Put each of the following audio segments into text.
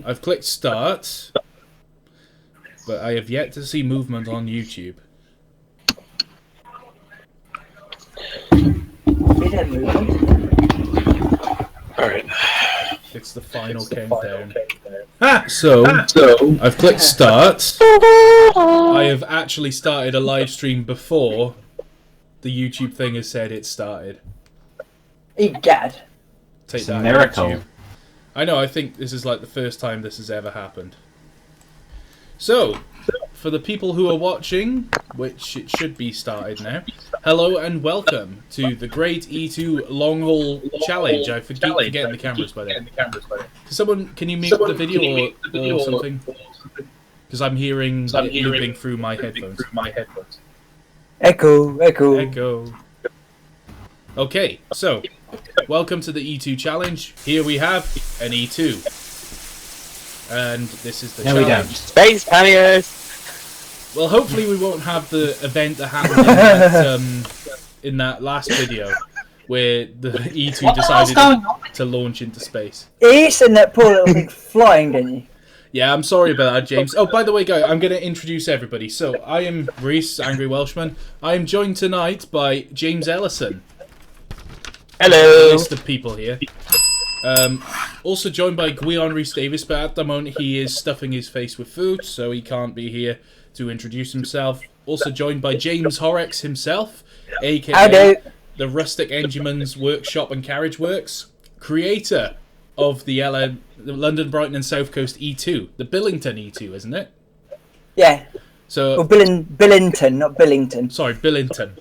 I've clicked start, but I have yet to see movement on YouTube. Alright. It's the final countdown. So, I've clicked start. I have actually started a live stream before the YouTube thing has said it started. Egad. Take It's a that, miracle. YouTube. I know, I think this is like the first time this has ever happened. So, for the people who are watching, which it should be started now, hello and welcome to the Great E2 Long Haul Challenge. I keep forgetting the cameras by there. Someone, can you mute the video or something? Because I'm hearing it looping through my headphones. Echo. Okay, so, welcome to the E2 Challenge. Here we have an E2. And this is the No, we challenge. don't. Space Harriers! Well, hopefully we won't have the event that happened in that last video, where the E2 decided to launch into space. You sent that poor little thing flying, didn't you? Yeah, I'm sorry about that, James. Oh, by the way, guys, I'm going to introduce everybody. So, I am Reese, Angry Welshman. I am joined tonight by James Ellison. Hello! A list of people here. Also joined by Gwion Rhys Davis, but at the moment he is stuffing his face with food, so he can't be here to introduce himself. Also joined by James Horrex himself, aka the Rustic Enginemans Workshop and Carriage Works, creator of the London, Brighton and South Coast E2, the Billington E2, isn't it? Yeah. So, Well, Billington, not Billington. sorry, Billington.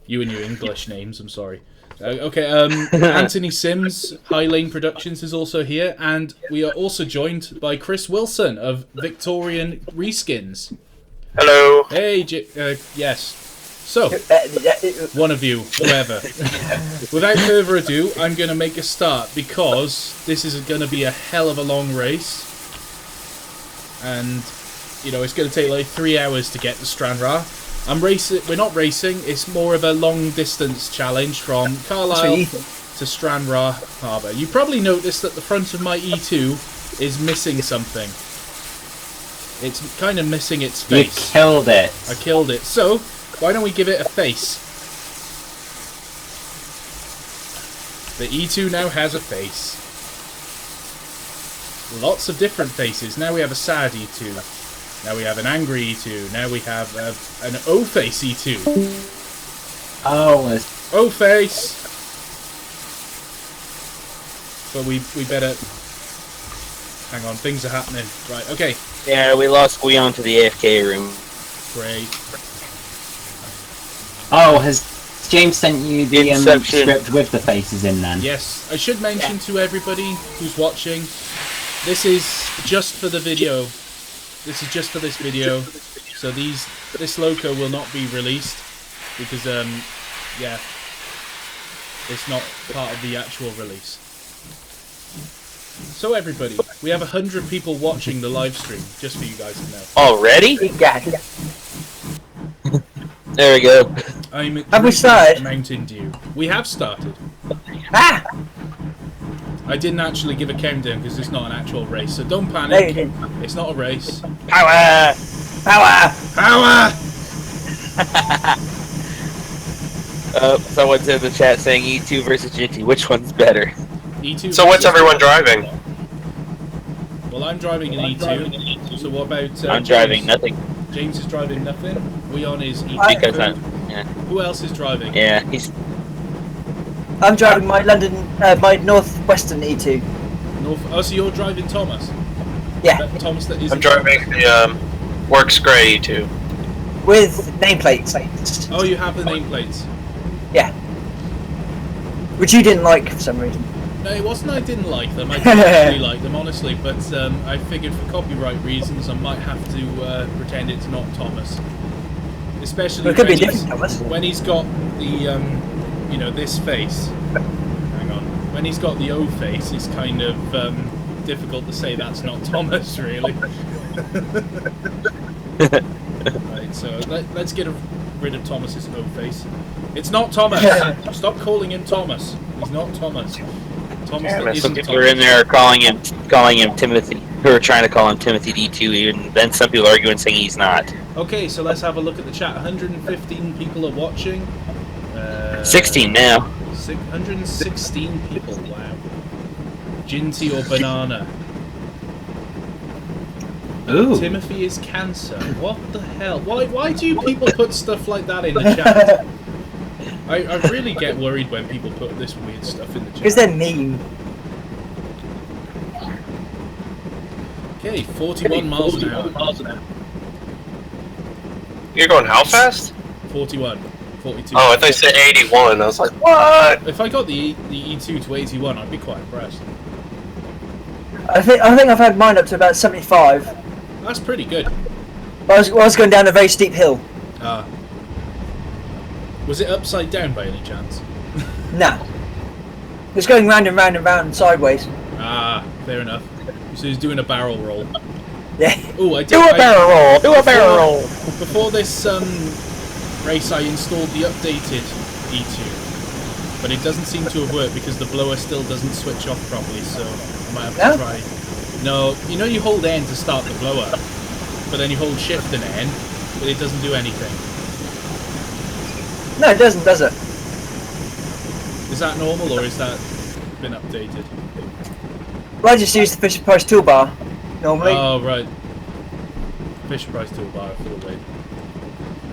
You and your English names, I'm sorry. Okay, Anthony Sims, High Lane Productions, is also here, and we are also joined by Chris Wilson of Victorian Reskins. Hello! Hey, yes. So, one of you, whoever. Without further ado, I'm going to make a start, because this is going to be a hell of a long race. And, you know, it's going to take like 3 hours to get to Stranrear. We're not racing, it's more of a long distance challenge from Carlisle to Stranrear Harbour. You probably noticed that the front of my E2 is missing something. It's kind of missing its face. You killed it. I killed it. So, why don't we give it a face? The E2 now has a face. Lots of different faces. Now we have a sad E2. Now we have an angry E2. Now we have an O-face E2. Oh, O-face! But we better... Hang on, things are happening. Right, okay. Yeah, we lost Gwion to the AFK room. Great. oh, has James sent you the Inception. script with the faces in then? Yes, I should mention to everybody who's watching, this is just for the video. This is just for this video, so this Loco will not be released, because, yeah, it's not part of the actual release. So everybody, we have 100 people watching the live stream, just for you guys to know. Already? Egad. There we go. Have we started? Mountain Dew. We have started. Ah! I didn't actually give a countdown because it's not an actual race, so don't No, you panic. didn't. It's not a race. Power! Power! Power! Someone's in the chat saying E2 versus GT. Which one's better? E2. So what's everyone driving? Well, I'm driving an E2. So what about? I'm James? driving nothing. James is driving nothing. Weon is E2. Because yeah. Who else is driving? Yeah, he's... I'm driving my my northwestern E2. Oh, so you're driving Thomas? Yeah. Thomas that is. I'm driving the Works Grey E2. With nameplates. Oh, you have the nameplates. Yeah. Which you didn't like for some reason. No, it wasn't I didn't like them. I didn't actually like them, honestly. But I figured for copyright reasons I might have to pretend it's not Thomas. Especially Well, it could be when, different Thomas. when he's got the, you know, this face. Hang on. When he's got the O face, it's kind of difficult to say that's not Thomas, really. Right, so let's get rid of Thomas's O face. It's not Thomas! Stop calling him Thomas. He's not Thomas. Thomas Some isn't people are in there calling him Timothy. Who are trying to call him Timothy D2, even then some people are arguing saying he's not. Okay, so let's have a look at the chat. 115 people are watching. 16 now. 116 people, wow. Ginty or banana? Ooh. Timothy is cancer. What the hell? Why do you people put stuff like that in the chat? I really get worried when people put this weird stuff in the chat. Because they're mean. Okay, 41 miles an hour. You're going how fast? 41. 42. Oh, I thought you said 81. I was like, what? If I got the E2 to 81, I'd be quite impressed. I think I've had mine up to about 75. That's pretty good. I was going down a very steep hill. Was it upside down by any chance? No. It was going round and round and round sideways. Ah, fair enough. So he's doing a barrel roll. Yeah. Oh, I did. Do a barrel roll! Do a barrel roll! Before this race, I installed the updated E2, but it doesn't seem to have worked because the blower still doesn't switch off properly. So I might have to try. No, you know you hold N to start the blower, but then you hold Shift and N, but it doesn't do anything. No, it doesn't, does it? Is that normal or is that been updated? Well, I just use the Fisher Price toolbar normally. Oh right, Fisher Price toolbar for the way.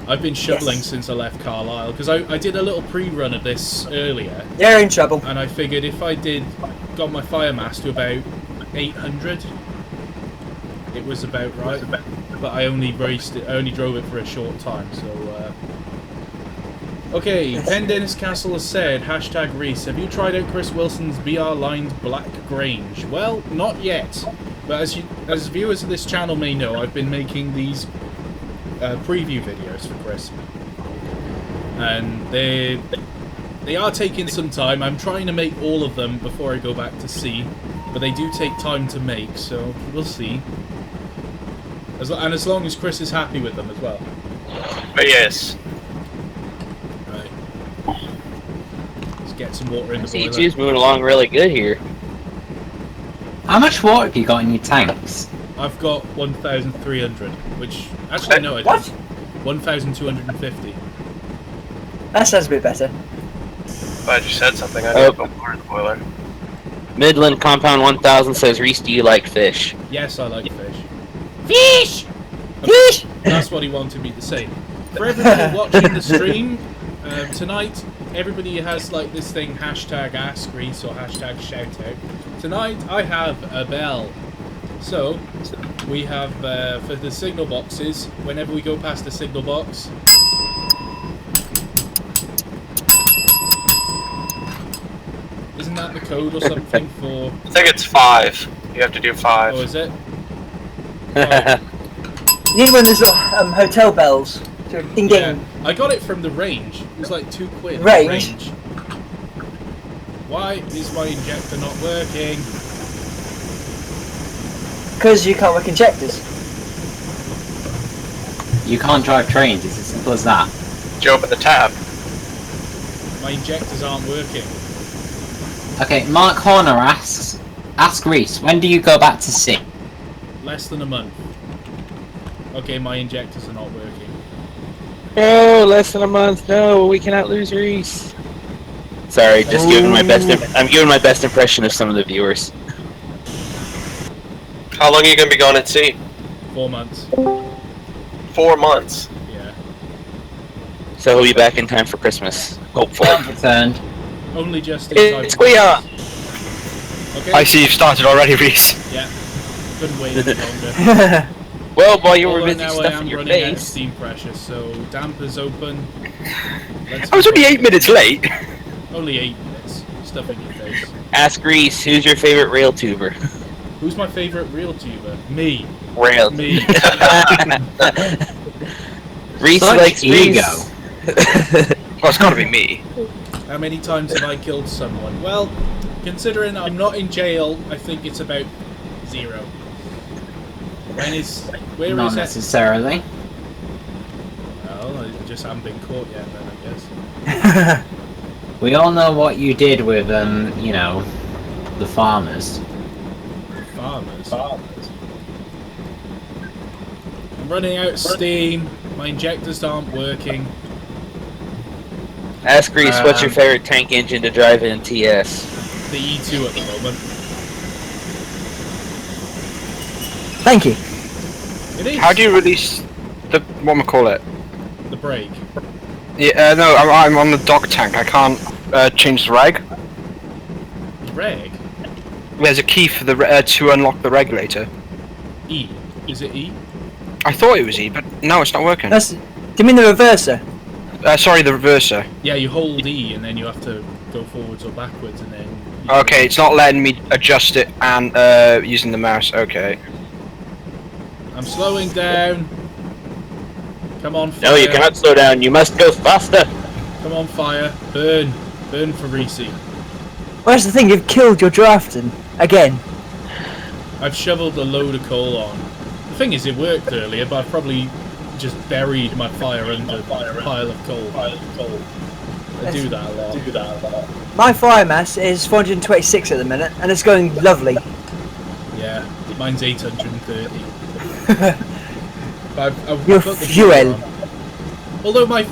I've been shoveling since I left Carlisle because I did a little pre-run of this earlier. You're in trouble. And I figured if I got my fire mass to about 800, it was about right. But I only drove it for a short time, so. Okay, Penn Dennis Castle has said, hashtag Reese, have you tried out Chris Wilson's BR lined Black Grange? Well, not yet. But as viewers of this channel may know, I've been making these preview videos for Chris. And they are taking some time. I'm trying to make all of them before I go back to sea. But they do take time to make, so we'll see. And as long as Chris is happy with them as well. But yes. Get some water in the boiler. E2's moving along really good here. How much water have you got in your tanks? I've got 1,300, which actually no, I don't. 1,250. That sounds a bit better. Glad you said something. I need to put water in the boiler. Midland Compound 1000 says, Reese, do you like fish? Yes, I like fish. Fish! Fish! That's what he wanted me to say. For everybody watching the stream tonight, everybody has like this thing hashtag Ask Reese or hashtag Shout Out. Tonight I have a bell. So we have for the signal boxes. Whenever we go past the signal box. Isn't that the code or something for? I think it's 5. You have to do 5. Oh, is it? You need one of those little hotel bells. So ding ding. Yeah, I got it from the range. It was like £2. Range? Why is my injector not working? Because you can't work injectors. You can't drive trains, it's as simple as that. Did you open the tab? My injectors aren't working. Okay, Mark Horner asks, ask Reese, when do you go back to sea? Less than a month. Okay, my injectors are not working. Oh, less than a month. No, we cannot lose Reese. Sorry, just giving my best. I'm giving my best impression of some of the viewers. How long are you going to be gone at sea? 4 months. 4 months. Yeah. So he'll be back in time for Christmas, hopefully. Well returned. Only just in time. It's Squeon! Okay. I see you've started already, Reese. Yeah. Couldn't wait any longer. Well, while you were Although busy now I stuffing am your running out of face. steam pressure, so damper's open. I was only 8 minutes late. Only 8 minutes. Stuffing your face. Ask Reese, who's your favorite rail tuber? Who's my favourite real tuber? Me. Rail. Me. Reese Such likes ego. Reese. Well, it's got to be me. How many times have I killed someone? Well, considering I'm not in jail, I think it's about 0. Where Not is it? necessarily. Well, I just haven't been caught yet then, I guess. We all know what you did with, you know, the farmers. Farmers. I'm running out of steam. My injectors aren't working. Ask Reese, what's your favorite tank engine to drive in TS? The E2 at the moment. Thank you. It is. How do you release the it? The brake. Yeah, no, I'm on the dock tank. I can't change the reg. Reg? There's a key for the to unlock the regulator. E. Is it E? I thought it was E, but no, it's not working. Do you mean the reverser? Sorry, the reverser. Yeah, you hold E and then you have to go forwards or backwards and then... Okay, it's not letting me adjust it and using the mouse. Okay. I'm slowing down. Come on, fire. No, you cannot slow down. You must go faster. Come on, fire. Burn. Burn for Reese. Well, that's the thing, you've killed your drafting. Again. I've shoveled a load of coal on. The thing is, it worked earlier, but I've probably just buried my fire under a pile of coal. I do that a lot. My fire mass is 426 at the minute, and it's going lovely. Yeah, mine's 830. I've Your put the fuel. on. Although my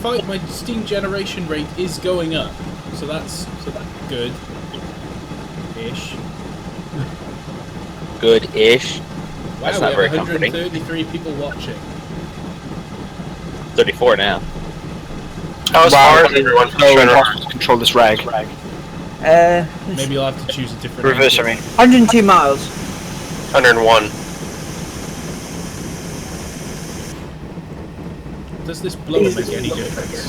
steam generation rate is going up, so that's good. Ish. Good-ish. Wow, That's we not have very comforting. 133 people watching. 34 now. How far is everyone from Stranrear? To control this reg. Maybe you'll have to choose a different Reverse, I engine. mean. 102 miles. 101. Does this blower make any difference?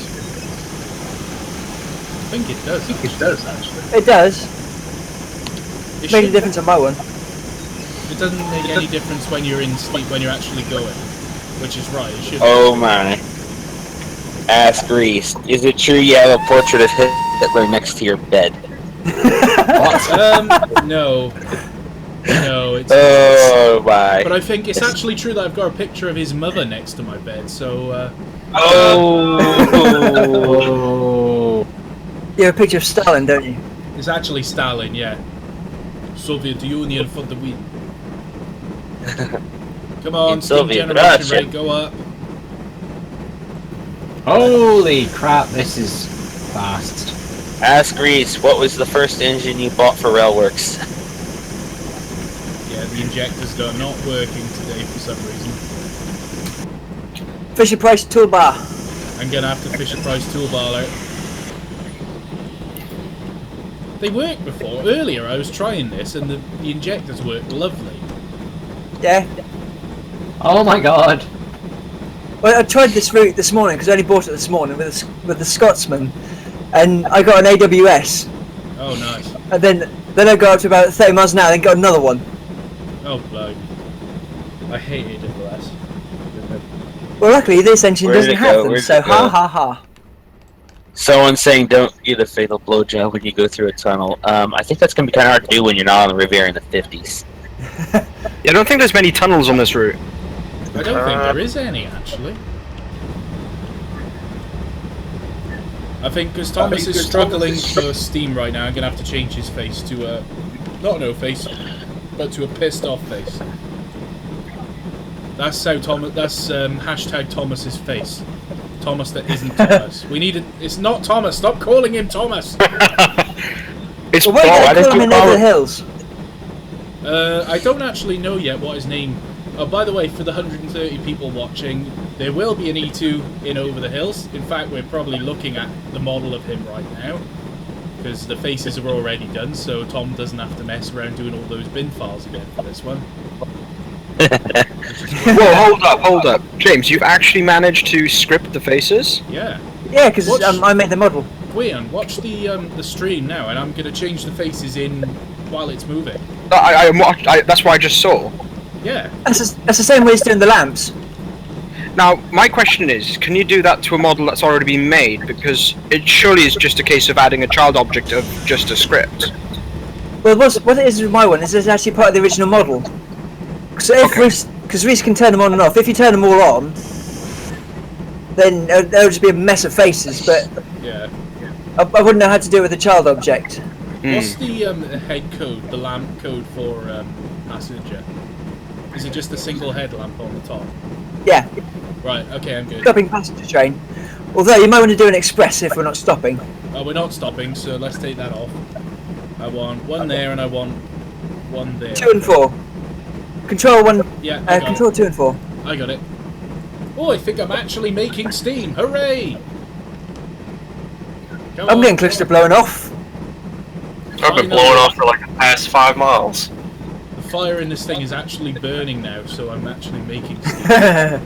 I think it does. Actually. It does. It Made a should- difference on my one. It doesn't make any difference when you're in sleep, when you're actually going, which is right. It should. Oh my. Ask Reese, is it true you have a portrait of Hitler next to your bed? No. No, it's Oh my. but I think it's actually true that I've got a picture of his mother next to my bed, so, Oh. You have a picture of Stalin, don't you? it's actually Stalin, yeah. Soviet Union for the win. Come on, In steam Soviet generation Russia. rate, go up. Holy crap, this is fast. Ask Reese, what was the first engine you bought for Railworks? Yeah, the injectors are not working today for some reason. Fisher Price toolbar. I'm gonna have to Fisher Price toolbar out. They worked before. Earlier I was trying this and the injectors worked lovely. Yeah. Oh my god. Well, I tried this route this morning because I only bought it this morning with the Scotsman, and I got an AWS, Oh, nice. and then I got up to about 30 miles an hour, and got another one. Oh, bloke. I hate AWS. Well, luckily this engine Where did doesn't it have go? them, Where'd so it go? ha ha ha. Someone's saying don't get a fatal blowjob when you go through a tunnel. I think that's going to be kind of hard to do when you're not on the Riviera in the 50s. Yeah, I don't think there's many tunnels on this route. I don't think there is any, actually. I think because Thomas is struggling for steam right now, I'm going to have to change his face to a... not no face, but to a pissed off face. That's how Thomas... That's hashtag Thomas's face. Thomas that isn't Thomas. We need it. It's not Thomas. Stop calling him Thomas. It's Well, why why did did I call you him in call over the it- hills? I don't actually know yet what his name... Oh, by the way, for the 130 people watching, there will be an E2 in Over the Hills. In fact, we're probably looking at the model of him right now, because the faces are already done, so Tom doesn't have to mess around doing all those bin files again for this one. Whoa, hold up. James, you've actually managed to script the faces? Yeah. Yeah, because Watch- I made the model. Gwian, watch the stream now, and I'm going to change the faces in while it's moving. That's what I just saw. Yeah. That's the same way as doing the lamps. Now, my question is, can you do that to a model that's already been made? Because it surely is just a case of adding a child object of just a script. Well, what it is with my one is it's actually part of the original model. So if because Reese can turn them on and off. If you turn them all on, then there'll just be a mess of faces. But Yeah. I wouldn't know how to do it with a child object. What's the head code, the lamp code for passenger? Is it just a single headlamp on the top? Yeah. Right, okay, I'm good. Stopping passenger train. Although you might want to do an express if we're not stopping. Oh, we're not stopping, so let's take that off. I want one there and I want one there. 2 and 4. Control 1. Yeah, I got control 2 and 4. I got it. Oh, I think I'm actually making steam. Hooray! Come I'm on. getting close to blowing off. I've been blowing off for like the past 5 miles. The fire in this thing is actually burning now, so I'm actually making steam.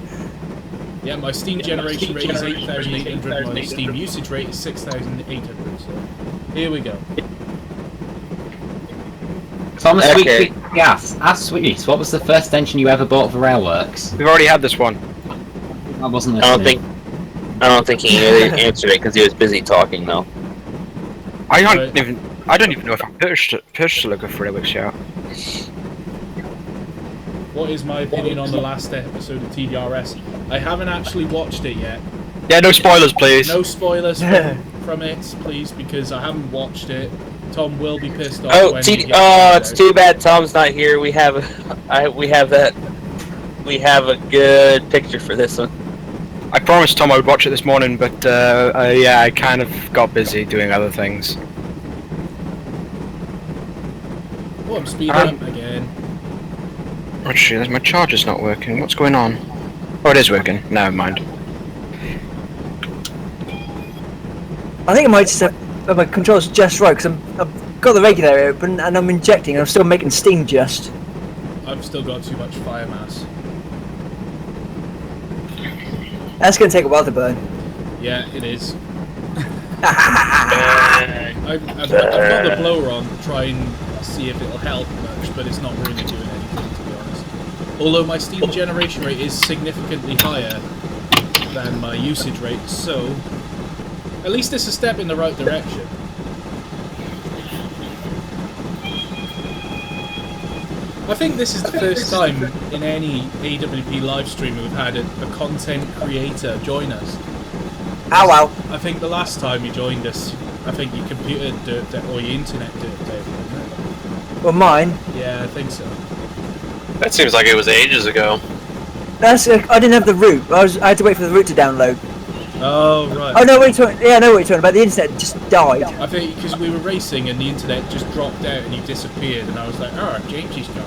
Yeah, my steam generation rate is 8,800, my steam usage rate is 6,800, so here we go. Thomas, Okay. ask Reese, what was the first engine you ever bought for Railworks? We've already had this one. I wasn't I listening. don't think he answered it because he was busy talking though. I don't Right. even know if I purchased a Loco for Railworks yet. What is my opinion on the last episode of TDRS? I haven't actually watched it yet. Yeah, no spoilers, please. No spoilers from it, please, because I haven't watched it. Tom will be pissed off. Oh, when he gets it's too bad Tom's not here. We have a good picture for this one. I promised Tom I would watch it this morning, but yeah, I kind of got busy doing other things. Oh, I'm speeding up again. Actually, my charger's not working. What's going on? Oh, it is working. Never mind. I think I might just have my controls just right because I've got the regulator open and I'm injecting and I'm still making steam just. I've still got too much fire mass. That's going to take a while to burn. Yeah, it is. I've got the blower on to try and see if it'll help much, but it's not really doing anything, to be honest. Although my steam generation rate is significantly higher than my usage rate, so at least it's a step in the right direction. I think this is the first time in any AWP live stream we've had a content creator join us. Ow, ow. I think the last time you joined us, I think your computer dirt or your internet dirt, Dave, wasn't it? Well, mine. Yeah, I think so. That seems like it was ages ago. That's I didn't have the route. I had to wait for the route to download. Oh, right. Oh no, wait, yeah, I know what you're talking about. The internet just died. I think because we were racing and the internet just dropped out and you disappeared, and I was like, oh, James's gone.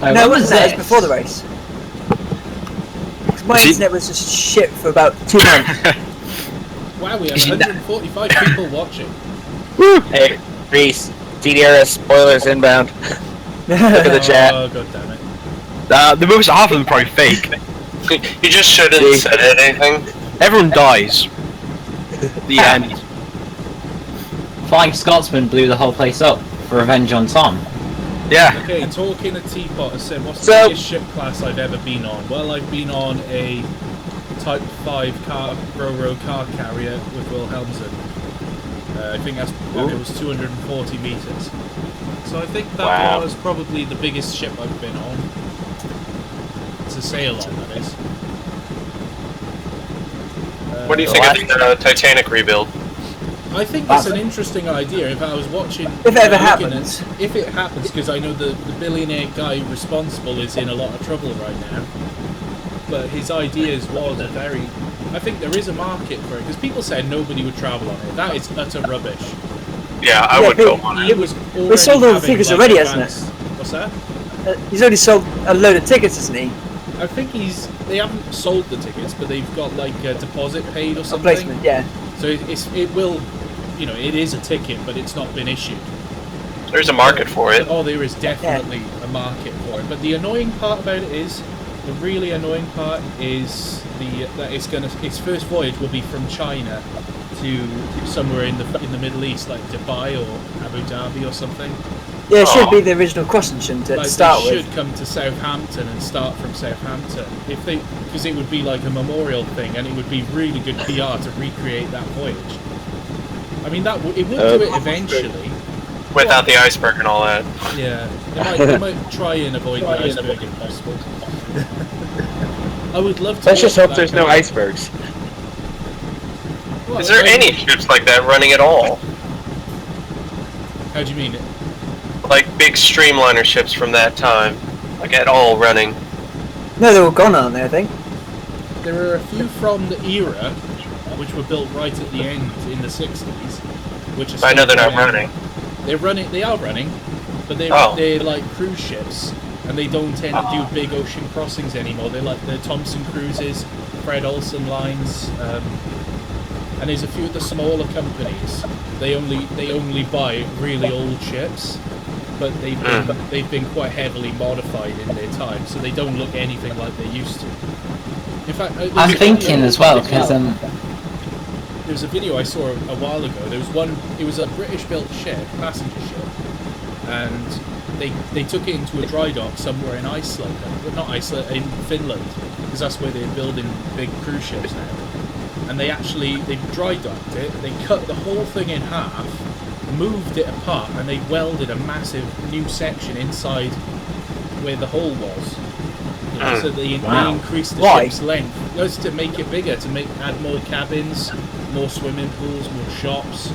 Oh, No, it what wasn't that. It was before the race. 'Cause my internet was just shit for about 2 months. Wow, we have 145 people watching. Hey, Reese, TDRS spoilers inbound. Look at the chat. Oh, god damn it. The most half of them are probably fake. You just shouldn't have said anything. Everyone dies. The end. Flying Scotsman blew the whole place up for revenge on Tom. Yeah. Okay, Talking a Teapot has said, what's the So- biggest ship class I've ever been on? Well, I've been on a Type 5 Ro-Ro car carrier with Wilhelmsen. I think it was 240 metres. So I think that was probably the biggest ship I've been on. To sail on, that is. What do you think of the Titanic rebuild? I think it's an interesting idea. If I was watching, If it ever happens. If it happens, because I know the billionaire guy responsible is in a lot of trouble right now. But his ideas was a very. I think there is a market for it because people said nobody would travel on it. That is utter rubbish. Yeah, I would go on He it. was We sold all the having, tickets like, already, hasn't it? What's that? He's already sold a load of tickets, hasn't he? I think they haven't sold the tickets, but they've got like a deposit paid or A something. placement, yeah. So it will, it is a ticket, but it's not been issued. There's a market for it. Oh, there is definitely a market for it. But the annoying part about it is, the really annoying part is that its first voyage will be from China to somewhere in the Middle East, like Dubai or Abu Dhabi or something. Yeah, it should be the original crossing, shouldn't it, Like to start they with? should come to Southampton and start from Southampton because it would be like a memorial thing, and it would be really good PR to recreate that voyage. I mean, it would do it eventually. Without the iceberg and all that. Yeah, they might try and avoid the iceberg if possible. I would love to. Let's just watch hope that there's no kind of- icebergs. Well, Is there any ships like that running at all? How do you mean it? Like big streamliner ships from that time, like at all running. No, they're all gone, aren't they? I think. There are a few from the era, which were built right at the end in the 60s, which are I know they're not still running. They're running. They are running, but they're like cruise ships, and they don't tend to do big ocean crossings anymore. They're like the Thompson cruises, Fred Olsen lines, and there's a few of the smaller companies. They only buy really old ships, but they've been quite heavily modified in their time, so they don't look anything like they used to. In fact, I'm thinking as well because there was a video I saw a while ago. There was one. It was a British-built ship, passenger ship, and they took it into a dry dock somewhere in Iceland, but not Iceland, in Finland, because that's where they're building big cruise ships now. And they dry docked it. They cut the whole thing in half, moved it apart, and they welded a massive new section inside where the hole was. So they increased the ship's length just to make it bigger, to add more cabins, more swimming pools, more shops.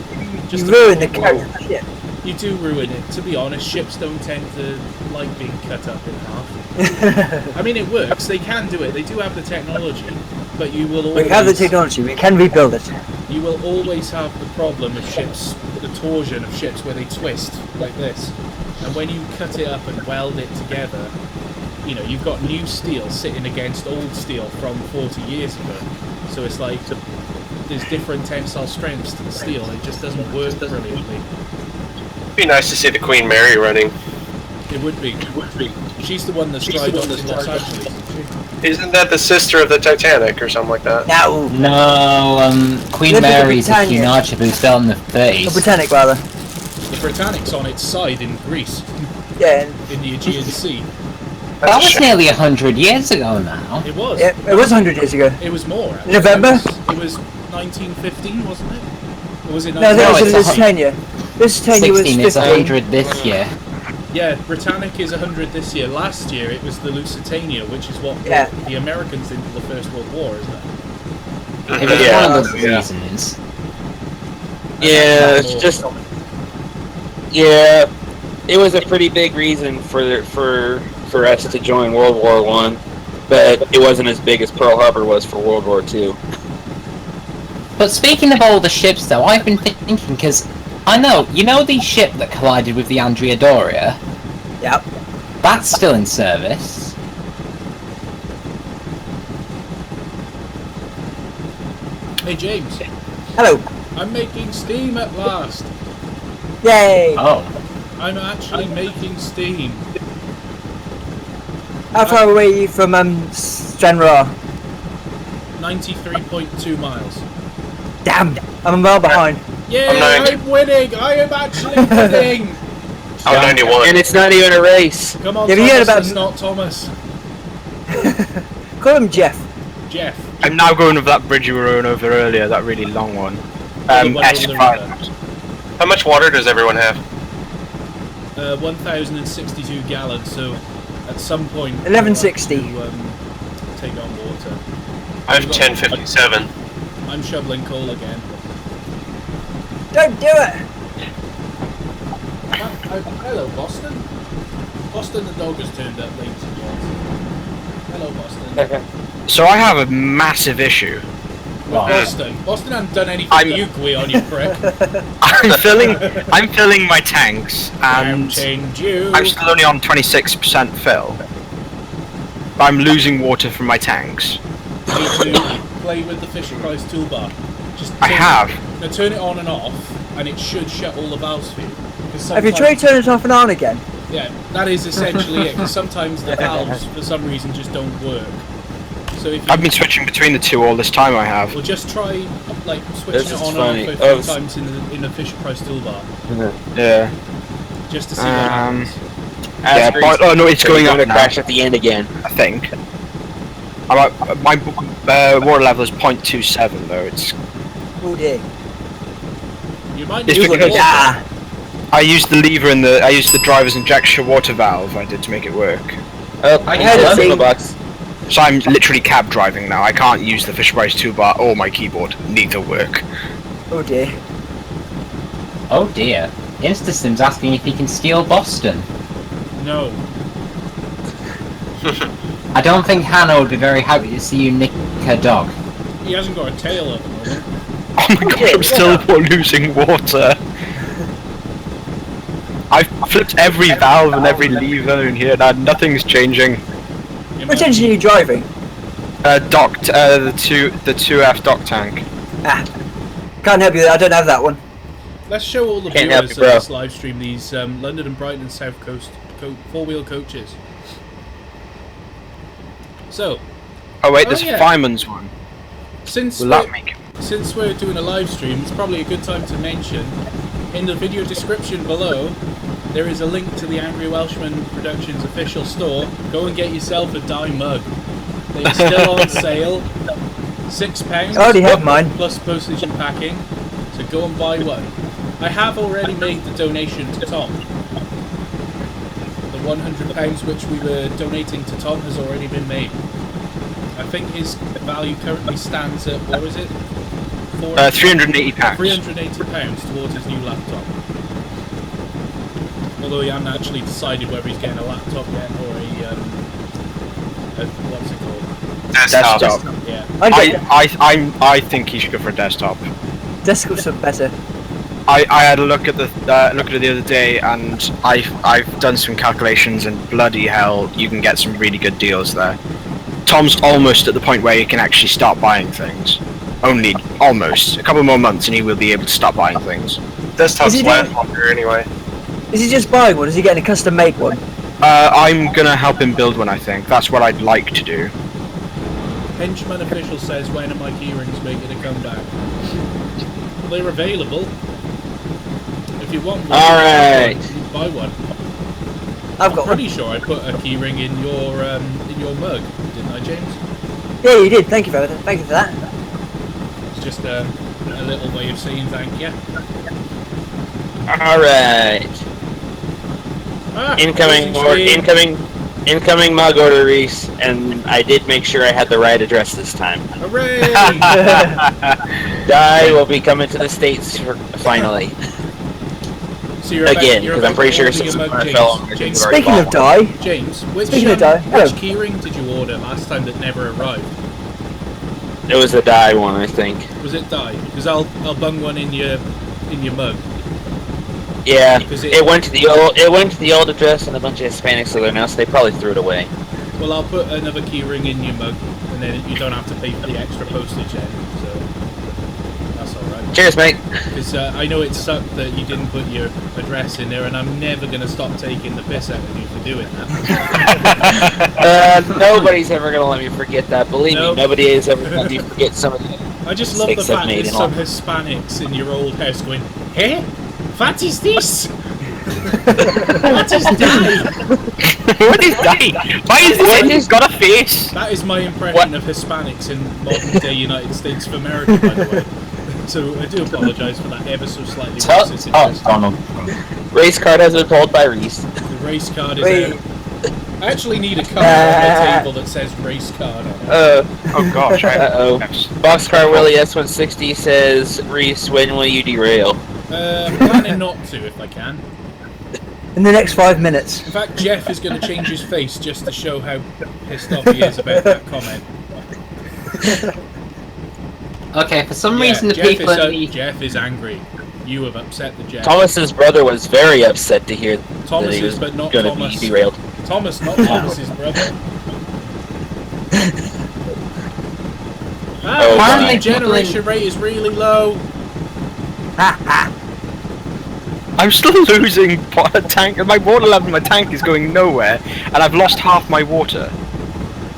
Just You ruin the character of the ship. You do ruin it. To be honest, ships don't tend to like being cut up in half. I mean, it works. They can do it. They do have the technology, but you will always... We have the technology. We can rebuild it. You will always have the problem of ships, the torsion of ships where they twist like this. And when you cut it up and weld it together, you know, you've got new steel sitting against old steel from 40 years ago. So it's like there's different tensile strengths to the steel. It just doesn't work brilliantly. It'd be nice to see the Queen Mary running. It would be. She's the one that's dry docked in Los Angeles. Isn't that the sister of the Titanic or something like that? No. no, Queen Look at the Mary's a Britannia. Cunard ship who's built in the The 30s. Britannic, rather. The Britannic's on its side in Greece, Yeah. in the Aegean Sea. That was nearly 100 years ago now. It was. Yeah, it was 100 years ago. It was more. Actually. November? It was 1915, wasn't it? Or was it No, that was in it's Lusitania. Lusitania was 16 15. is 100 this year. Yeah, Britannic is 100 this year. Last year it was the Lusitania, which is what Yeah. brought the Americans into the First World War, isn't it? It was Yeah. one of the reasons. Yeah, it's just. Yeah, it was a pretty big reason for us to join World War I, but it wasn't as big as Pearl Harbor was for World War II. But speaking of all the ships though, I've been thinking, because I know, you know the ship that collided with the Andrea Doria? Yep. That's still in service. Hey James, Hello. I'm making steam at last. Yay. Oh. I'm actually making steam. How far away are you from Stranrear? 93.2 miles. Damn. I'm a mile behind. Yay, I'm 90. I'm winning! I am actually winning! I'm 91. And it's not even a race. Come on, Have you heard Thomas, about- it's not Thomas. Call him Jeff. Jeff. I'm now going over that bridge you were going over earlier, that really long one. The one over the S5. river. How much water does everyone have? 1,062 gallons, so at some point... 1160. we'll have to, take on water. I have 1057. I'm shoveling coal again. Don't do it. Hello, Boston. Boston the dog has turned up, ladies and gentlemen. Hello, Boston. So I have a massive issue. Boston. Boston hasn't done anything I'm- to you, Gui, you prick. I'm filling my tanks, and Change you. I'm still only on 26% fill. I'm losing water from my tanks. Need to play with the Fisher Price toolbar. Just I have. Now turn it on and off, and it should shut all the valves for you. 'Cause Have you sometimes- tried turning it off and on again? Yeah, that is essentially it. Because sometimes the valves, for some reason, just don't work. So if you I've been switching between the two all this time. I have. well, just try like switching This it is on funny. and off a Oh, few times in the Fisher Price toolbar, Yeah. just to see what happens. Yeah. But, oh no, it's going to up now, crash at the end again. I think. My water level is 0.27 though. It's. Oh dear. You might It's need because- water. Ah. I used the lever in I used the driver's injection water valve. I did to make it work. Oh, I had a thing- box. So I'm literally cab driving now. I can't use the Fisher Price toolbar or my keyboard. Neither work. Oh dear. Oh dear. InstaSim's asking if he can steal Boston. No. I don't think Hannah would be very happy to see you nick her dog. He hasn't got a tail at the moment. Oh my god, I'm still losing water. I've flipped every valve and every lever in here, now nothing's changing. Which engine are you driving? The 2F dock tank. Ah, can't help you. I don't have that one. Let's show all the Can't help viewers you, of bro. this live stream these London and Brighton South Coast four-wheel coaches. So. Oh wait, there's a fireman's one. Since Will that make it? Since we're doing a live stream, it's probably a good time to mention, in the video description below, there is a link to the Angry Welshman Productions official store. Go and get yourself a dye mug. They're still on sale. £6. I already have mine. Plus postage and packing. So go and buy one. I have already made the donation to Tom. The £100 which we were donating to Tom has already been made. I think his value currently stands at, what is it? £380. £380 towards his new laptop. Although he hasn't actually decided whether he's getting a laptop yet or a what's it called? Desktop. Yeah. I think he should go for a desktop. Desktop's better. I had a look at it the other day, and I've done some calculations, and bloody hell, you can get some really good deals there. Tom's almost at the point where he can actually start buying things. Only almost a couple more months, and he will be able to start buying things. Desktop's last longer anyway. Is he just buying one? Is he getting a custom made one? I'm gonna help him build one. I think that's what I'd like to do. Henchman official says, when are my keyrings making a comeback? Well, they're available. If you want one, Alright. buy one. I've got I'm one. pretty sure I put a keyring in your mug, didn't I, James? Yeah, you did. Thank you for that. Thank you for that. It's just a little way of saying thank you. Alright. Incoming mug order, Reese, and I did make sure I had the right address this time. Hooray! Dye will be coming to the States finally. So you're Again, you're because I'm pretty sure ordering since a mug, I James. fell on James, Speaking of dye, James, which Speaking of dye, hello. keyring did you order last time that never arrived? It was a dye one, I think. Was it dye? Because I'll bung one in your mug. Yeah, Because it went to the old address, and a bunch of Hispanics are there now, so they probably threw it away. Well, I'll put another keyring in your mug, and then you don't have to pay for the extra postage then. So that's all right. Cheers, mate. Because I know it sucked that you didn't put your address in there, and I'm never going to stop taking the piss out of you for doing that. Nobody's ever gonna let me forget that. Believe Nope. me, nobody is ever gonna let me forget some of the I just love the mistakes I've fact made there's in all. some Hispanics in your old house going, "Hey, what is this? What is that?" What is that? Why is this engine's got a face? That is my impression of Hispanics in modern day United States of America, by the way. So I do apologise for that ever so slightly racist interest. Donald. Race card has been pulled by Reese. The race card is Wait. out. I actually need a card on the table that says race card on it. Oh gosh. Uh-oh. Boxcar Willie S160 says, Reese, when will you derail? I'm planning not to if I can. in the next 5 minutes. In fact, Jeff is going to change his face just to show how pissed off he is about that comment. Okay, for some Yeah, reason the Jeff people is, in the... Jeff is angry. You have upset the Jeff. Thomas's brother was very upset to hear that he Thomas's, was but not gonna Thomas. be derailed. Thomas, not Thomas's brother. Oh, My my. generation rate is really low. I'm still losing tank. My water level in my tank is going nowhere, and I've lost half my water.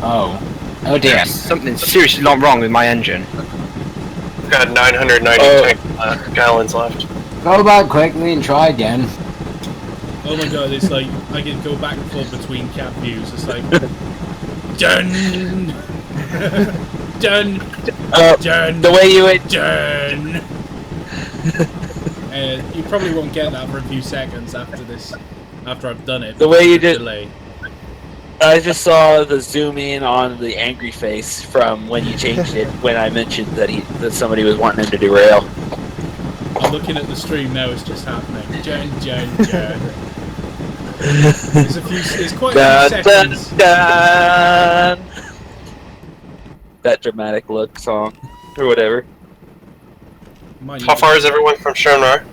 Oh. Oh dear. Something's seriously not wrong with my engine. Got 990 gallons left. Go back quickly and try again. Oh my god, it's like I can go back and forth between cab views. It's like done, done, done. The way you would. Done. You probably won't get that for a few seconds after this, after I've done it. The way you did. Delay. I just saw the zoom in on the angry face from when you changed it when I mentioned that somebody was wanting him to derail. looking at the stream now, it's just happening. Jen. It's quite a few seconds. That dramatic look song, or whatever. How far is everyone from Stranrear?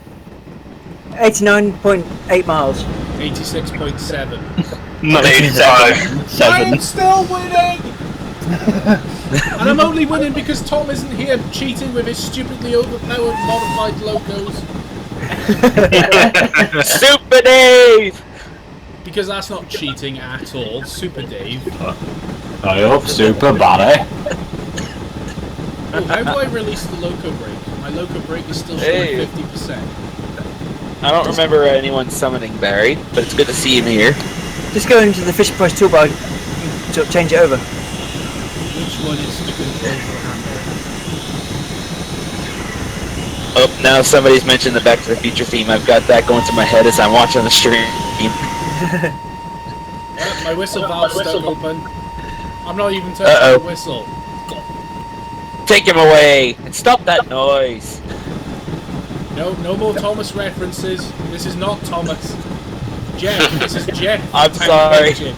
89.8 miles. 86.7. Not 85. I'm still winning! And I'm only winning because Tom isn't here cheating with his stupidly overpowered modified locos. Super Dave! Because that's not cheating at all. Super Dave. I hope Super Barry. Oh, how do I release the loco brake? My loco brake is still showing 50%. I don't remember anyone summoning Barry, but it's good to see him here. Just go into the Fisher Price toolbar, so change it over. Which one is the control for handle? Oh, now somebody's mentioned the Back to the Future theme. I've got that going through my head as I'm watching the stream. My whistle valve's stuck open. I'm not even touching the whistle. Take him away and stop that noise. No more Thomas references. This is not Thomas. Jeff, this is Jeff. I'm Tank sorry. Engine.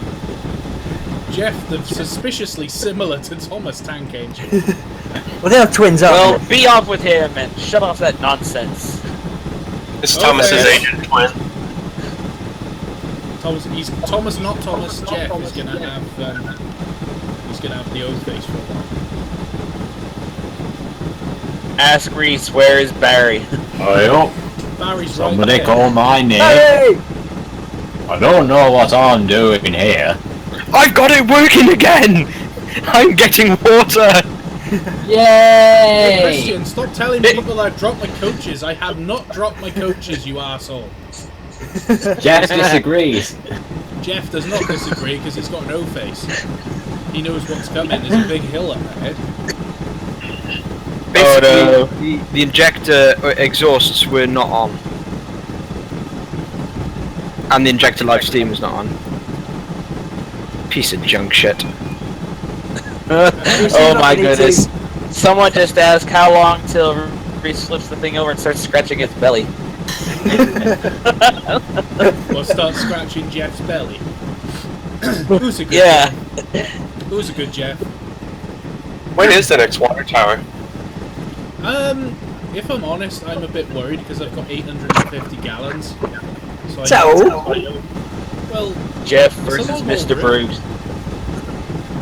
Jeff, the suspiciously similar to Thomas Tank Engine. Well, they are twins, aren't Well, be off with him and shut off that nonsense. This is Thomas's agent twin. He's Thomas, not Thomas. Jeff is gonna have the O face for a while. Ask Reese, where is Barry? Oh, Barry's somebody right there. call my name. Hey! I don't know what I'm doing here. I've got it working again! I'm getting water! Hey, Yay! Christian, stop telling people I've dropped my coaches. I have not dropped my coaches, you arsehole. Jeff disagrees. Jeff does not disagree because he's got an O face. He knows what's coming. There's a big hill up ahead. Basically, the injector exhausts were not on. And the injector live steam was not on. Piece of junk shit. Oh my goodness. Someone just asked how long till Reese flips the thing over and starts scratching its belly. We'll start scratching Jeff's belly. Who's a good Yeah. Jeff? Who's a good Jeff? When is the next water tower? If I'm honest, I'm a bit worried because I've got 850 gallons. So? Well, Jeff it's a versus long Mr. haul route. Bruce.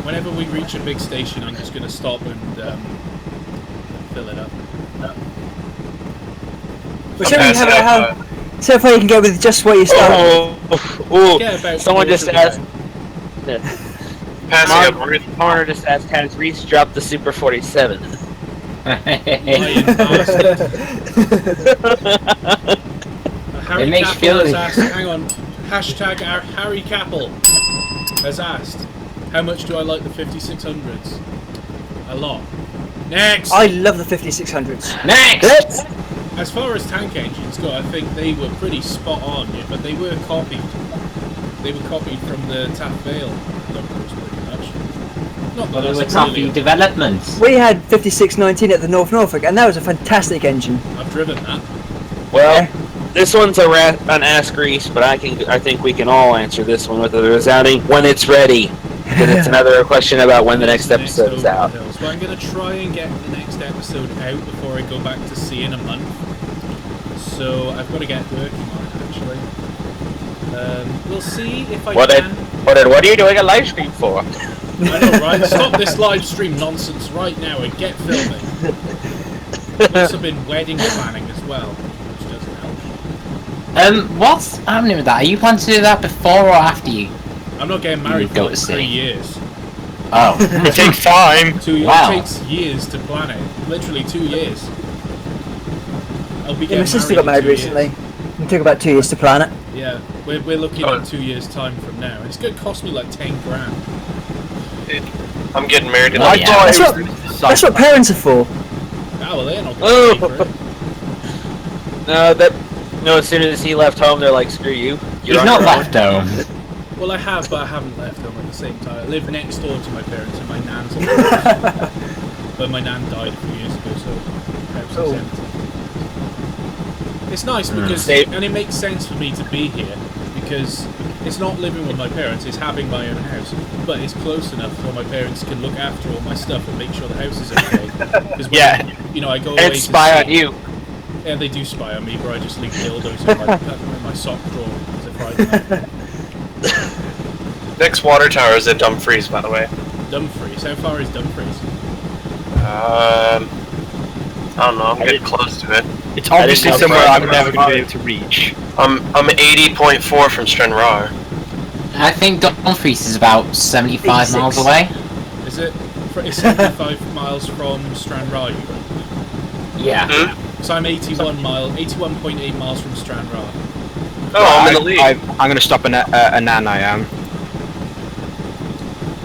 Whenever we reach a big station, I'm just going to stop and fill it up. Whichever you have how so far you can go with just where you start. Yeah, about Someone just asked. Passing up Ruth. Marner just asked, has Reese dropped the Super 47? Lying bastard. Harry It makes Capel feel- has asked, hang on, hashtag Harry Capel has asked, how much do I like the 5600s? A lot. Next! I love the 5600s. Next! As far as tank engines go, I think they were pretty spot on, yeah, but they were copied. They were copied from the Taff Vale locos pretty much. Not that Well, they were that's toughy really developments. We had 5619 at the North Norfolk, and that was a fantastic engine. I've driven that. Well, this one's an Ask Reese, but I think we can all answer this one with the resounding when it's ready. Because it's another question about when the next episode is out. So I'm going to try and get the next episode out before I go back to sea in a month. So I've got to get working on it actually. We'll see if I can. What are you doing a live stream for? I know, right? Stop this live stream nonsense right now and get filming. I've also been wedding planning as well, which doesn't help. What's happening with that? Are you planning to do that before or after you? I'm not getting married Go for to 3 sea. years. Oh. It takes time! 2 years. Wow. It takes years to plan it. Literally 2 years. I'll be Yeah, getting my sister got married in 2 years. recently. It took about 2 years to plan it. Yeah, we're looking at 2 years' time from now. It's going to cost me like 10 grand. I'm getting married in Oh, like yeah. That's what parents are for. Ah, well, they're not going to pay for it. No, as soon as he left home, they're like, screw you. He's You're on not your own." left home. Well, I have, but I haven't left home at the same time. I live next door to my parents and my nan's on But my nan died a few years ago, so the house is empty. It's nice because, and it makes sense for me to be here because it's not living with my parents, it's having my own house, but it's close enough where my parents can look after all my stuff and make sure the house is okay. Because you know, I go away and spy on you. Yeah, they do spy on me, but I just leave dildos in my sock drawer as a Friday. Next water tower is at Dumfries, by the way. Dumfries? How far is Dumfries? I don't know, I'm getting close to it. It's obviously somewhere I'm never going to be able to reach. I'm 80.4 from Stranrear. I think Dumfries is about 75 miles away. Is it? It's 75 miles from Stranraer. Yeah. Hmm? So I'm 81.8 miles from Stranraer. Oh, I'm in the lead. I'm going to stop a Nan, I am.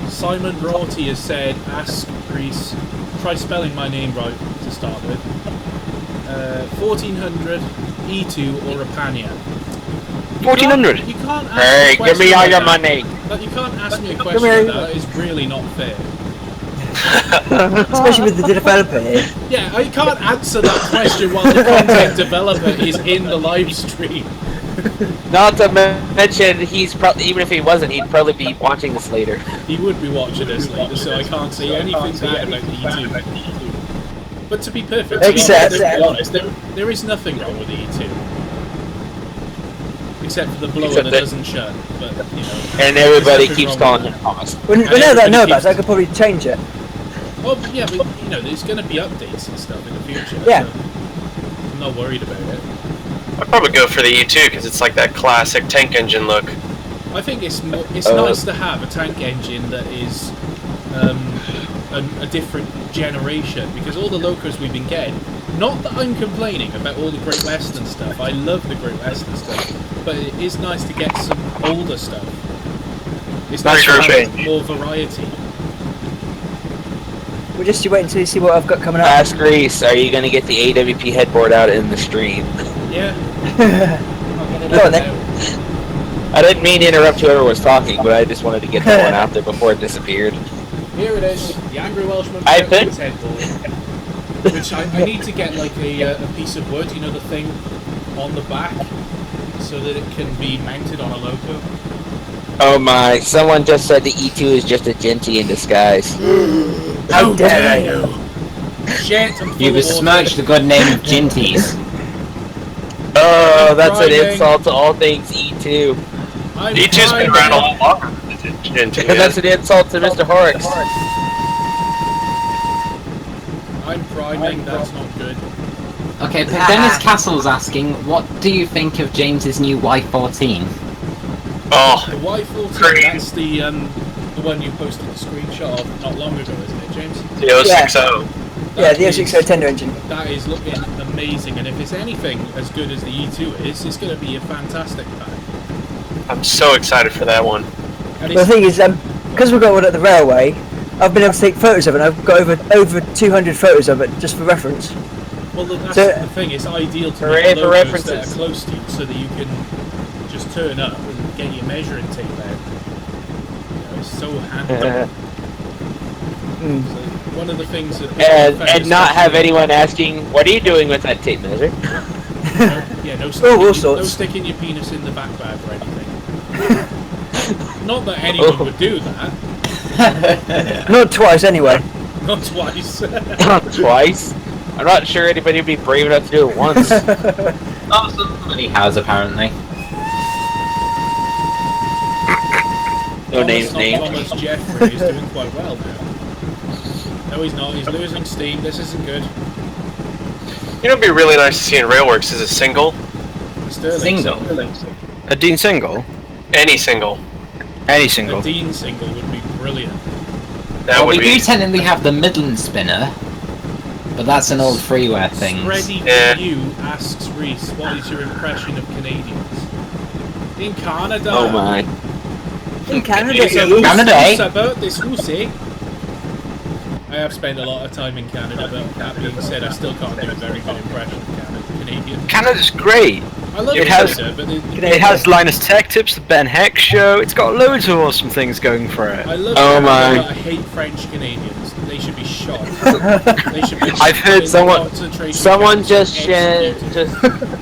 Simon Rorty has said, ask Greece, try spelling my name right to start with. 1400, E2 or Rapania. 1400? You can't ask Hey, a give me question all like your that. money. But you can't ask me a question like that. It's really not fair. Especially with the developer here. Yeah, you can't answer that question while the content developer is in the live stream. Not to mention, he's probably, even if he wasn't, he'd probably be watching this later. He would be watching this later, so I can't say anything bad about the E2. But to be perfectly honest, there is nothing wrong with the E2. Except for the blower that doesn't shut. But, you know, and everybody keeps calling him Thomas. Well, now that I know about it, I could probably change it. Well, yeah, but you know, there's going to be updates and stuff in the future. Yeah. So I'm not worried about it. I'd probably go for the E2 because it's like that classic tank engine look. I think it's nice to have a tank engine that is a different generation, because all the Locos we've been getting, not that I'm complaining about all the Great Western stuff, I love the Great Western stuff, but it is nice to get some older stuff. It's nice to have more variety. We'll just wait until you see what I've got coming up. Ask Reese, are you going to get the AWP headboard out in the stream? Yeah. Go on then. I didn't mean to interrupt whoever was talking, but I just wanted to get that one out there before it disappeared. Here it is, the Angry Welshman I think headboard, which I need to get like a piece of wood, you know, the thing on the back, so that it can be mounted on a Loco. Oh my, someone just said the E2 is just a Genty in disguise. How dare you! Shit, I'm full You of besmirched water. the good name of Ginties. Oh, that's an Driving. insult to all things E2. I'm E2's been driving. around a lot longer than Gen2. That's an insult to Mr. Horrex. I'm priming, that's not good. Okay, but Dennis Castle's asking, what do you think of James's new Y14? Oh, The Y14, Great. that's the one you posted the screenshot of not long ago, isn't it, James? the 060. Yeah, the That is- 060 tender engine. That is looking amazing, and if it's anything as good as the E2 is, it's going to be a fantastic pack. I'm so excited for that one. And But the it's, thing is, because we've got one at the railway, I've been able to take photos of it, and I've got over 200 photos of it, just for reference. well, that's so- the thing, it's ideal to Hooray make for logos that references. are close to you, so that you can just turn up and get your measuring tape out. You know, it's so handy. Mm. So one of the things that And not have anyone asking, what are you doing with that tape measure? no all no sorts. sticking your penis in the back bag or anything. Not that anyone would do that. Not twice, anyway. Not twice. Not twice. I'm not sure anybody would be brave enough to do it once. Oh, somebody has, apparently. No names named. Thomas Jeffrey is doing quite well now. No, he's not. He's losing steam. This isn't good. You know, it'd be really nice to see in Railworks is a single. Sterling Single? A Dean single? Any single. Any A single. Dean single would be brilliant. That Well, would we be. do technically have the Midland spinner, but that's an old freeware thing. Ready for Yeah. you asks Reese, what is your impression of Canadians? In Canada. Oh my. In Canada, It's a you- loose Canada, eh? about this loose, eh? I have spent a lot of time in Canada, but that being said, I still can't do a very good impression of Canadian. Canada's great. I love It Canada, but It has Linus Tech Tips, the Ben Heck Show. It's got loads of awesome things going for it. I love Oh Canada, my. but I hate French Canadians. They should be shot. They should be I've heard someone just shared.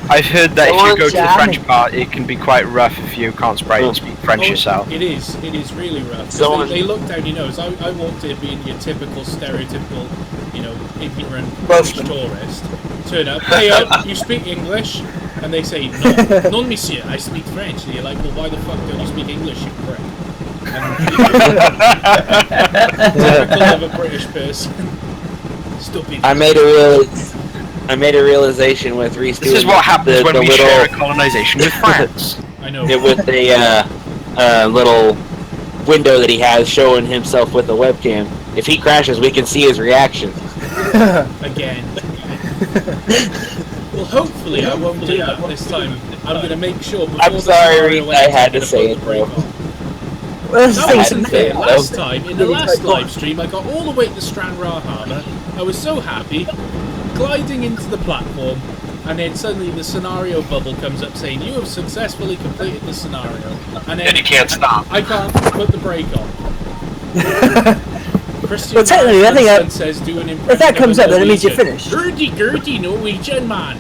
I've heard that if Someone you go to the jamming. French part, it can be quite rough if you can't speak French yourself. It is really rough. 'Cause Someone- they look down your nose. I walked in being your typical, stereotypical, ignorant Welshman. tourist. Turn up, hey up, you speak English? And they say, no, non monsieur, I speak French. And you're like, well, why the fuck don't you speak English, you prick? Typical of a British person. Stupid. I made a realization with Reese. This is what happens when we share a colonization with France. I know. with the little window that he has showing himself with the webcam. If he crashes, we can see his reaction. Again. Well, hopefully I won't do that this time. I'm going to make sure before I'm the sorry, scenario Reese, I ends, had I'm to gonna say put it, the brake bro. on. Well, that's the That thing. wasn't fair. No. Last time, in the last live stream, I got all the way to Stranrear Harbour. I was so happy, gliding into the platform, and then suddenly the scenario bubble comes up saying, you have successfully completed the scenario. And then And you can't stop. I can't put the brake on. Christian Well, technically, I think Martin says, do an impression if that of comes a up, then it means you're Norwegian. finished. Gertie, Norwegian man.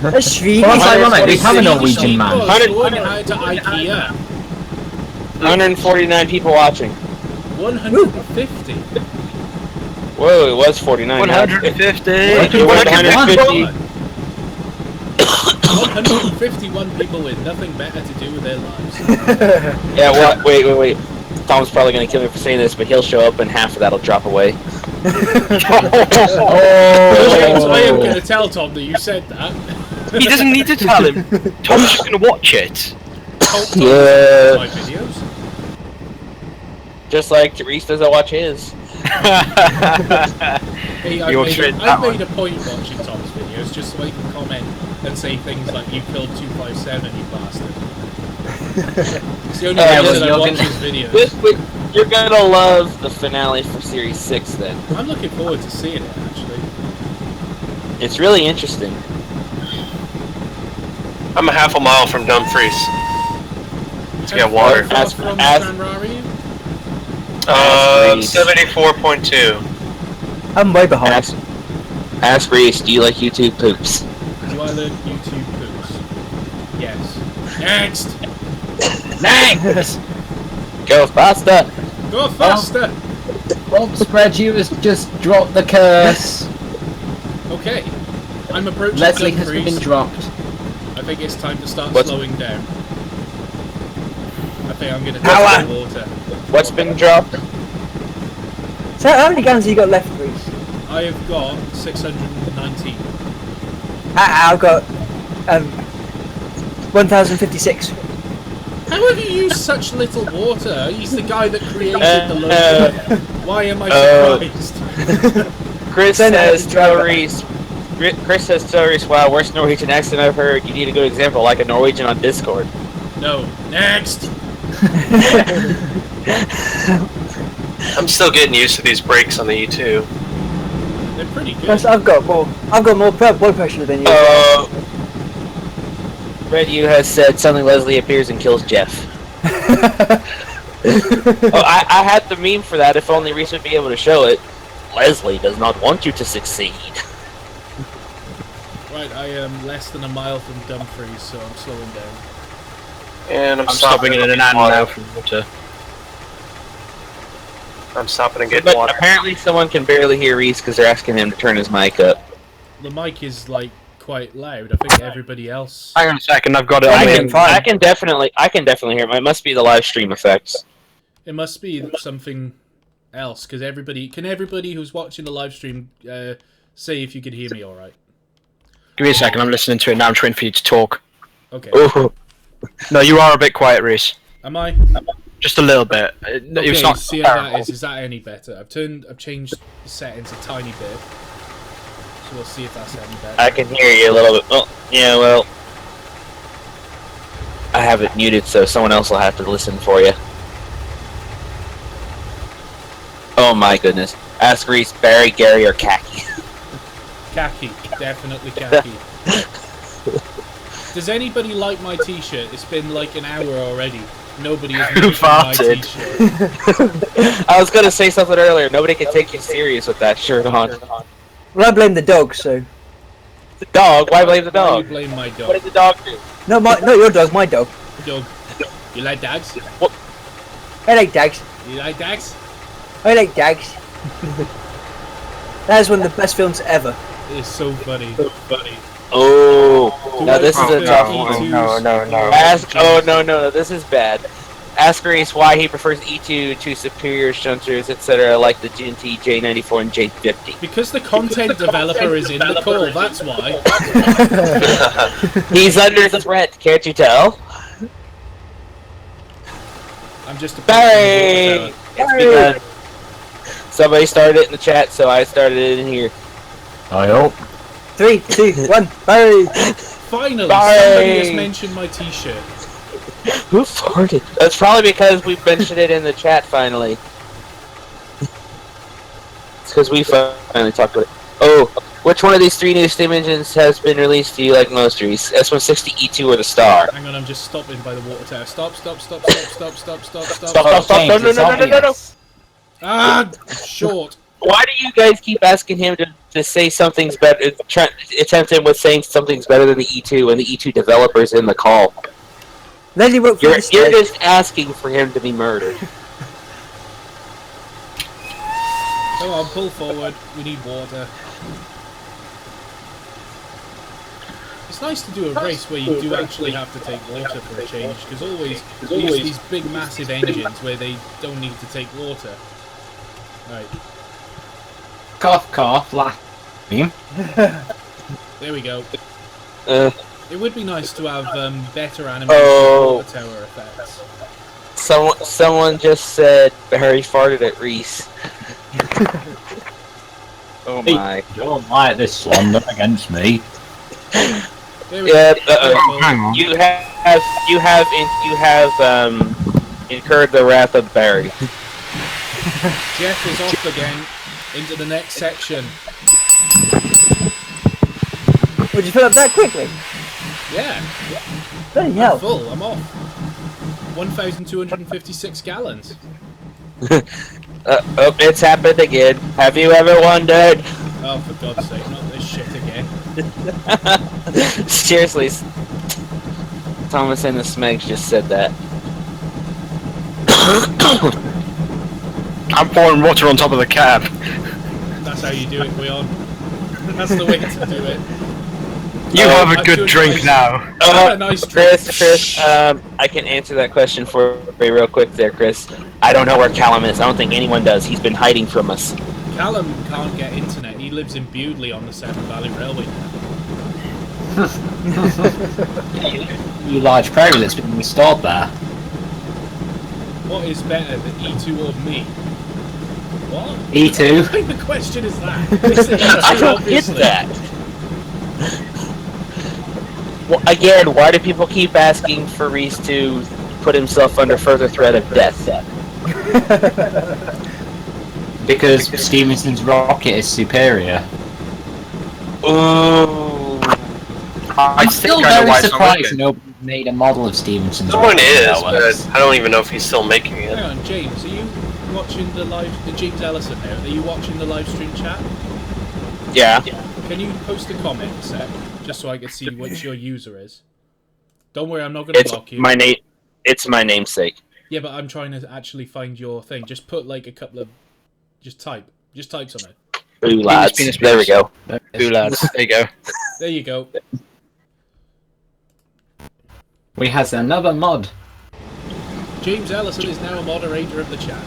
That's Swedish. Well, that's ironic. We It's have a Swedish Norwegian man. people going out to IKEA. 149 people watching. 150. Whoa, it was 49. 150. It was 150. 151 people with nothing better to do with their lives. Yeah, what? Wait. Tom's probably going to kill me for saying this, but he'll show up and half of that'll drop away. James, I am going to tell Tom that you said that. He doesn't need to tell him. Tom's just going to watch it. Tom Yeah. my videos. Just like Therese doesn't watch his. Hey, You watched it, that I've one. made a point watching Tom's videos just so I can comment and say things like, you killed 257, you bastard. It's the only Yeah, reason I well, watch you're his videos. But you're going to love the finale for Series 6 then. I'm looking forward to seeing it, actually. It's really interesting. I'm a half a mile from Dumfries. Let's get How water. far Ask- from ask- Stranraer are you? 74.2. I'm way behind. Ask Reese, do you like YouTube poops? Do I learn YouTube poops? Yes. Next! Next! Go faster! Go faster! Bob Spread You has just dropped the curse. Okay. I'm approaching Leslie has Dumfries. been dropped. I think it's time to start What's- slowing down. I think I'm going to Ow. test the water. What's been dropped? So how many guns have you got left, Reese? I have got 619. I've got 1056. How have you used such little water? He's the guy that created the Uh, logo. Why am I surprised? Chris Then says it's driver. Chris says Therese, wow, worst Norwegian accent I've heard. You need a good example, like a Norwegian on Discord. No. Next! I'm still getting used to these brakes on the E2. They're pretty good. Plus, I've got more blood pressure than you. Red U has said suddenly Leslie appears and kills Jeff. I had the meme for that, if only Reese would be able to show it. Leslie does not want you to succeed. Right, I am less than a mile from Dumfries, so I'm slowing down. And I'm I'm stopping in an and and now from water. I'm stopping and getting But water. apparently someone can barely hear Reese because they're asking him to turn his mic up. The mic is, like, quite loud. I think everybody else... Hang on a second, I've got it. I on can- me. fine. I can definitely hear him. It must be the live stream effects. It must be something else, because can everybody who's watching the live stream say if you could hear me alright? Give me a second, I'm listening to it now. I'm trying for you to talk. Okay. Oh, No, you are a bit quiet, Reese. Am I? Just a little bit. Okay, It's not see how that terrible. is that any better? I've changed the settings a tiny bit. So we'll see if that's any better. I can hear you a little bit. Oh, yeah, well, I have it muted, so someone else will have to listen for you. Oh my goodness. Ask Reese, Barry, Gary, or Khaki. Khaki, definitely khaki. Does anybody like my t-shirt? It's been like an hour already. Nobody has mentioned my t-shirt. I was gonna say something earlier. Nobody can take you serious with that shirt on. Well, I blame the dog, so. The dog? Why blame the Why dog? you blame my dog? What did the dog do? No, not your dog, my dog. Dog. You like dogs? What? I like dogs. You like dogs? I like dogs. That is one of the best films ever. It's so funny. Oh, now this is a tough E2's one. No, this is bad. Ask Reese why he prefers E2 to superior shunters, etc., like the GT, J94, and J50. Because the content developer is in the call, that's why. He's under threat, can't you tell? I'm just a Barry! It's begun. Somebody started it in the chat, so I started it in here. I hope. 3, 2, 1, Barry! Finally, Barry! somebody has mentioned my t-shirt. Who farted? That's probably because we mentioned it in the chat finally. It's because we finally talked about it. Oh, which one of these 3 new steam engines has been released do you like most, Reese? S160, E2, or the Star? Hang on, I'm just stopping by the water tower. Stop. Stop. No. Ah, short. Why do you guys keep asking him to say something's better, attempt him with saying something's better than the E2 and the E2 developers in the call? Leslie wrote for You're just asking for him to be murdered. Come on, pull forward. We need water. It's nice to do a race where you do actually have to take water for a change, because always these big massive engines where they don't need to take water. Right. Cough, laugh. There we go. It would be nice to have better animated water tower effects. Someone just said Barry farted at Reese. Oh my! Don't like this slander against me. There we go. Hang on. You have incurred the wrath of Barry. Jeff is off again into the next section. Would you fill up that quickly? Yeah. Bloody I'm hell. full. I'm off. 1,256 gallons. It's happened again. Have you ever wondered? Oh, for God's sake, not this shit again. Seriously, Thomas and the Smegs just said that. I'm pouring water on top of the cab. That's how you do it, Leon. That's the way to do it. You have a good drink now. Have a nice drink. Chris, I can answer that question for you real quick there, Chris. I don't know where Callum is. I don't think anyone does. He's been hiding from us. Callum can't get internet. He lives in Bewdley on the Severn Valley Railway. You large prairie that's been installed there. What is better, the E2 or me? What? E2. What kind of question is that? It's the E2, I don't obviously. get that. Well, again, why do people keep asking for Reese to put himself under further threat of death? Because Stevenson's rocket is superior. Ooh. I'm still I know very why it's not surprised working. nobody made a model of Stevenson's Someone rocket. is, that but works. I don't even know if he's still making it. Hang on, James, are you watching the James Ellison there? Are you watching the live stream chat? Yeah. Can you post a comment a sec, just so I can see which your user is? Don't worry, I'm not going to It's block you. my name. It's my namesake. Yeah, but I'm trying to actually find your thing. Just put like a couple of... Just type something. Boo lads. penis. There we go. Boo lads. There you go. There you go. We has another mod. James Ellison is now a moderator of the chat.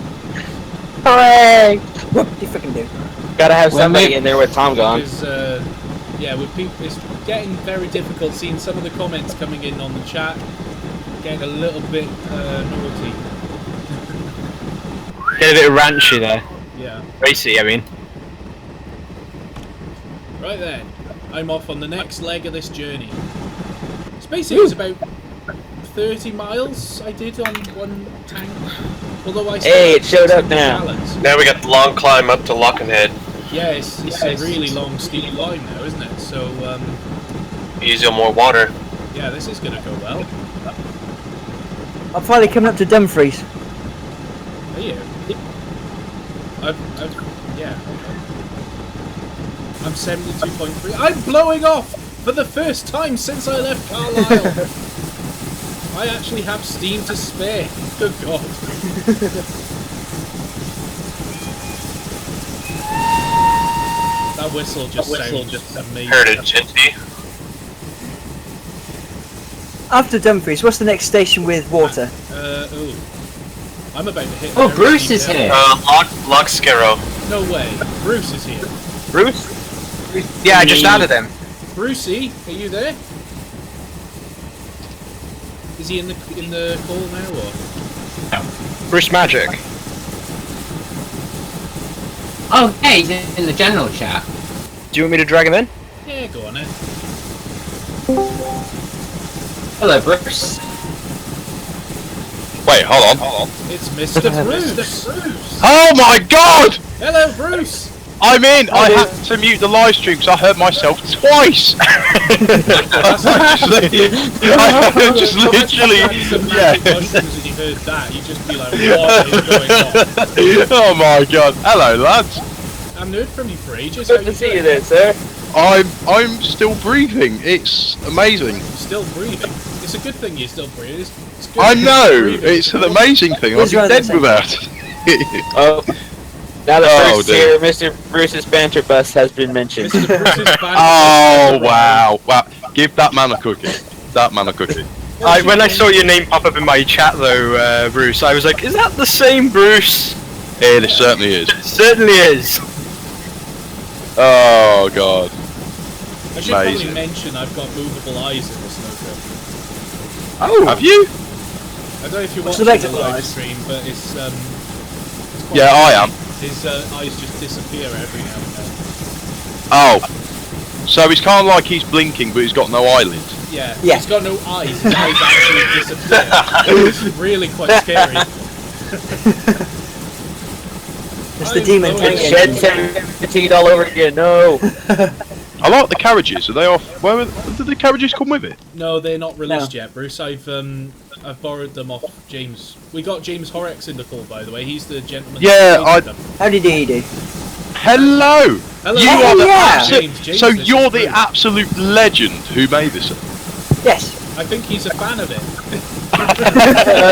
Hooray! What do you freaking do? Gotta have Well, somebody mate- in there with Tom gone. Because, yeah, with people, it's getting very difficult seeing some of the comments coming in on the chat. Getting a little bit naughty. Get a bit ranchy there. Yeah. Racy, I mean. Right then, I'm off on the next leg of this journey. It's basically it's about 30 miles I did on one tank. Although I Hey, it showed up now. Now we got the long climb up to Lockenhead. Yeah, it's a really long, steep climb now, isn't it? So, Use your more water. yeah, this is going to go well. I'm finally coming up to Dumfries. Are you? Yeah, okay. I'm 72.3. I'm blowing off for the first time since I left Carlisle. I actually have steam to spare. Good God. That whistle just sounds amazing. Heard it, Jinty. After Dumfries, what's the next station with water? Ooh. I'm about to hit. Oh, Bruce is here. Lockscarrow. No way. Bruce is here. Bruce? Yeah, I just added him. Brucey, are you there? Is he in the call now or? Bruce Magic. Oh, hey, he's in the general chat. Do you want me to drag him in? Yeah, go on then. Hello, Bruce. Wait, hold on. It's Mr. Bruce. Oh my god! Hello, Bruce. I'm in! I had to mute the live stream because I heard myself twice! I just literally... Yeah. Mushrooms and you heard that, you'd just be like, what is going on? Oh my god. Hello, lads. I haven't heard from you for ages. Good to see you there, sir. I'm still breathing. It's amazing. You're still breathing. It's a good thing you're still breathing. It's good I you're know! breathing. It's an amazing thing. I'd be dead without it. Oh. Now the first here, Mr. Bruce's banter bus has been mentioned. Mr. Bruce's banter Oh, wow. Wow. Give that man a cookie. That man a cookie. When I saw your name pop up in my chat though, Bruce, I was like, is that the same Bruce? It certainly is. It certainly is. Oh, god. I should probably Amazing. mention I've got movable eyes in this Loco. Oh, have you? I don't know if you're watching the live stream, but it's quite Yeah, I am. His eyes just disappear every now and then. Oh. So it's kind of like he's blinking, but he's got no eyelids. Yeah, Yeah. he's got no eyes. His eyes actually disappear. It's really quite scary. It's the demon tank Shed engine. 17 all over again, no. I like the carriages. Are they off? Where did the carriages come with it? No, they're not released yet, Bruce. I've borrowed them off James. We got James Horrex in the call, by the way. He's the gentleman. Yeah, that them. How did he do? Hello. Hello. You are the James, so this you're is the Bruce. absolute legend who made this. Yes. I think he's a fan of it.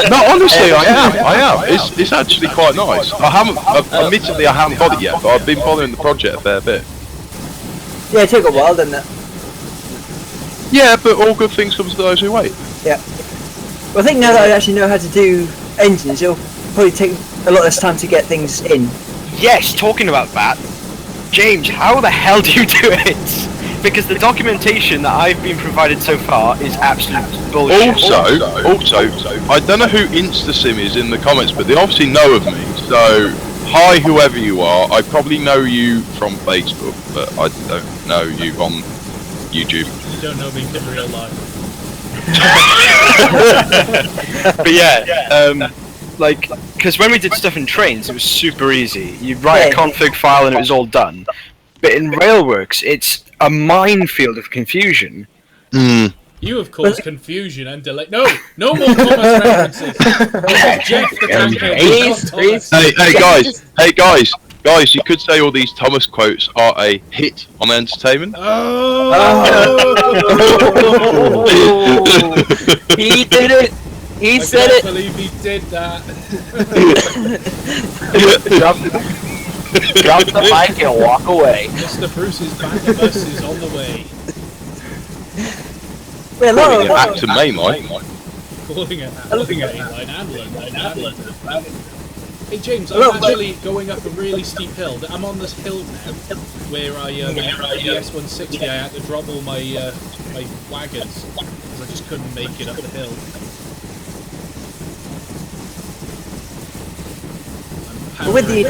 No, honestly, I am. It's actually quite nice. Admittedly, I haven't got it yet, but I've been following the project a fair bit. Yeah, it took a while, didn't it? Yeah, but all good things come to those who wait. Yeah. Well, I think now that I actually know how to do engines, it'll probably take a lot less time to get things in. Yes, talking about that, James, how the hell do you do it? Because the documentation that I've been provided so far is absolute bullshit. Also, I don't know who InstaSim is in the comments, but they obviously know of me. So, hi, whoever you are. I probably know you from Facebook, but I don't know you on YouTube. You don't know me in real life. But yeah, like, because when we did stuff in trains, it was super easy. You write a config file and it was all done. But in Railworks, it's a minefield of confusion. You have caused confusion and delay. No more Thomas references. Jeff the Tanker. Hey guys! You could say all these Thomas quotes are a hit on entertainment. Oh! He did it. He said I it. can't believe he did that. Drop the mic and walk away. Mr. Bruce's banter bus is on the way. Yeah, Calling it Acton Mainline. Calling it mainline and Hey James, I'm actually going up a really steep hill. I'm on this hill now, where the S160 I had to drop all my my wagons because I just couldn't make it up the hill. With the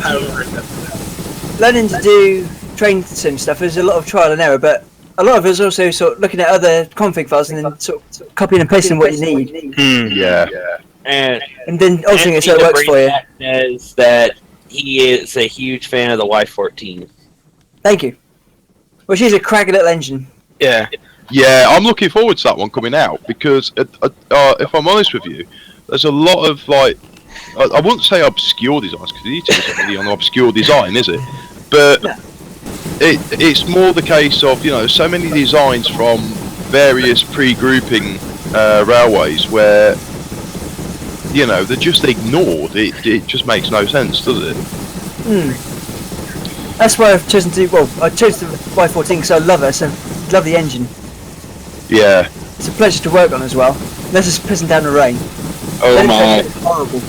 learning to do train sim stuff, there's a lot of trial and error, but a lot of it is also sort of looking at other config files and then sort of copying and pasting what you need. Yeah. And then altering it so it works for you. Says that he is a huge fan of the Y14. Thank you. Well, she's a cracking little engine. Yeah. Yeah, I'm looking forward to that one coming out because, if I'm honest with you, there's a lot of like, I wouldn't say obscure designs because it isn't really an obscure design, is it? But it's more the case of so many designs from various pre-grouping railways where they're just ignored. It just makes no sense, does it? That's why I've chosen to. Well, I chose the Y14 because I love it. So love the engine. Yeah. It's a pleasure to work on as well. Unless it's pissing down the rain. Oh my! It's horrible.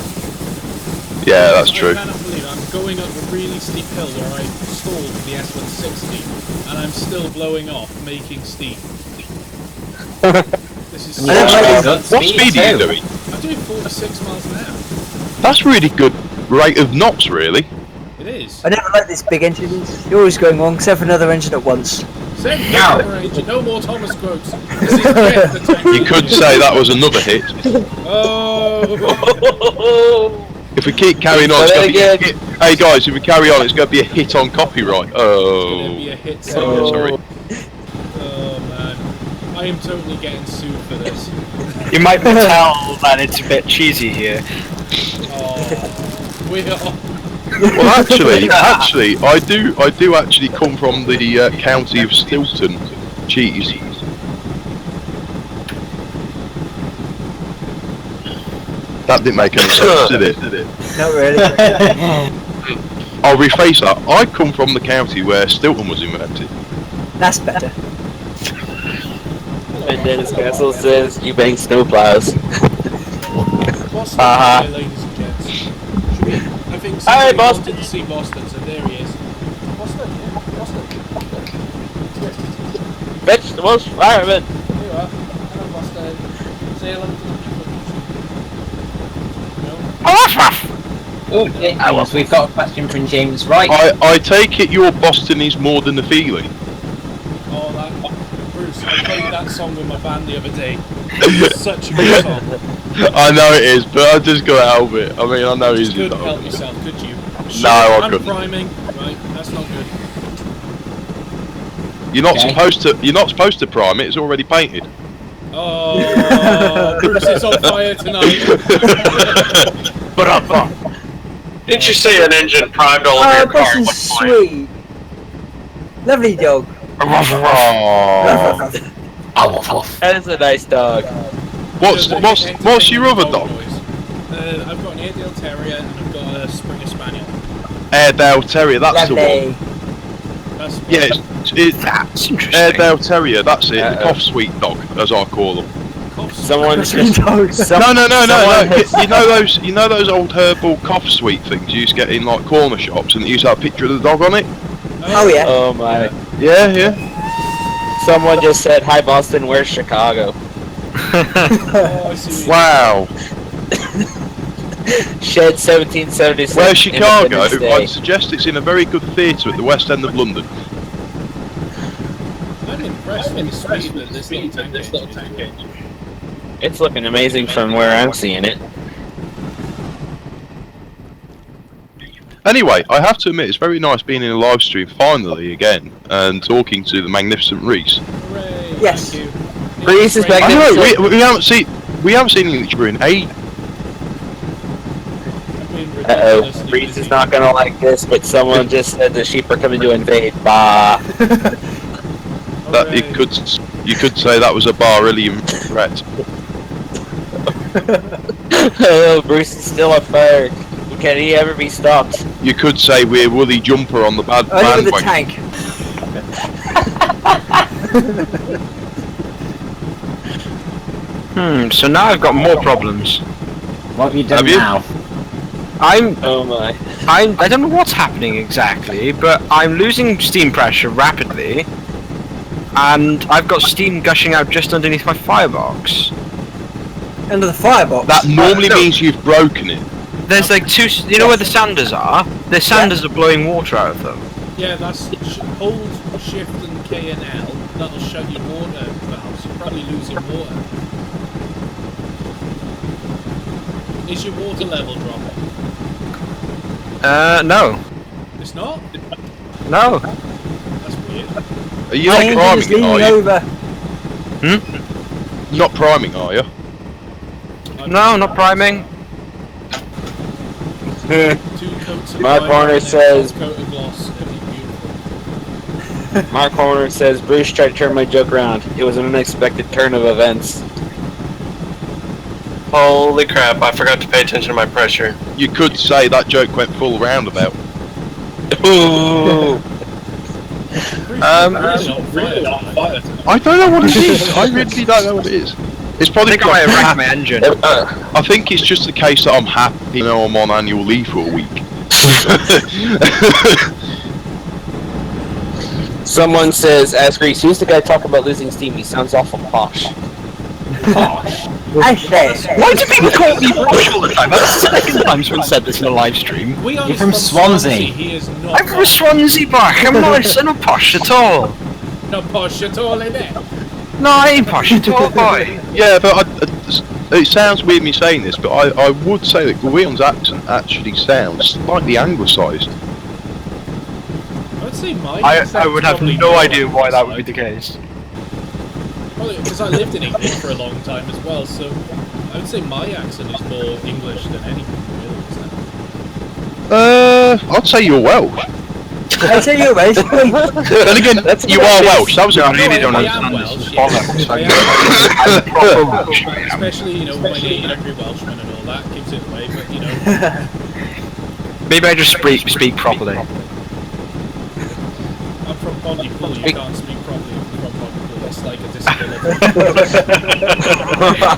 Yeah, that's true. I cannot believe I'm going up a really steep hill where I stalled with the S160 and I'm still blowing off, making steam. This is What speed are you doing? I'm doing 46 miles an hour. That's really good rate of knots, really. It is. I never like these big engines. You're always going wrong, except for another engine at once. No more Thomas quotes. This is Jeff the Tank. You could say that was another hit. Oh. If we keep carrying on, it's going to be a hit. Hey guys, if we carry on, it's going to be a hit on copyright. It's going to be a hit. Sorry. Oh man, I am totally getting sued for this. You might tell that it's a bit cheesy here. Oh, we are. Well, actually, I do actually come from the county of Stilton. Cheese. That didn't make any sense, did it? Not really. I'll rephrase that. I come from the county where Stilton was invented. That's better. And Dennis Castle says you bang snowplows. Boston, ladies and gents. I think somebody wanted to see Boston, so there he is. Boston. Vegetables, fireman. Here you are. Hello, Boston. Say hello to the Oh, James, we've got a question from James Wright. I take it your Boston is more than a feeling. Oh, that Bruce! I played that song with my band the other day. It's such a good song. I know it is, but I just got to help it. I mean, I know You he's couldn't help yourself, could you? No, I couldn't. Priming, right? That's not good. You're not supposed to prime it. It's already painted. Oh, Bruce is on fire tonight. Didn't you say an engine primed all over your car? Boston's sweet. Lovely dog. That is a nice dog. What's your other dog? I've got an Airedale Terrier and I've got a Springer Spaniel. Airedale Terrier, that's Lovely. the one. That's Yeah, That's interesting. Airedale Terrier, that's it. The cough sweet dog, as I call them. Someone just... No. You know those old herbal cough sweet things you used to get in like corner shops, and it used to have a picture of the dog on it. Oh yeah. Oh my. Yeah. Someone just said, "Hi Boston, where's Chicago?" Oh, I see. Wow. Shed 1776. Where's Chicago? Independence Day. I'd suggest it's in a very good theatre at the West End of London. I'm impressed with the speed of this little tank engine. It's looking amazing from where I'm seeing it. Anyway, I have to admit, it's very nice being in a live stream finally again and talking to the magnificent Reese. Hooray! Yes. Thank you. Reese is back. I know we haven't seen each other in ages. Uh-oh, Reese is not gonna like this, but someone just said the sheep are coming to invade. Bah. That you could say that was a Barillion threat. Oh, Bruce is still on fire. Can he ever be stopped? You could say we're Woolly Jumper on the bad Only with the bandwagon. tank. So now I've got more problems. What have you done Have you? now? Oh my. I don't know what's happening exactly, but I'm losing steam pressure rapidly, and I've got steam gushing out just underneath my firebox. Under the firebox. That normally No. means you've broken it. There's like two, you know where the sanders are? The sanders are blowing water out of them. Yeah, that's hold, shift, and K and L. That'll shut your water valves. You're probably losing water. Is your water level dropping? No. It's not? No. That's weird. Are you My not engine is priming, are leaning you? over. You're not priming, are you? No, not priming. 2 coats of Mark primer Horner and then says- 1 coat of gloss. It'd be beautiful. Mark Horner says, Bruce tried to turn my joke around. It was an unexpected turn of events. Holy crap, I forgot to pay attention to my pressure. You could say that joke went full roundabout. Ooh. Really on fire. I don't know what it is. I really don't know what it is. It's I probably think I might have wrecked my engine. I think it's just the case that I'm happy now I'm on annual leave for a week. Someone says, ask Reese, who's the guy talking about losing steam? He sounds awful posh. I say. Why do people call me posh all the time? That's the second time someone said this in a live stream. We are You're from Swansea. He is not I'm from Swansea back. I'm not posh at all. not posh at all, innit? No, I ain't posh at all, boy. Yeah, but it sounds weird me saying this, but I would say that Guyon's accent actually sounds slightly anglicised. I would say my I accent's would have probably no more idea why that would be anglicised. the case. Probably because I lived in England for a long time as well, so I would say my accent is more English than anything, really, isn't it? I'd say you're Welsh. I tell you what, Then again, you are Welsh. That was No, a I really don't I understand am this. Welsh, It's yes. bollocks. I I'm proper Welsh, I am. am. Especially, you know, my name Angry Welshman and all that gives it away, but, you know, Maybe I just speak properly. I'm from Pontypool, you can't speak properly if you're from Pontypool, it's like a disability.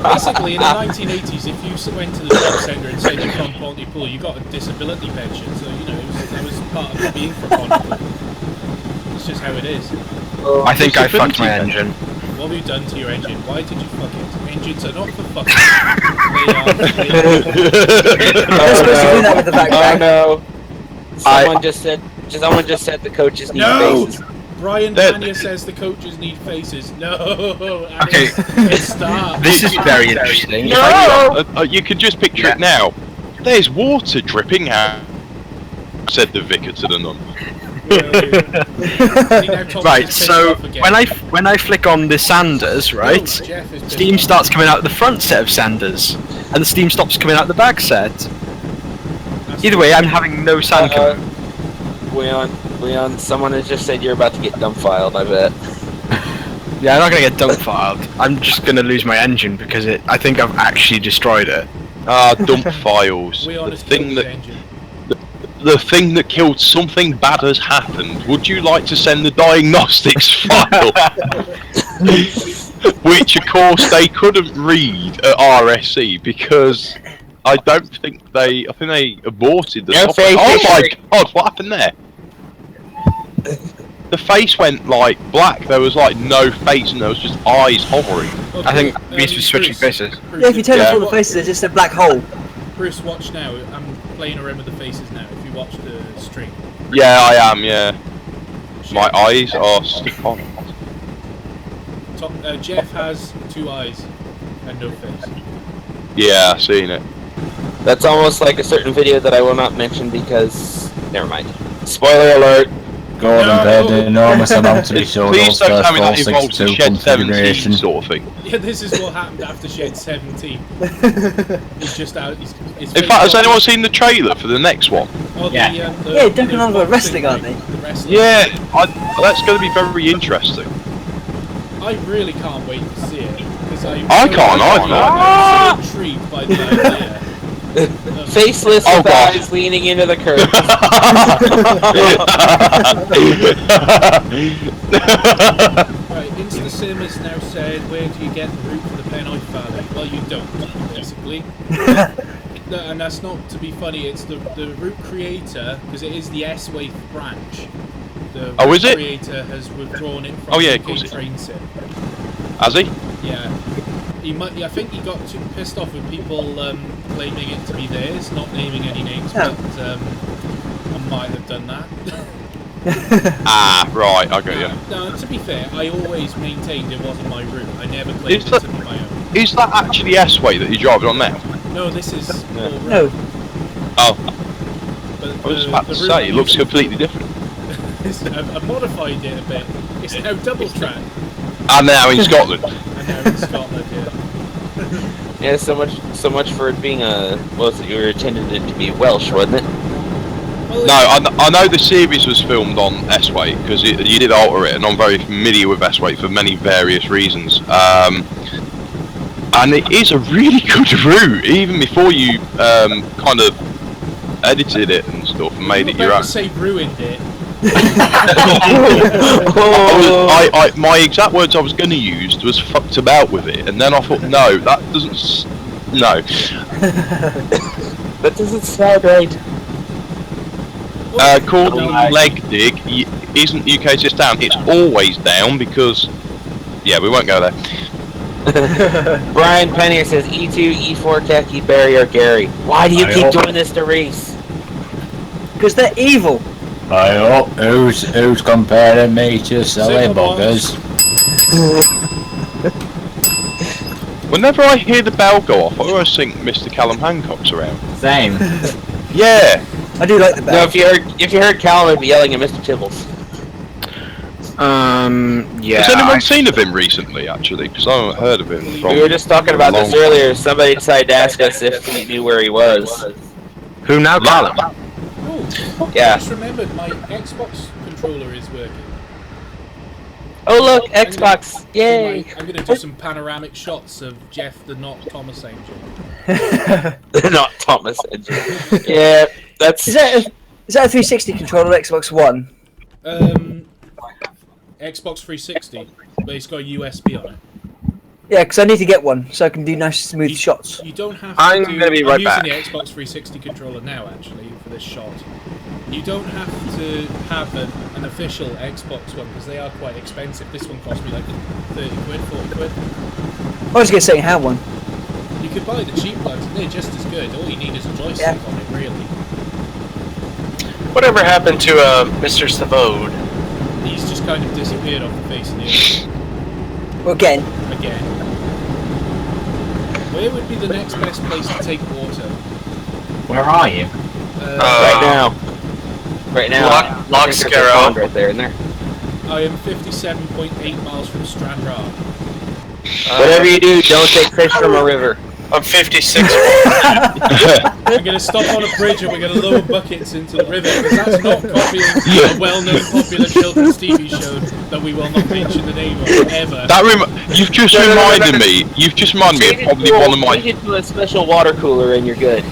Basically, in the 1980s, if you went to the job centre and said you're from Pontypool, you got a disability pension, so, you know, that was part of being from Pontypool. It's just how it is. I think I fucked my engine. What have you done to your engine? Why did you fuck it? Engines are not for fucking. You're supposed to do that with the Oh background. no. Someone just said the coaches need No! faces. Brian That- Pania says the coaches need faces. No! Okay. Stop. This is very interesting. You can just picture it now. There's water dripping out, said the vicar to the nun. Right, so when I flick on the sanders, right, steam starts coming out of the front set of sanders, and the steam stops coming out the back set. Either way, I'm having no sand coming. Leon, someone has just said you're about to get dump filed, I bet. Yeah, I'm not gonna get dump filed. I'm just gonna lose my engine because I think I've actually destroyed it. Dump files. The thing that killed something bad has happened. Would you like to send the diagnostics file? Which, of course, they couldn't read at RSC because I think they aborted the software. Oh my god, what happened there? The face went like black. There was like no face, and there was just eyes hovering. Okay, I think Reese was switching faces. Yeah, if you turn off all the faces, there's just a black hole. Bruce, watch now. I'm playing around with the faces now. If you watch the stream. Yeah, I am. Yeah, my eyes are stick on. Jeff has 2 eyes and no face. Yeah, seen it. That's almost like a certain video that I will not mention because never mind. Spoiler alert. Gordon paid an enormous amount to be showed Please off don't first tell me that 462 involves the Shed 17 configuration. sort of thing. Yeah, this is what happened after Shed 17. He's just out. His In fact, has anyone seen the trailer for the next one? Yeah. Yeah, Duncan and Oliver wrestling, aren't they? The wrestling. Yeah, that's going to be very interesting. I really can't wait to see it because I can't either. I'm so intrigued by the idea. Faceless with eyes leaning into the curb. Right, InstaSim has now said, where do you get the route for the Pennine Valley? Well, you don't, basically. And that's not to be funny, it's the route creator, because it is the S-Wave branch. The Oh, is route it? creator has withdrawn it from Oh, yeah, the of course it- Train Sim. Has he? Yeah. I think he got too pissed off with people claiming it to be theirs, not naming any names, Yeah. but I might have done that. Right, I got you. No, to be fair, I always maintained it wasn't my route. I never claimed Is it that- to be my own. Is that actually S-Way that you're driving on now? No, this is all road. No. Oh, But I was the- about the to route say, it I'm looks using- completely different. I've modified it a bit. It's now double track. And now in Scotland. And now in Scotland, yeah. Yeah, so much for it being a. Well, you were intended it to be Welsh, wasn't it? Well, No, I know the series was filmed on S-Weight because you did alter it, and I'm very familiar with S-Weight for many various reasons. And it is a really good route, even before you kind of edited it and stuff and made it your own. Say ruined it. My exact words I was going to use was fucked about with it, and then I thought, no, that doesn't. No. That doesn't sound right. Called leg dig isn't UK just down, it's always down because. Yeah, we won't go there. Brian Pennier says E2, E4, Khaki, Barry, or Gary. Why do you keep doing this to Reese? Because they're evil. I hope who's comparing me to silly buggers? Whenever I hear the bell go off, I always think Mr. Callum Hancock's around. Same. Yeah. I do like the bell. No, if you heard Callum, I'd be yelling at Mr. Tibbles. Yeah. Has anyone seen of him recently, actually? Because I haven't heard of him. We were just talking about this earlier. Somebody decided to ask us if we knew where he was. Who now, Callum? Oh, Yeah. I just remembered my Xbox controller is working. Oh look, Xbox! Yay! I'm going to do some panoramic shots of Jeff the not Thomas Angel. Not Thomas Engine. Yeah, that's. Is that a 360 controller or Xbox One? Xbox 360, but it's got a USB on it. Yeah, because I need to get one so I can do nice smooth shots. You don't have to I'm do... gonna be right back. I'm using the Xbox 360 controller now, actually, for this shot. You don't have to have an official Xbox one, because they are quite expensive. This one cost me like 30 quid, 40 quid. I was going to say you have one. You could buy the cheap ones, and they're just as good. All you need is a joystick on it, really. Whatever happened to Mr. Savode? He's just kind of disappeared off the face of the earth. Again. Where would be the next best place to take water? Where are you? Right now. Lock Scarrow. Right there, in there. I am 57.8 miles from Stranrear. Whatever you do, don't take fish from a river. I'm 56. I'm going to stop on a bridge and we're going to lower buckets into the river, because that's not copying a well-known popular children's TV show that we will not mention the name of ever. You've just reminded me. You've just reminded me of probably one of my. You get to a special water cooler and you're good.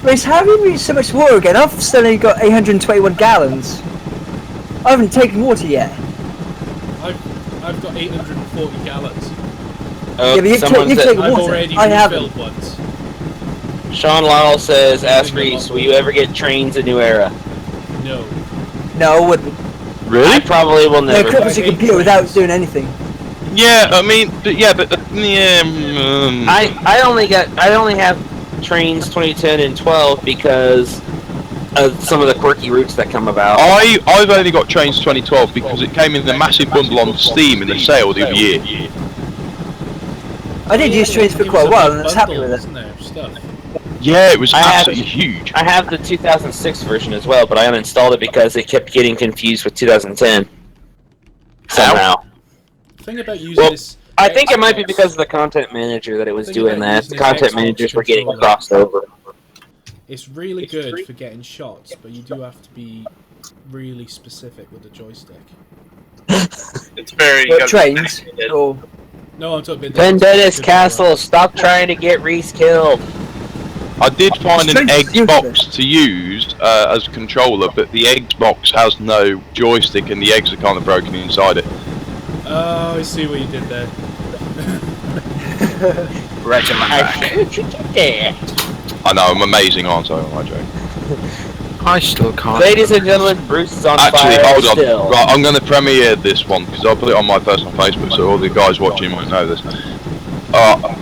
Reese, how have you used so much water again? I've still only got 821 gallons. I haven't taken water yet. I've got 840 gallons. Yeah, but you've taken I've water. already I haven't. refilled once. Sean Lyle says, ask Reese, will you ever get trains a new era? No. No, I wouldn't. Really? I probably will No, never. it cripples your computer without doing anything. Yeah, I mean, yeah. I only have trains 2010 and 12 because of some of the quirky routes that come about. I've only got Trains 2012 because it came in the massive bundle on Steam in the sale the other year. I did use trains for quite a while and I was happy with it. Wasn't there, stuff? Yeah, it was absolutely huge. I have the 2006 version as well, but I uninstalled it because it kept getting confused with 2010. Somehow. The thing about using this... I think it might be because of the content manager that it was doing that. The content managers were getting crossed over. It's really good for getting shots, but you do have to be really specific with the joystick. It's very... What, trains? Or... No, I'm talking about... Vendettas Castle, stop trying to get Reese killed. I did find an Xbox to use as a controller, but the Xbox has no joystick and the eggs are kind of broken inside it. Oh, I see what you did there. Right in my back. I know, I'm amazing, aren't I, on my joke? I still can't. Ladies and gentlemen, Bruce is on Actually, fire hold on. still. Right, I'm going to premiere this one because I'll put it on my personal Facebook so all the guys watching won't know this.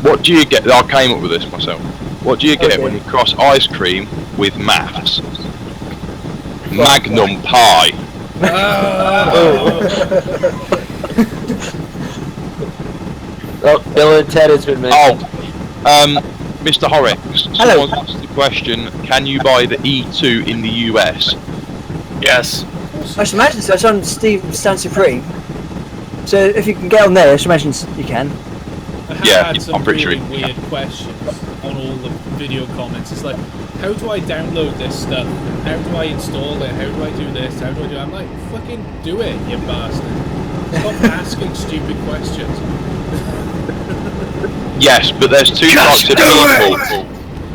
What do you get? I came up with this myself. What do you get when you cross ice cream with maths? Magnum pie. Oh, Bill and Ted has been mentioned. Mr. Horrex, Hello. someone asked the question, can you buy the E2 in the US? Yes. I should imagine so. It's on Steam Stand Supreme. So if you can get on there, I should imagine you can. I have Yeah, had some I'm pretty really sure. weird questions on all the video comments. It's like, how do I download this stuff? How do I install it? How do I do this? How do I do it? I'm like, fucking do it, you bastard. Stop asking stupid questions. Yes, but there's two types of people.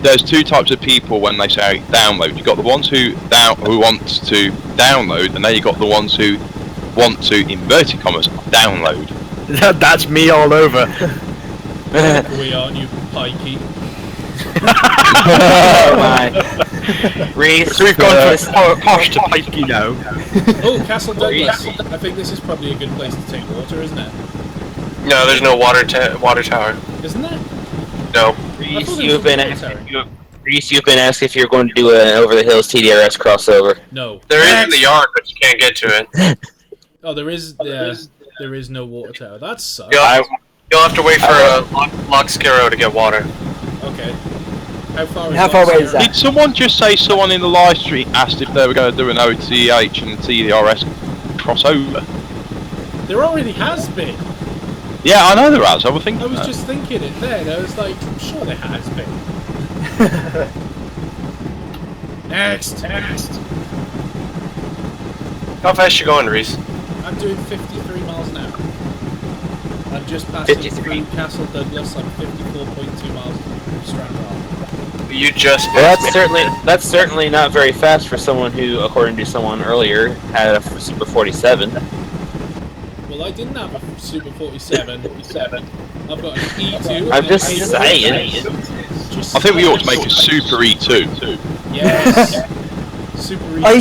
There's two types of people when they say download. You've got the ones who want to download, and then you've got the ones who want to, inverted commas, download. That's me all over. We aren't you, pikey. Oh my. Reese, We've gone from posh to pikey now. Oh, Castle Douglas. I think this is probably a good place to take water, isn't it? No, there's no water tower. Isn't there? No. Reese, you've been asked if you're going to do an over the hills TDRS crossover. No. There is in the yard, but you can't get to it. Oh, there is. There is no water tower. That sucks. You'll have to wait for a Lockscaro to get water. Okay. How far away is that? Did someone just say someone in the live stream asked if they were going to do an OTH and TDRS crossover? There already has been. Yeah, I know there has. I was thinking. I was just thinking it then. I was like, I'm sure there has been. Next. How fast you going, Reese? I'm doing 53 miles an hour. I'm just passing 53. through Castle Douglas. I'm 54.2 miles from Stranrear. You just. Well, that's certainly not very fast for someone who, according to someone earlier, had a Super 47. Well, I didn't have a Super 47. I've got an E2. I'm just saying. I think we ought to make a Super E2. Yes. Super E2. Oh,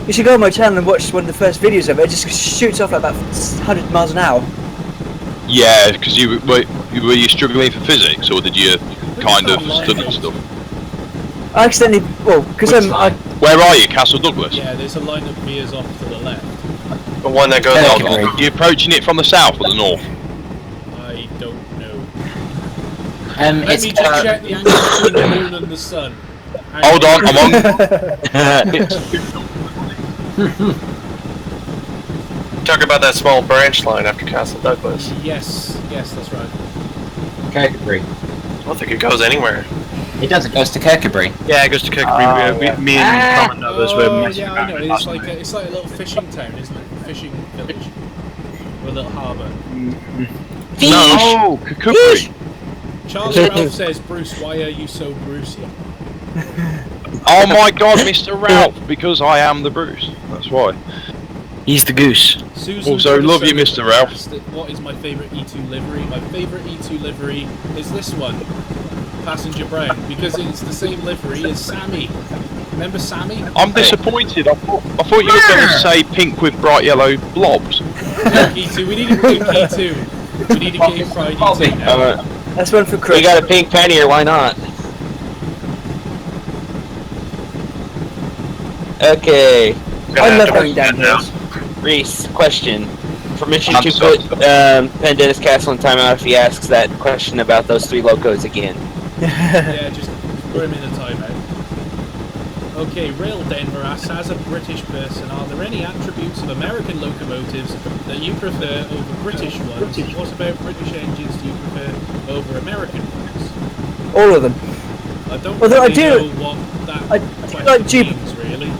you should go on my channel and watch one of the first videos of it. It just shoots off at about 100 miles an hour. Yeah, because were you struggling for physics, or did you kind of study stuff? I accidentally, because Where are you, Castle Douglas? Yeah, there's a line that veers off to the left. The one that goes Are you approaching it from the south or the north? I don't know. Let It's me just check the angle between the moon and the sun. Hold on, I'm on. Talk about that small branch line after Castle Douglas. Yes, that's right. Kirkcudbright. I don't think it goes anywhere. It does. It goes to Kirkcudbright. Yeah, it goes to Kirkcudbright. Me and Tom and others were messing yeah, I around know. with It's last like night. it's like a little fishing town, isn't it? Fishing village, or a little harbour. No, Kukupri. Charles Ralph says, "Bruce, why are you so Brucey?" Oh my God, Mr. Ralph, because I am the Bruce. That's why. He's the goose. Susan Also, love you, Goodison Mr. Ralph. asked, what is my favourite E2 livery? My favourite E2 livery is this one, Passenger Brown, because it's the same livery as Sammy. Remember Sammy? I'm disappointed. I thought you were going to say pink with bright yellow blobs. Pink E2. We need a pink E2. We need a Gay Pride E2 now. that's one for Chris. We got a pink pannier, why not? Okay, I love going down hills. Reese, question. Permission I'm to sorry. put Pendennis Castle in timeout if he asks that question about those 3 locos again. Yeah, just put him in a timeout. Okay, Rail Denver asks, as a British person, are there any attributes of American locomotives that you prefer over British ones? What about British engines do you prefer over American ones? All of them. I don't Although really I do- know what that I question like Jeep- means, really.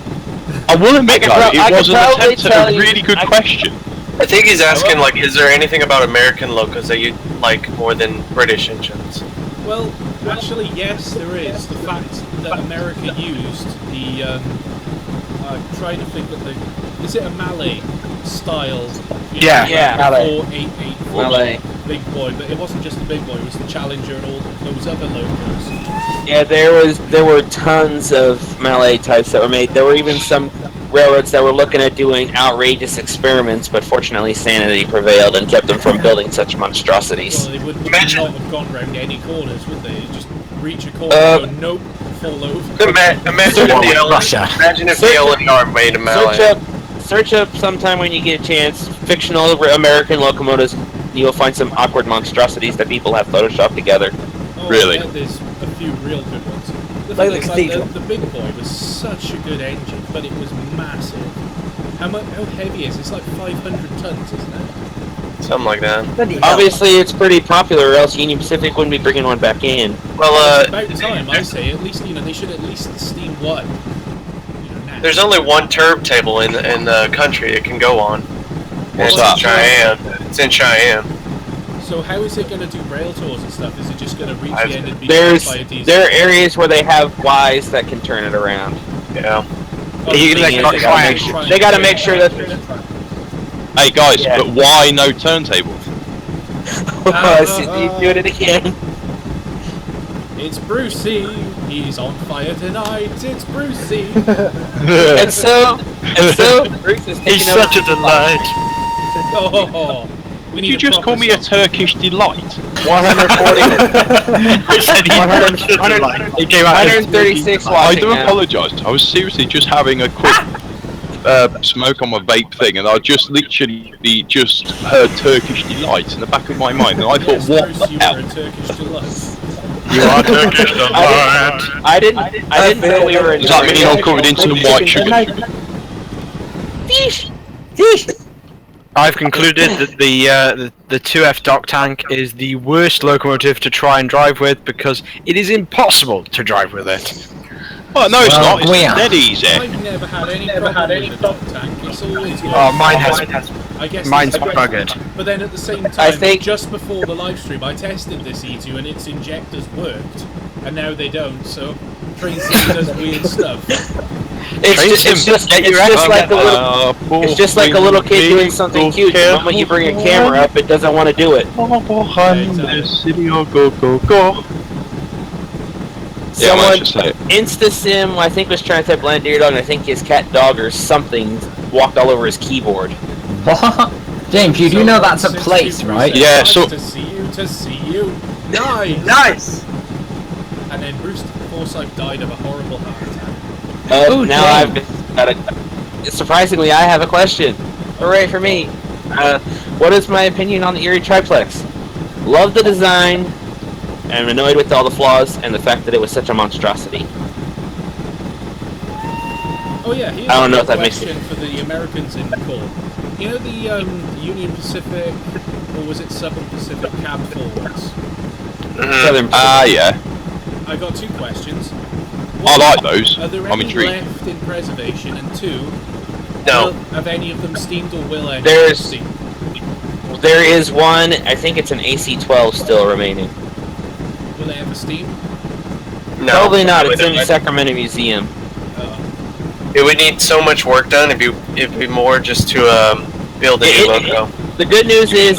I will admit, though, I it could was an probably attempt tell at a you- really good question. I think he's asking, like, is there anything about American locos that you like more than British engines? Well, actually, yes, there is. The fact that America used the, I'm trying to think of the, is it a Malay style? Yeah. Yeah, Malay. 4884 Malay. big boy, but it wasn't just the big boy, it was the Challenger and all those other locos. Yeah, there were tons of Malay types that were made. There were even some railroads that were looking at doing outrageous experiments, but fortunately sanity prevailed and kept them from building such monstrosities. Well, they would Imagine- not have gone round any corners, would they? Just reach a corner and go, nope, fall over. Imagine if the LNR made a Malay. Search up sometime when you get a chance, fictional American locomotives. You'll find some awkward monstrosities that people have photoshopped together. Oh, Oh, Really? yeah, there's a few real good ones. The Like thing the is, Cathedral. the big boy was such a good engine, but it was massive. How heavy is it? It's like 500 tons, isn't it? Something like that. Bloody hell. Obviously, it's pretty popular, or else Union Pacific wouldn't be bringing one back in. Well, It's about time, I say. At least, they should at least steam one. Now. there's only one turntable in the country it can go on. What's It's that? in Cheyenne. It's in Cheyenne. So how is it going to do rail tours and stuff? Is it just going to reach the end and be There by a diesel? are areas where they have Ys that can turn it around. Yeah. Oh, You the can, thing like, is, try They gotta make sure that- Hey guys, Yeah. but why no turntable? He's doing it again. It's Brucey. He's on fire tonight. It's Brucey. And so Bruce is taking He's over. such a delight. Oh, we Would need you a just proper call me a song. Turkish delight? 140. I said he's such a delight. He came out as 136 I watching do now. apologise. I was seriously just having a quick smoke on my vape thing, and I just literally just heard Turkish delight in the back of my mind, and I thought, Yes, what Bruce, the you hell? were a Turkish delight. You are Turkish delight. I didn't know we were in. Does that mean I'm covered in some white sugar? I've concluded that the 2F dock tank is the worst locomotive to try and drive with because it is impossible to drive with it. Oh no, it's Well, not. It's we are. dead easy. I've never had any problem with the dog tank. It's always good. Oh, mine has. I guess Mine's it's- buggered. But then at the same time, I think- just before the live stream, I tested this E2 and its injectors worked, and now they don't. So Train Sim does weird stuff. It's just like a little kid doing something cute. The moment you bring a camera up, it doesn't want to do it. Yeah, Someone man, just say it. InstaSim, I think, was trying to type Blind Deer Dog, and I think his cat dog or something walked all over his keyboard. James, you do So, know that's a since place, you right? said Yeah, nice so- to see you. Nice. Nice! And then Bruce Forsyth died of a horrible heart attack. Oh, now I've got a. Surprisingly, I have a question. Hooray for me! What is my opinion on the Erie Triplex? Love the design. I'm annoyed with all the flaws and the fact that it was such a monstrosity. Oh yeah, here's I don't know a if that makes question for the Americans in the call. You know the Union Pacific, or was it Southern Pacific cab forwards? Southern Yeah. I got two questions. I like those. Are there I'm any intrigued. left in preservation? And two, No. have any of them steamed or will any There's- steam? There is one, I think it's an AC-12 still remaining. Will they ever steam? No. Probably not, it's in It the Sacramento Museum. would need so much work done. It'd be more just to build a new logo. The good news is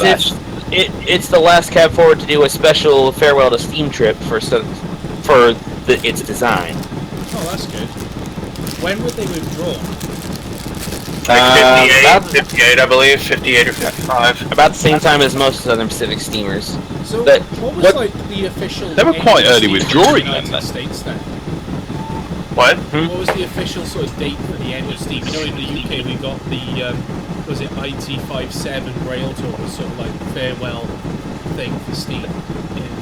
it's the last cab forward to do a special farewell to steam trip for its design. Oh, that's good. When would they withdraw? Like 58, about- 58, I believe, 58 or 55. About the same time as most Southern Pacific steamers. So, But what was what- like the official? They were quite end early of withdrawing steam in the then. United States then. What? What was the official sort of date for the end of steam? You know, in the UK we got the was it IT57 rail tour was sort of like farewell thing for steam.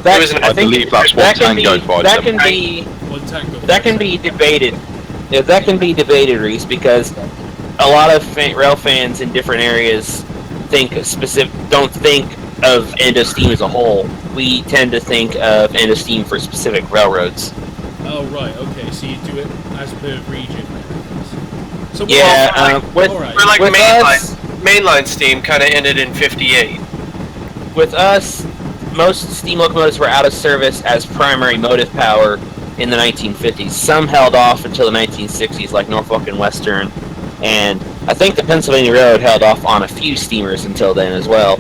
Yeah. It was an- I believe that's what Tango 57. That can be One tango. that can be debated. Yeah, that can be debated, Reese, because a lot of rail fans in different areas don't think of end of steam as a whole. We tend to think of end of steam for specific railroads. Oh right, okay. So you do it as per region. So Yeah, alright. Or like With us- mainline steam kind of ended in 58. With us, most steam locomotives were out of service as primary motive power in the 1950s. Some held off until the 1960s, like Norfolk and Western, and I think the Pennsylvania Railroad held off on a few steamers until then as well.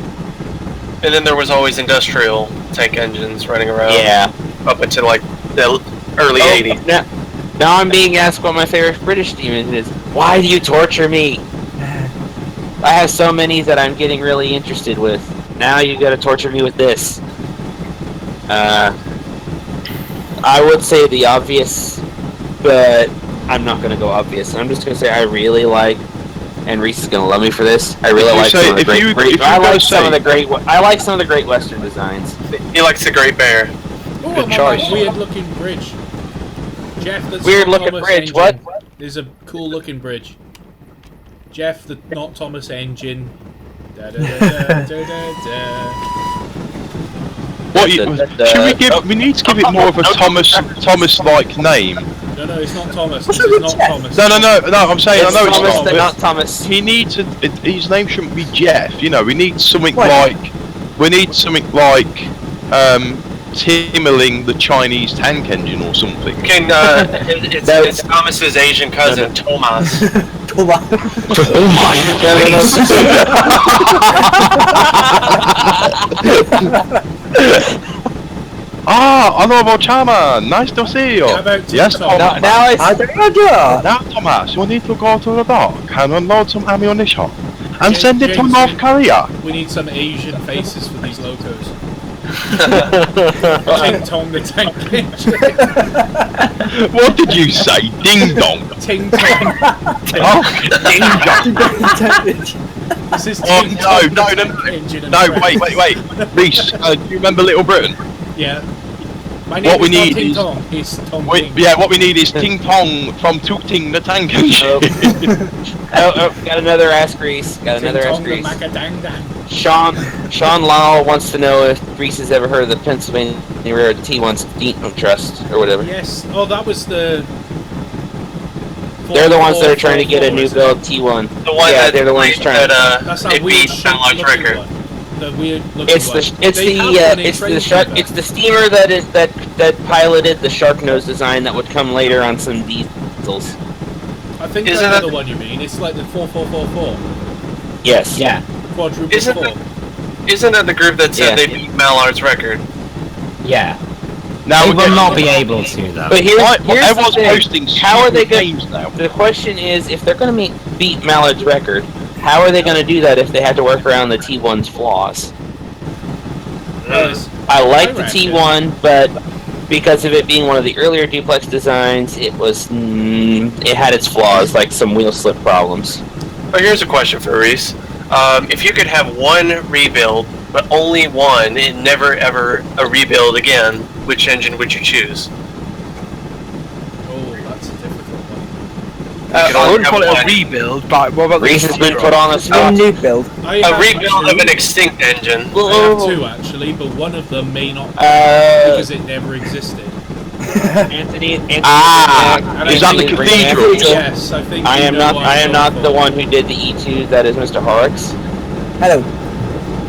And then there was always industrial tank engines running around. Yeah. Up until like the early 80s. Now I'm being asked what my favorite British steam engine is. Why do you torture me? I have so many that I'm getting really interested with. Now you gotta torture me with this. I would say the obvious, but I'm not gonna go obvious. I'm just gonna say I really like, and Reese is gonna love me for this. I really like some of the great. I like some of the Great Western designs. He likes the Great Bear. Oh, Good I'm choice. on that weird-looking bridge. Jeff, that's Weird not looking Thomas bridge, engine. what? There's a cool-looking bridge. Jeff, the not Thomas engine. Da, da, da, da, da, da. What you, should we give? We need to give it more of a Thomas-like name. No, it's not Thomas. This is not Thomas. No. I'm saying It's I know Thomas, it's not. but But not Thomas. he needs to. His name shouldn't be Jeff. You know, we need something Why? like. We need something like Timmerling the Chinese tank engine or something. Can it's Thomas's Asian cousin, Thomas. Hello, Chama. Nice to see you. How about Yes, TikTok? Thomas. Now it's Now, Thomas, you need to go to the dock and unload some ammunition and James- send it to James, North Korea. We need some Asian faces for these locos. Ting Tong the tank engine. What did you say? Ding dong. Ting Tong. Oh, ding dong. This is Oh, Ting no, Tong no, the no, tank engine. and No, friends. wait. Reese, do you remember Little Britain? Yeah. My name What we is not need Ting is- Tong. It's Tong Ting. Yeah, what we need is Ting Tong from Tooting the tank engine. got another Ask Reese. Got Ting another Ask Tong the Reese. Macadang-dang. Sean Lyle wants to know if Reese has ever heard of the Pennsylvania Railroad T1 Steam Trust or whatever. Yes. Oh, that was the. They're the ones that are trying to get a new build T1. The one Yeah, that they're the ones trying. That's that it weird beat Mallard's looking record. one. The weird looking It's one. the They have one in it's the Train shark Fever. it's the steamer that piloted the shark nose design that would come later on some diesels. I think Isn't that's that- the one you mean. It's like the 4444 Yes. Yeah. quadruple Isn't 4. Isn't that the group that said Yeah. they beat Mallard's record? Yeah. Now They we're will getting- not be able to, though. But here's Everyone's the thing. posting How are they stupid going? names now. The question is, if they're going to beat Mallard's record, how are they going to do that if they had to work around the T1's flaws? Yes. I like I the reckon. T1, but because of it being one of the earlier duplex designs, it was it had its flaws, like some wheel slip problems. But here's a question for Reese. If you could have one rebuild, but only one, and never ever a rebuild again, which engine would you choose? Oh, that's a difficult one. I wouldn't call it a rebuild, but what about Reese has been put on a It's a new build. I A have rebuild two. of an extinct engine. I have two actually, but one of them may not because it never existed. Anthony. And Is I that the think- cathedral? Yes, I think. I you am know not. what I I'm am not going the for. one who did the E2. That is Mr. Horrex. Hello.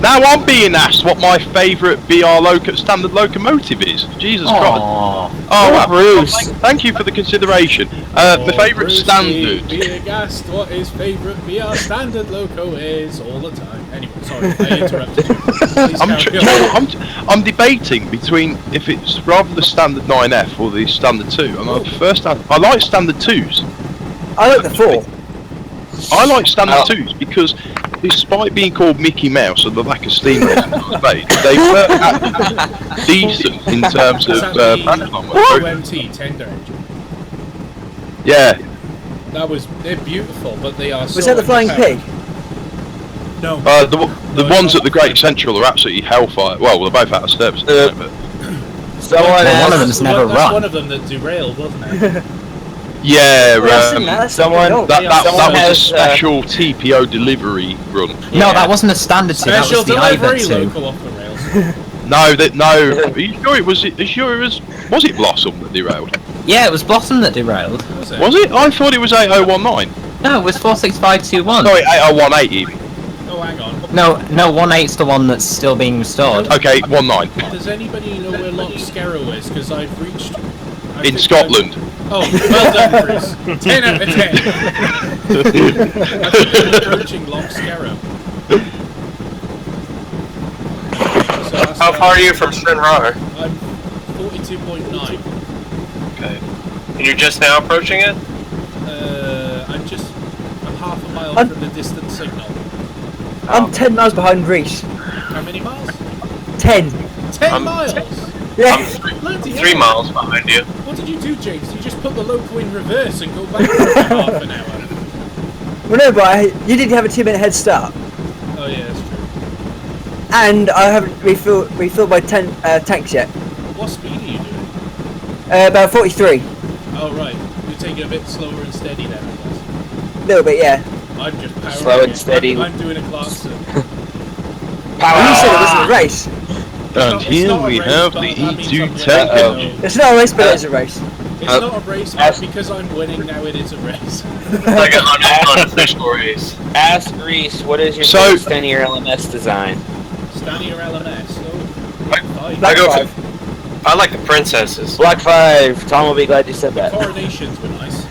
Now I'm being asked what my favourite BR standard locomotive is. Jesus Christ. Aww. Oh, well, Bruce. thank you for the consideration. My favourite Brucey, standard. Being asked what his favourite BR standard loco is all the time. Anyway, sorry, I interrupted you. Please carry on. I'm debating between if it's rather the standard 9F or the standard 2. And I prefer I like standard 2s. I like the 4. I like standard Oh. 2s because despite being called Mickey Mouse and the lack of steam engines in space, they were actually decent in terms Is of that the platform. OMT tender engine? Yeah. They're beautiful, but they are. Was so that the Flying underpowered. Pig? No. The ones at the Great Central are absolutely hellfire. Well, they're both out of service. But Someone Well, one of asked. them's never That's run. one of them that derailed, wasn't it? yeah, Someone- that was Someone a has, special TPO delivery run. No, that wasn't a standard 2, that Special was the delivery Iver 2. loco off the rails. No, Are you sure it was? Was it Blossom that derailed? Yeah, it was Blossom that derailed. Was it? Was it? I thought it was 8019. No, it was 46521. Sorry, 8018 even. Oh, hang on. No, 18's the one that's still being restored. Okay, 19 Does anybody know where Loch Scarrow is? Because I've reached. in Scotland. Oh, well done, Bruce. 10 out of 10. I think I'm approaching Loch Scarrow. So that's How far are you from Stranrear? I'm 42.9. Okay. And you're just now approaching it? I'm half a mile I'm- from the distant signal. I'm 10 miles behind Reese. How many miles? 10. 10 I'm- miles! Yeah. Bloody 3 hell. miles behind you. What did you do, James? You just put the loco in reverse and go back for half an hour. Well, no, but you did have a 2-minute head start. Oh yeah, that's true. And I haven't refilled my tanks yet. What speed are About 43. Oh right, you're taking a bit slower and steady then, I guess. A little bit, yeah. I'm just powering Slow and it. steady. I'm doing a Clarkson. You said it wasn't a race. And here we have the E2 tank. It's not a race, but it is a race. It's not a race, but because I'm winning now, it is a race. Like an unofficial race. Ask Reese, what is your Stranrear LMS design? Stranrear LMS. Black I go 5. for. I like the princesses. Black 5. Tom will be glad you said that. Coronations were nice.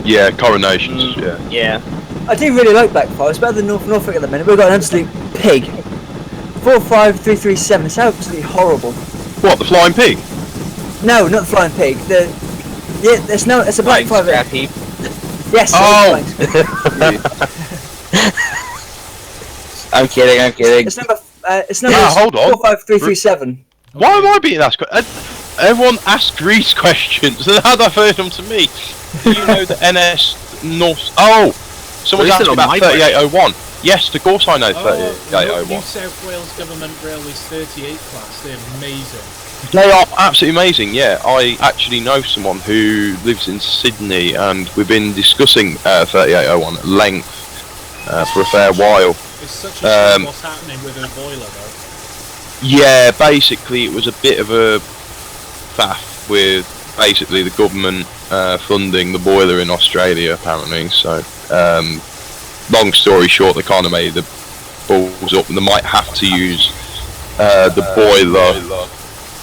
Yeah, coronations. Yeah. Yeah. I do really like Black 5. It's better than Norfolk at the minute. We've got an absolute pig. 45337. It's absolutely horrible. What, the flying pig? No, not the flying pig. It's a Black 5. Scrap heap. Yes. Oh. I'm kidding. It's number. Hold on. 45337. Why am I being asked? Everyone asks Reese questions, and how do I heard them to me? Do you know the NS North? Oh, someone's asking about 3801. Yes, of course I know 3801. New South Wales Government Railways 38 class. They're amazing. They are absolutely amazing. Yeah, I actually know someone who lives in Sydney, and we've been discussing 3801 at length for a fair while. It's such a shame what's happening with her boiler though. Yeah, basically it was a bit of a faff with basically the government funding the boiler in Australia apparently, so long story short they kind of made the balls up and they might have to use the boiler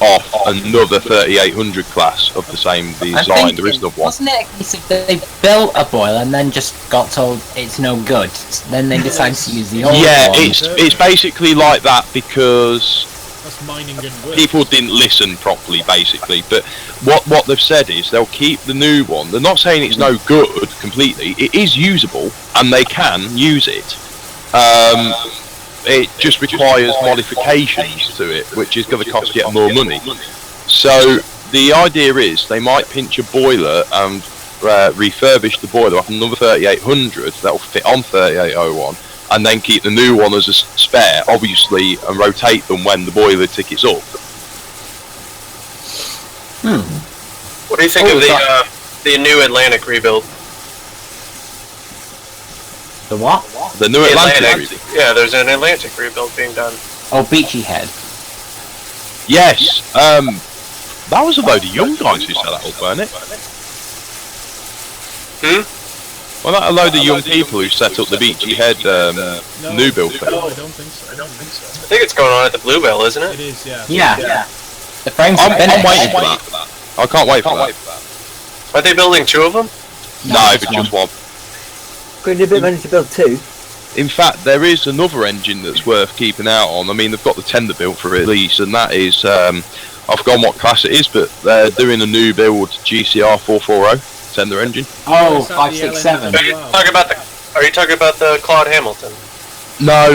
off another 3800 class of the same design. There is another one. Wasn't it a case of they built a boiler and then just got told it's no good, then they decided to use the old one? It's basically like that because that's mining good work. People didn't listen properly basically, but what they've said is they'll keep the new one. They're not saying it's no good completely, it is usable and they can use it. It just requires modifications to it, which is going to cost yet more money. So the idea is they might pinch a boiler and refurbish the boiler off another 3800 that will fit on 3801, and then keep the new one as a spare, obviously, and rotate them when the boiler tickets up. What do you think of the new Atlantic rebuild? The what? The new Atlantic. Yeah, there's an Atlantic rebuild being done. Oh, Beachy Head. Yes. That was a load of young guys who set that up, weren't it? Well, that a load of young people who set up the Beachy Head new build thing. No, I don't think so. I think it's going on at the Bluebell, isn't it? It is, yeah. Yeah. The frames I'm waiting for that. I can't wait for that. Are they building two of them? No, but just one. Going to be a bit money to build two. In fact, there is another engine that's worth keeping out on. I mean, they've got the tender built for it at least, and that is, I've forgotten what class it is, but they're doing a new build GCR 440 tender engine. Oh, 567. Are you talking about the Claude Hamilton? No.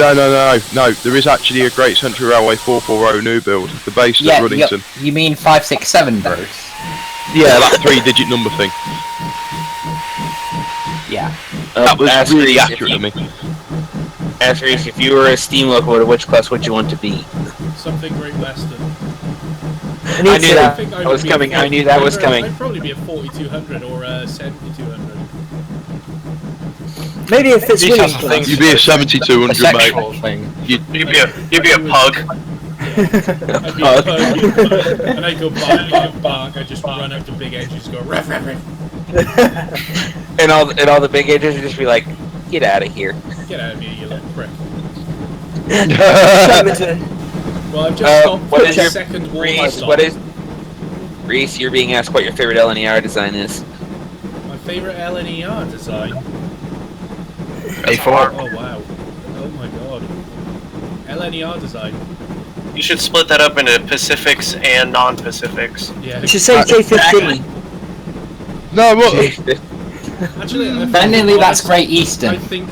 There is actually a Great Central Railway 440 new build. The base at Ruddington. You mean 567, Bruce? Yeah, that 3-digit number thing. Yeah. That was really accurate to me. Ask Reese, if you were a steam locomotive, which class would you want to be? Something Great Western. I knew that was coming. I knew that was coming. I'd probably be a 4200 or a 7200. Maybe a Fitzwilliam class. You'd be a 7200, mate. You'd be a pug. I'd be a pug. And I'd go bark. I'd just run up to big edges and go ruff, ruff, ruff. and all the big engines would just be like, get out of here. Get out of here, you little prick. Well, I've just stopped what is your second wall. Reese, you're being asked what your favorite LNER design is. My favorite LNER design? A4. Oh wow. Oh my god. LNER design. You should split that up into Pacifics and non-Pacifics. Yeah. You should say J15. No, what? Actually, Technically, that's Great Eastern. I think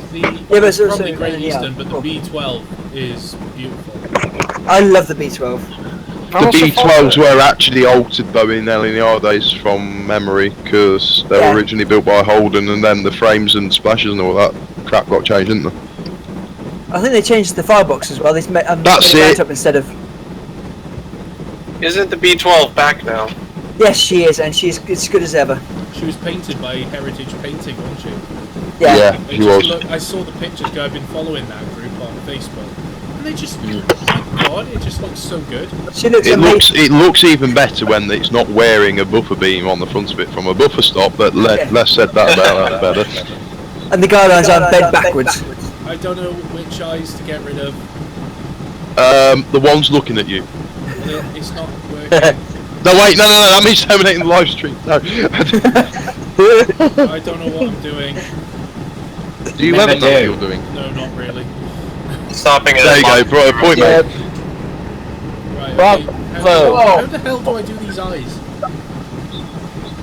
but it's also probably Great yeah. Eastern, but the B12 is beautiful. I love the B12. The B12s were actually altered though in LNER days from memory, because they were originally built by Holden, and then the frames and splashes and all that crap got changed, didn't they? I think they changed the firebox as well. They That's made it. up instead of. Isn't the B12 back now? Yes, she is, and she's as good as ever. She was painted by Heritage Painting, wasn't she? Yeah. It she just was. I saw the pictures because I've been following that group on Facebook. And they just, my God, it just looks so good. She looks It amazing. looks even better when it's not wearing a buffer beam on the front of it from a buffer stop, but less said that about that better. And the guidelines aren't bent backwards. I don't know which eyes to get rid of. The one's looking at you. It's not working. No, wait, no, that means terminating the live stream. No. I don't know what I'm doing. Do you Never ever know what do. you're doing? No, not really. Stopping it. There you go, bro, point Yeah. mate. Right, Bravo. okay. How the hell do I do these eyes?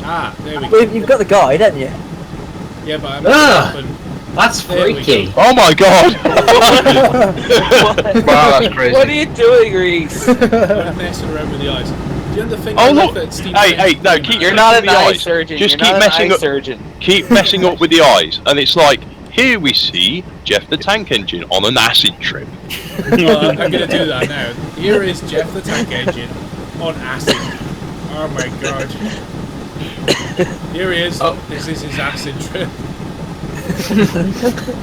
Ah, there we go. Well, you've got the guide, haven't you? Yeah, but I'm Ugh. open. That's There we freaky. go. Oh my god! Wow, that's crazy. What are you doing, Reese? I'm messing around with the eyes. Do you know the thing Oh I look! love that Steve Hey, French no, doing keep. that? You're not an the eye eyes. surgeon. Just You're keep not messing an eye up. surgeon. Keep messing up with the eyes, and it's like, here we see Jeff the Tank Engine on an acid trip. Well, I'm going to do that now. Here is Jeff the Tank Engine on acid. Oh my God. Here he is. Oh. This is his acid trip.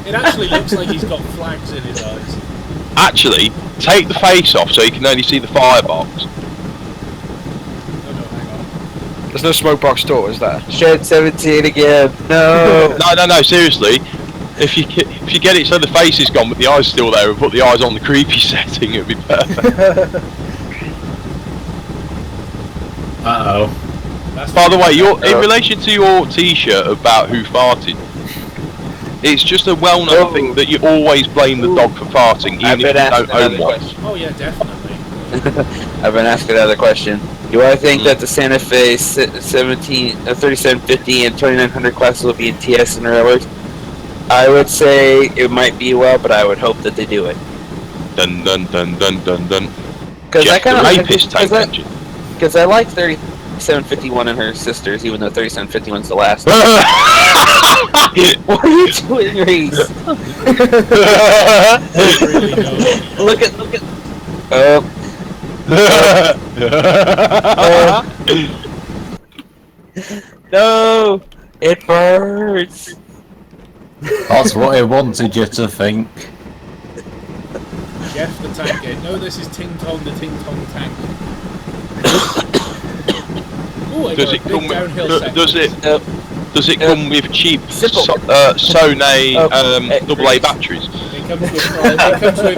It actually looks like he's got flags in his eyes. Actually, take the face off so you can only see the firebox. Oh no, hang on. There's no smoke box door, is there? Shed 17 again. No. No, seriously. If you get it so the face is gone but the eye's still there and put the eyes on the creepy setting, it'd be perfect. Uh-oh. That's By the way, in relation to your t-shirt about who farted, it's just a well-known thing that you always blame the dog for farting, even if you don't own one. Oh yeah, definitely. I've been asked another question. Do I think that the Santa Fe 3750 and 2900 classes will be in TS and railers? I would say it might be well, but I would hope that they do it. Dun dun dun dun dun dun. Because I Jeff the kind of rapist tank engine. because I like 3751 and her sisters, even though 3751's the last. What are you doing, Reese? Really no. Look at. No, it burns. That's what I wanted you to think. Jeff the Tank Engine. No, this is Ting Tong the Ting Tong Tank. Oh, I got a big downhill section. Does it come with cheap Simple. Sony AA Reese. batteries? It comes with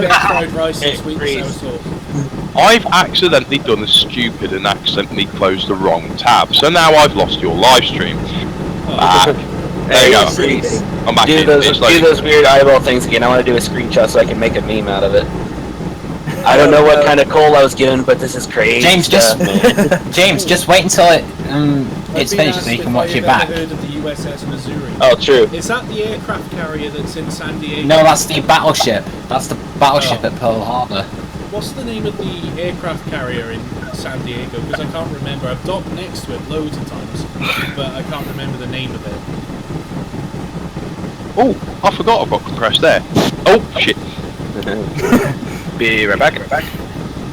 fried rice and sweet and sour sauce. I've accidentally done a stupid and accidentally closed the wrong tab, so now I've lost your live stream. Back. There you go. Reese, I'm back do in. those, It's do loading. those weird eyeball things again. I want to do a screenshot so I can make a meme out of it. I don't know what kind of coal I was given, but this is crazy. James, stuff. James, just wait until it's I've been finished asked so you can if watch I've it back. ever heard of the USS Missouri. Oh, true. Is that the aircraft carrier that's in San Diego? No, that's the battleship. That's the battleship Oh. at Pearl Harbor. What's the name of the aircraft carrier in San Diego? Because I can't remember. I've docked next to it loads of times, but I can't remember the name of it. Oh, I forgot I've got compressed air. Oh, shit. Be right back.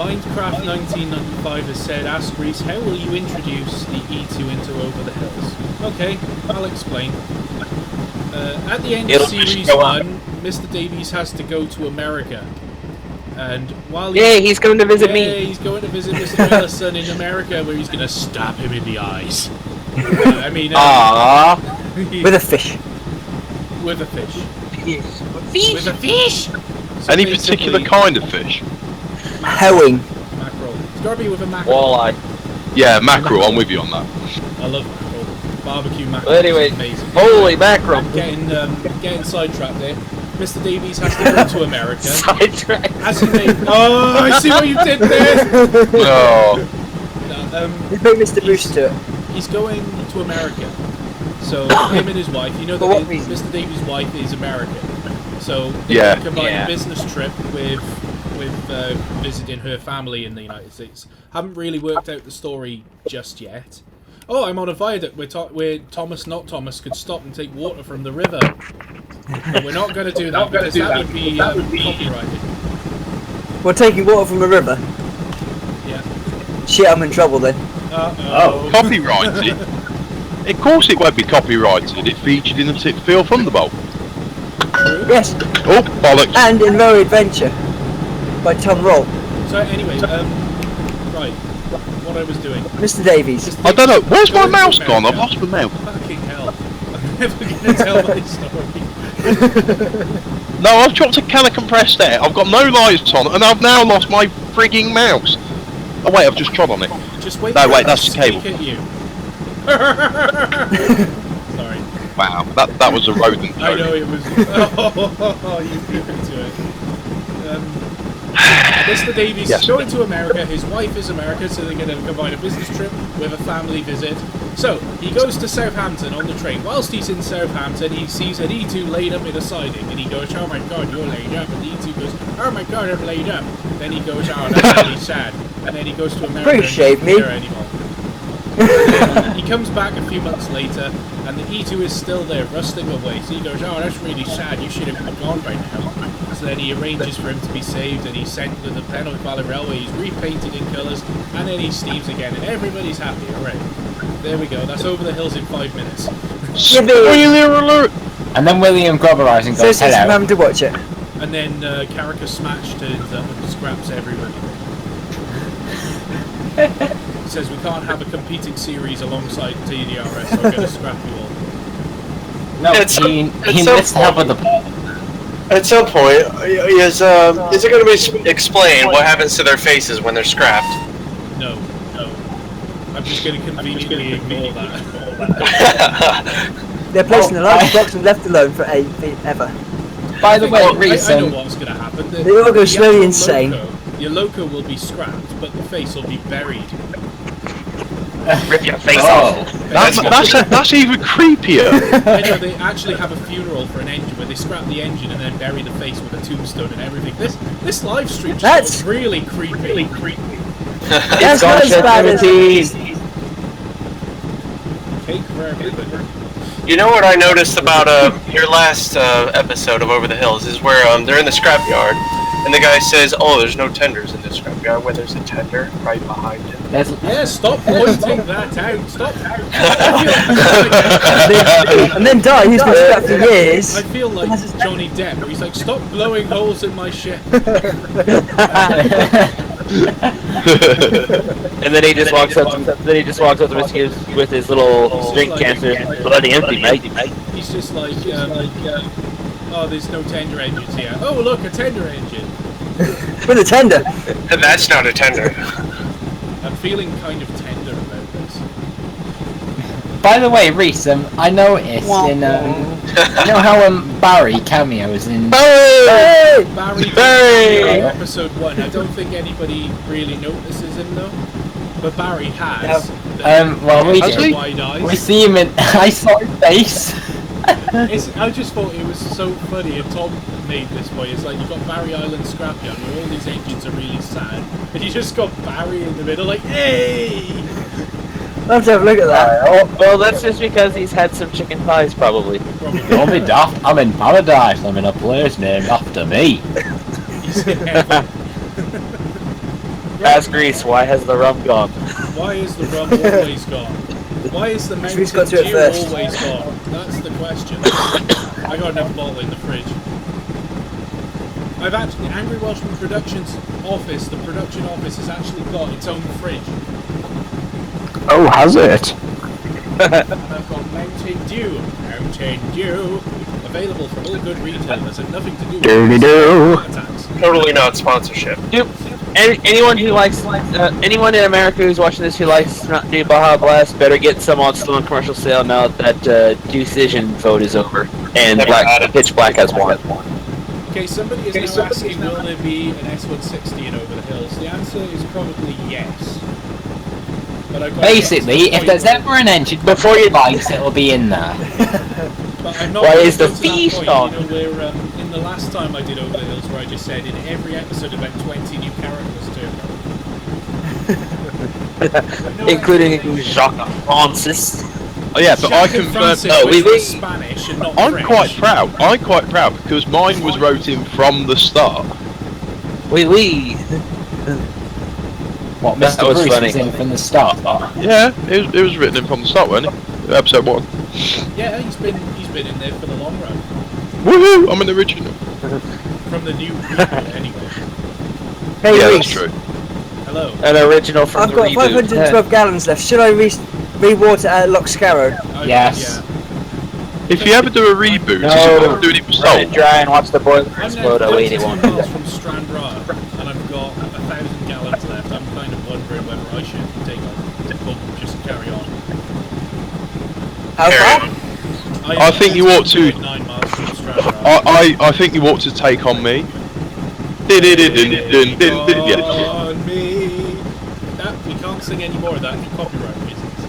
Minecraft 1995 has said, ask Reese, how will you introduce the E2 into Over the Hills? Okay, I'll explain. At the end of It'll Series just go 1, Mr. Davies has to go to America. And while Yay, he's coming to visit me. he's going to visit Mr. Ellison in America, where he's going to stab him in the eyes. Aww. With a fish. With a fish. Fish. With a fish! So Any particular basically, kind of fish? Herring. Mackerel. It's got to be with a mackerel. Walleye. Yeah, mackerel, I'm with you on that. I love mackerel. Barbecue mackerel. Well, anyway, is amazing. holy mackerel. Getting sidetracked there. Mr. Davies has to go to America. Sidetrack. As he made, oh, I see what you did there! Oh, You put Mr. Bruce to it. He's going to America. So him and his wife, you know For what that reason? Mr. Davies' wife is American. So they Yeah. combine Yeah. a business trip with visiting her family in the United States. Haven't really worked out the story just yet. Oh, I'm on a viaduct where Thomas, not Thomas, could stop and take water from the river. But we're not going to do that because that would be copyrighted. We're taking water from a river. Yeah. Shit, I'm in trouble then. Uh-oh. Copyrighted? Of course it won't be copyrighted. It featured in the Sixth Field Thunderbolt. Yes, Oh, bollocks. and in Row Adventure by Tom Roll. So anyway, right, what I was doing. Mr. Davies. I don't know. Where's my mouse gone? I've lost my mouse. Fucking hell. I'm never going to tell my story. No, I've dropped a can of compressed air. I've got no lights on, and I've now lost my frigging mouse. Oh wait, I've just trod on it. Just wait. No, for wait, it that's to the cable. speak at you. Sorry. Wow, that was a rodent. I know it was. Oh, you beat me to it. Mr. Davies Yes. is going to America. His wife is American, so they're going to combine a business trip with a family visit. So he goes to Southampton on the train. Whilst he's in Southampton, he sees an E2 laid up in a siding, and he goes, "Oh my God, you're laid up." And the E2 goes, "Oh my God, I'm laid up." Then he goes, "Oh, that's really sad." And then he goes to America. Appreciate and me. doesn't care anymore. He comes back a few months later, and the E2 is still there, rusting away. So he goes, "Oh, that's really sad. You should have gone by now." So then he arranges for him to be saved, and he's sent to the Penrith Valley Railway. He's repainted in colours, and then he steams again, and everybody's happy. All right, there we go. That's over the hills in 5 minutes. Spoiler alert! And then William Grobberise and So goes, it's hello. mum to watch it. And then Caracas Smash turns up and scraps everybody. He says we can't have a competing series alongside TDRS, so I'm going to scrap you all. No, It's- he it's enlists so help with the... At some point, is it going to be explained what happens to their faces when they're scrapped? No. I'm just going to conveniently ignore that. They're placed in a Oh, large box and left alone for ever. By the way, I Reese, know what's going to happen. They all go slowly actual insane. Your loco will be scrapped, but the face will be buried. Rip your face Oh. off. That's even creepier. I know they actually have a funeral for an engine where they scrap the engine and then bury the face with a tombstone and everything. This live stream That's is really creepy. That's not as bad as Cake for everybody. You know what I noticed about your last episode of Over the Hills is where they're in the scrapyard, and the guy says, "Oh, there's no tenders in this scrapyard." Where there's a tender right behind him. Yeah, stop pointing that out. Stop. and then Die, who's been scrapped for years. I feel like Johnny Depp, where he's like, "Stop blowing holes in my ship." And then he just walks up. To rescue with his little string cancer. Bloody empty, mate. He's just like, "Oh, there's no tender engines here. Oh, look, a tender engine." With a tender. And that's not a tender. I'm feeling kind of tender about this. By the way, Reese, I noticed in, you know how Barry cameos in... Hey! Barry episode 1. I don't think anybody really notices him though, but Barry has. Well, we Has wide eyes. We see him in... I saw his face. I just thought it was so funny, and Tom made this point. It's like you've got Barry Island Scrapyard where all these engines are really sad, and you just got Barry in the middle, like, hey! I'll have to have a look at that. Well, that's just because he's had some chicken pies, probably. Don't be daft. I'm in paradise. I'm in a place named after me. He's in heaven. Ask Grease, why has the rum gone? Why is the rum always gone? Why is the Mountain Who's got to it Dew first? always gone? That's the question. I got another bottle in the fridge. I've actually, Angry Welshman Productions office, the production office has actually got its own fridge. Oh, has it? And I've got Mountain Dew, available from all good retailers and nothing to do with Doody-doo. heart attacks. Totally not sponsorship. Anyone who likes, anyone in America who's watching this who likes Mountain Dew Baja Blast better get some on still on commercial sale now that Decision vote is over and Pitch Black has won. Okay, somebody is now asking, will there be an S160 in Over the Hills? The answer is probably yes. But I got Basically, if there's ever an engine before you likes, it'll be in there. But I'm not Why gonna is the go to that feast point, on? You know, where in the last time I did Over the Hills, where I just said in every episode about 20 new characters turned up. Including Jacques Francis. Oh yeah, but I Jacques and confirmed. Francis Oh, was we- Spanish and not I'm French. quite proud. Because mine was wrote in from the start. Oui. What, That Mr. was Bruce funny. was in from the start? Yeah, it was written in from the start, wasn't it? Episode 1. Yeah, he's been in there for the long run. Woohoo! I'm an original. From the new reboot, anyway. Hey, Yeah, Reese. that's true. Hello. An original from I've the got reboot. 512 gallons left. Should I re-water at Loch Scarrow? Oh, Yes. If you ever do a reboot, No, is it worth doing it for Run it salt? dry and watch the boiler I'm now explode. Oh wait, it 32 won't do miles that. from Stranrear, and I've got 1,000 gallons left. I'm kind of wondering whether I should take a pump and just carry on. How far? I think you ought to- 9 miles from Stranrear. I think you ought to take on me. Yeah. On me. That, we can't sing any more of that for copyright reasons.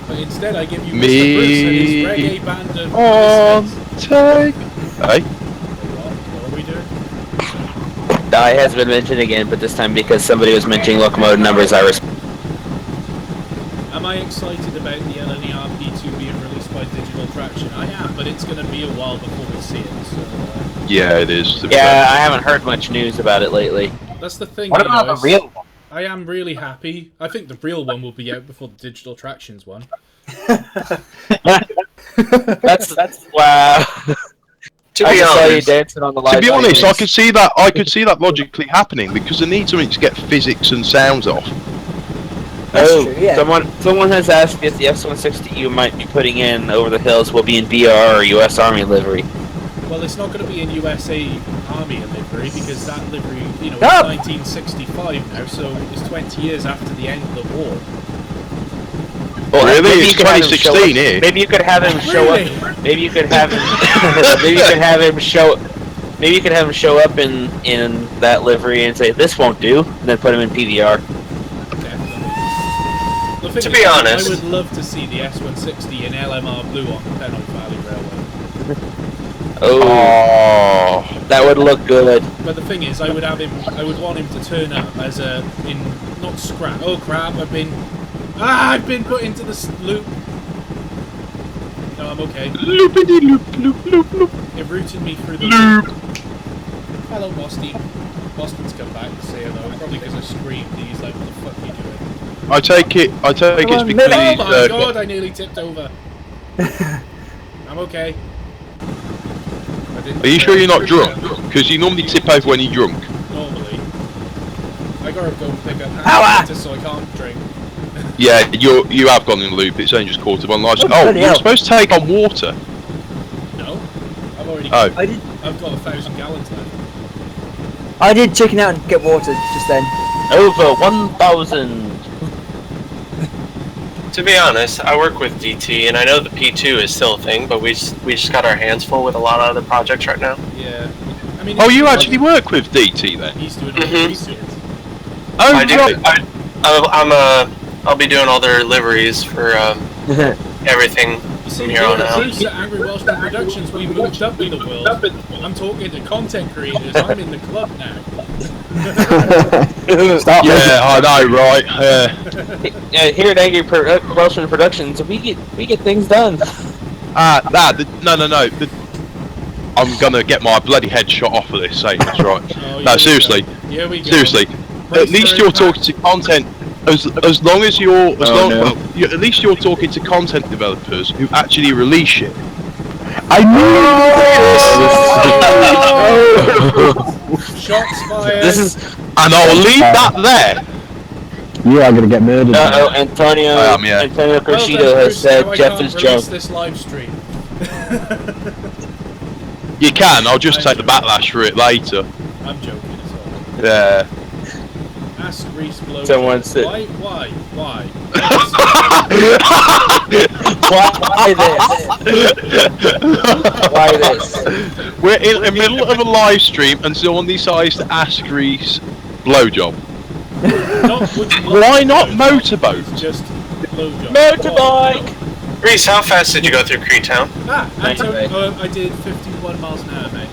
But instead I give you Mr. Bruce and his reggae band of on listeners. take. Hey, What are we doing? Die has been mentioned again, but this time because somebody was mentioning locomotive numbers, I respond. Am I excited about the LNER P2 being released by Digital Traction? I am, but it's going to be a while before we see it. So, yeah, it is. Yeah, I haven't heard much news about it lately. that's the thing. What you know, about the is real one? I am really happy. I think the real one will be out before the Digital Tractions one. That's wow. To I be just saw you honest, dancing on the live. To be honest, audience. I could see that logically happening because they need something to get physics and sounds off. That's Oh, true, yeah. someone has asked if the F-160 you might be putting in over the hills will be in BR or U.S. Army livery. Well, it's not going to be in USA Army livery because that livery, you know, No. it's 1965 now, so it's 20 years after the end of the war. Well, Really? maybe It's you could have him 2016 show up- here. Maybe you could have him show Really? up. Maybe you could have him. Maybe you could have him show. Maybe you could have him show up in that livery and say this won't do, and then put him in PVR. Definitely. The thing To is, be honest- I would love to see the S160 in LMR blue on the Pennine Valley Railway. Oh, that would look good. But the thing is, I would want him to turn up as not scrap. Oh crap! I've been put into the loop. No, I'm okay. Loopity loop loop loop loop. It routed me through the Loop. Hello, Boston. Boston's come back to say hello. Probably because I screamed. He's like, "What the fuck are you doing?" I take it it's on, because Oh he's my god! I nearly tipped over. I'm okay. Are you sure you're not drunk? Because you normally tip over when you're drunk. Normally, I gotta go pick up Ow! hand sanitizer so I can't drink. Yeah, you have gone in the loop. It's only just quarter of one life. Oh, bloody you're hell. supposed to take on water. No, I've already. Oh. I've got 1,000 gallons left. I did chicken out and get water just then. Over 1,000. to be honest, I work with DT, and I know the P2 is still a thing, but we just got our hands full with a lot of other projects right now. Yeah. I mean. Oh, you actually work with DT then? He's doing Mhm. research. Oh, I do. right. I'll be doing all their liveries for everything You see, from here on here at out. Bruce at Angry Welshman Productions, we moved up in the world. I'm talking to content creators. I'm in the club now. Stop. Yeah, I know, right? Yeah, here at Angry Welshman Productions, we get things done. No. I'm gonna get my bloody head shot off of this saying that's right. Oh, No, here we seriously. go. Here we go. Seriously. At least you're talking to content. As long as you're at least you're talking to content developers who actually release shit. I knew Shots fired. This is And I'll leave that there. you are gonna get murdered. Antonio. I am, yeah. Antonio Well, Crescido then, has Bruce, said now I Jeff can't is release drunk. this live stream. You can. I'll just take the backlash for it later. I'm joking as well. Yeah. Ask Reese Blow. Someone said- Why? Why this? Why this? We're in the middle of a live stream and someone decides to ask Reese blowjob. Why not motorboat? Just blowjob. Motorbike! Reese, how fast did you go through Creetown? Antonio, I did 51 miles an hour, mate.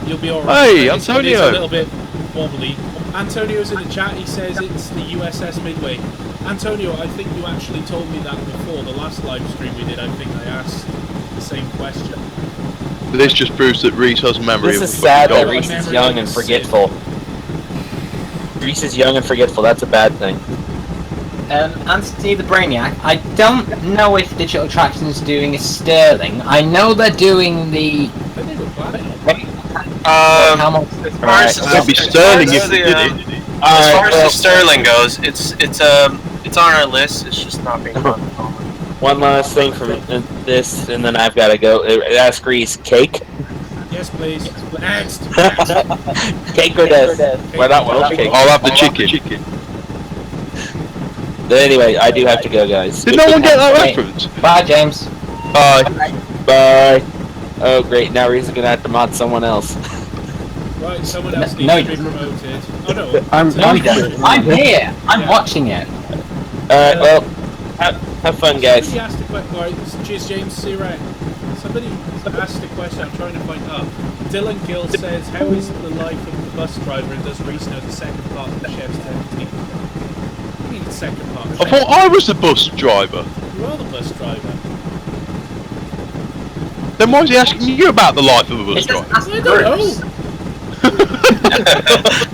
You'll be alright. Hey, It's Antonio. a little bit wobbly. Antonio's in the chat. He says it's the USS Midway. Antonio, I think you actually told me that before. The last live stream we did, I think I asked the same question. This just proves that Reese has memory This of is a sad fucking that dog. Reese is young and forgetful. Reese is young and forgetful. That's a bad thing. Anthony the Brainiac, I don't know if Digital Traction's doing a Sterling. I know they're doing the... As far as It'd be Sterling if they did it. As far as the Sterling goes, it's on our list. It's just not being done. One last thing from this, and then I've got to go. Ask Reese, cake? Yes, please. Next. Cake or death? Why not Welsh cake? I'll have the chicken. But anyway, I do have to go, guys. Did no one get that reference? Bye, James. Bye. Oh, great. Now Reese is going to have to mod someone else. Right, someone else needs No, to be promoted. Oh no. I'm here. I'm watching it. Alright, well, have fun, guys. Somebody asked a question. Right, cheers, James. See you around. Somebody asked a question. I'm trying to find out. Dylan Gill says, "How is the life of the bus driver, and does Reese know the second part of the chef's technique?" What do you mean the second part? I thought I was the bus driver. You are the bus driver. Then why is he asking you about the life of a bus driver? I don't know.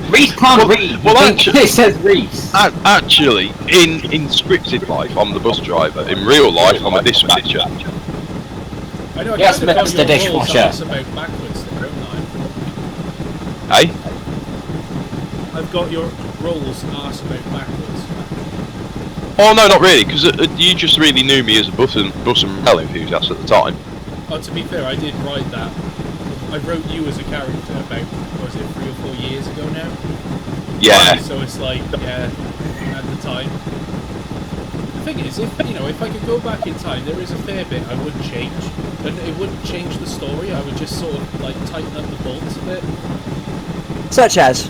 Reese can't read. Well, actually, it says Reese. Actually, in scripted life, I'm the bus driver. In real life, I'm a dispatcher. I know. I Yes, kind of got Mr. your Dishwasher. roles about backwards there, don't I? Hey? I've got your roles arse about backwards. Oh no, not really, because you just really knew me as a bus and rail enthusiast at the time. Oh, to be fair, I did write that. I wrote you as a character about, was it 3 or 4 years ago now? Yeah. So it's like, yeah, at the time. The thing is, if I could go back in time, there is a fair bit I would change, but it wouldn't change the story. I would just sort of like tighten up the bolts a bit. Such as?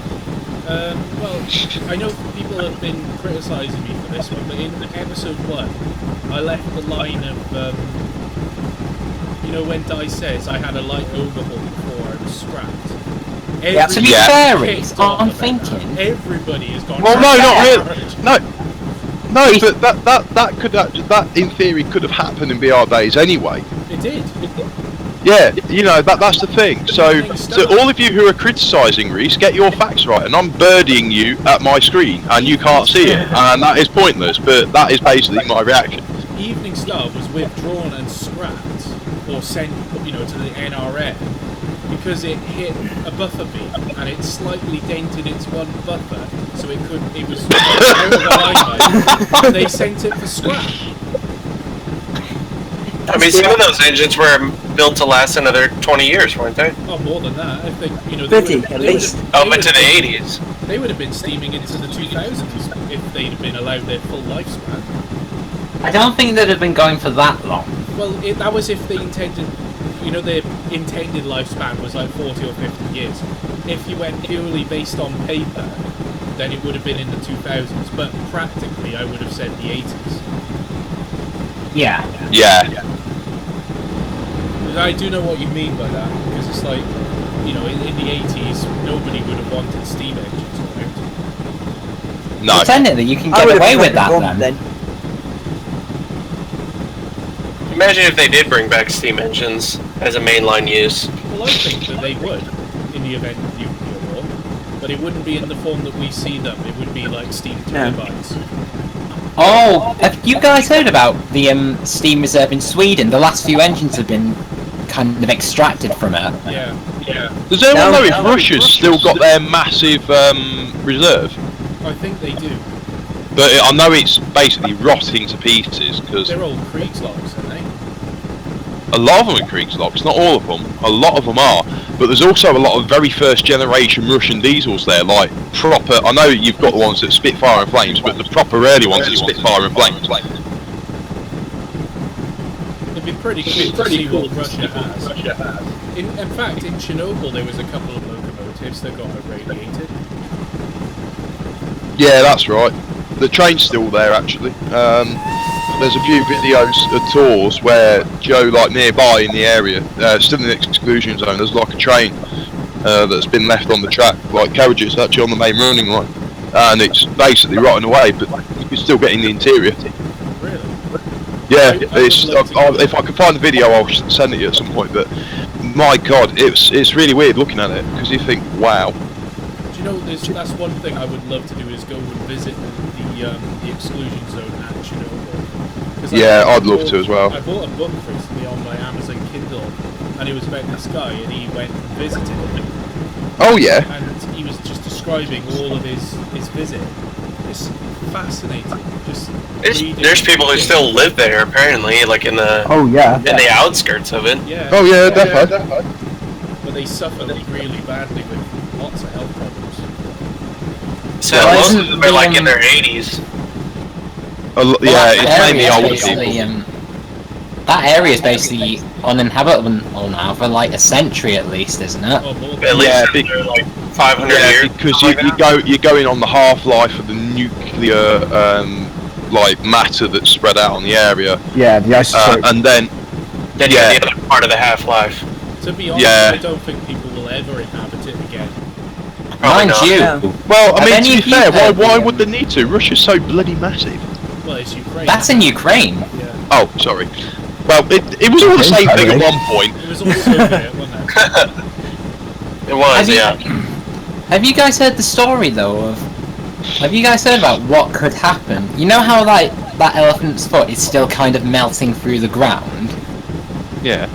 Well, I know people have been criticising me for this one, but in episode 1, I left the line of, when Di says I had a light overhaul before I was scrapped. Yeah. To be Yeah. fair, Everybody Reese, pissed off I'm about thinking. that. Everybody has gone. Well, no, not "Carriage." really. No, but that in theory could have happened in BR days anyway. It did. Yeah, that's the thing. So all of you who are criticising Reese, get your facts right, and I'm birdieing you at my screen, and you can't see it, and that is pointless. But that is basically my reaction. Evening Star was withdrawn and scrapped, or sent, to the NRM, because it hit a buffer beam and it slightly dented its one buffer, so it was out of alignment. And they sent it for scrap. I mean, some of those engines were built to last another 20 years, weren't they? Oh, more than that. If they, 50 at least. Oh, but to the 80s. They would have been steaming into the 2000s if they'd have been allowed their full lifespan. I don't think they'd have been going for that long. Well, that was if they intended, their intended lifespan was like 40 or 50 years. If you went purely based on paper, then it would have been in the 2000s, but practically I would have said the 80s. Yeah. Yeah. But I do know what you mean by that, because it's like, in the 80s, nobody would have wanted steam engines around. No. Technically, you can I get would away have with that gone then. Imagine if they did bring back steam engines as a mainline use. Well, I think that they would, in the event of nuclear war, but it wouldn't be in the form that we see them. It would be like steam turbines. Oh, have you guys heard about the steam reserve in Sweden? The last few engines have been kind of extracted from it. Yeah. Does anyone know if Russia's still got their massive reserve? I think they do. But I know it's basically rotting to pieces because They're all Kriegslocks, aren't they? a lot of them are Kriegslocks, not all of them. A lot of them are, but there's also a lot of very first generation Russian diesels there, like proper. I know you've got the ones that spit fire and flames, but the proper early ones that spit fire and flames. It'd be pretty cool to see what Russia has. In fact, in Chernobyl there was a couple of locomotives that got irradiated. Yeah, that's right. The train's still there actually. There's a few videos of tours where Joe, like nearby in the area, still in the exclusion zone, there's like a train that's been left on the track, like carriages actually on the main running line, and it's basically rotting away, but you can still get in the interior. Really? Yeah, if I can find the video, I'll send it you at some point. But my God, it's really weird looking at it because you think, wow. Do you know, that's one thing I would love to do is go and visit the exclusion zone at Chernobyl. Yeah, I'd love to as well. I bought a book recently on my Amazon Kindle, and it was about this guy, and he went and visited it. Oh yeah. And he was just describing all of his visit. It's fascinating. Just there's people who still live there apparently, like in the in the outskirts of it. Yeah. Oh yeah, definitely. But they suffer really badly with lots of health problems. So most of them are like in their 80s. Yeah, it's mainly older people. That area is basically uninhabitable now for like a century at least, isn't it? At least for like 500 years. Because you're going on the half-life of the nuclear like matter that's spread out on the area. Yeah, the isotope. And then you get the other part of the half-life. To be honest, I don't think people will ever inhabit it again. Mind you. Yeah. Well, I mean, to be fair, why would they need to? Russia's so bloody massive. Well, it's Ukraine. That's in Ukraine. Yeah. Oh, sorry. Well, it was all the same thing at one point. It was all Soviet, wasn't it? It was, Have you guys heard the story though have you guys heard about what could happen? You know how like that elephant's foot is still kind of melting through the ground? Yeah.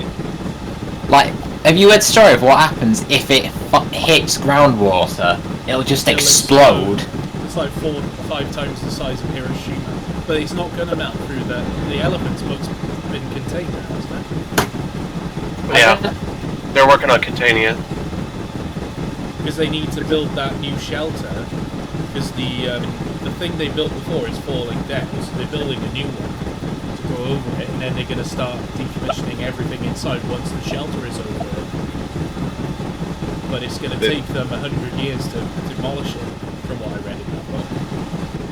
Like, have you heard the story of what happens if it hits groundwater? It'll just explode. It's like 4 or 5 times the size of Hiroshima. But it's not going to melt through the elephant's foot's been contained now, hasn't it? Yeah. They're working on containing it. Because they need to build that new shelter. Because the thing they built before is falling down, so they're building a new one to go over it, and then they're going to start decommissioning everything inside once the shelter is over it. But it's going to take them 100 years to demolish it, from what I read in that book.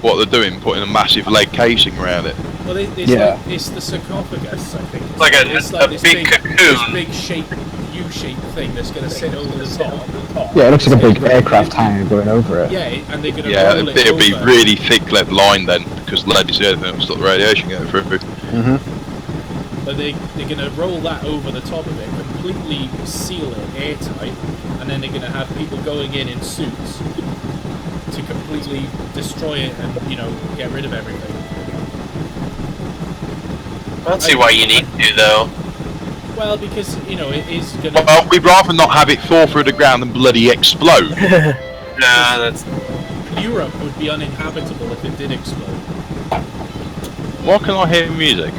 What they're doing, putting a massive lead casing around it. Well, it's the sarcophagus, I think. It's like a big cocoon. This big U-shaped thing that's going to sit over the top. Yeah, it looks like a big aircraft hangar going over it. Yeah, and they're going to roll it it'll be over. really thick lead line then, because lead is the only thing that will stop the radiation getting through. But they're going to roll that over the top of it, completely seal it airtight, and then they're going to have people going in suits to completely destroy it and, get rid of everything. I don't see why you need to, though. Well, because, it is going to... Well, we'd rather not have it fall through the ground and bloody explode. Nah, that's... Europe would be uninhabitable if it did explode. Why can I hear music?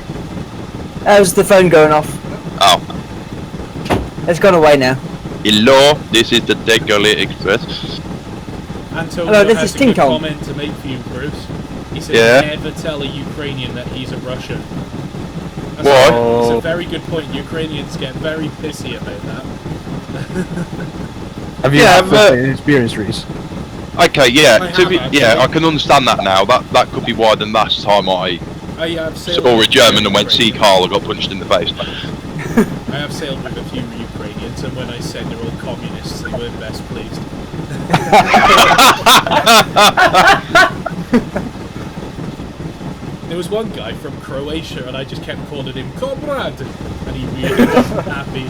That was the phone going off. Oh. It's gone away now. Hello, this is the Decali Express. Antonio Hello, this has is a good Tinko. comment to make for you, Bruce. He says, never tell a Ukrainian that he's a Russian. Why? It's a very good point. Ukrainians get very pissy about that. Have you had experience, Reese? Okay, I can understand that now. That could be why the last time I saw a German and went see Carl and got punched in the face. I have sailed with a few Ukrainians, and when I said they're all communists, they weren't best pleased. There was one guy from Croatia, and I just kept calling him Comrade, and he really wasn't happy.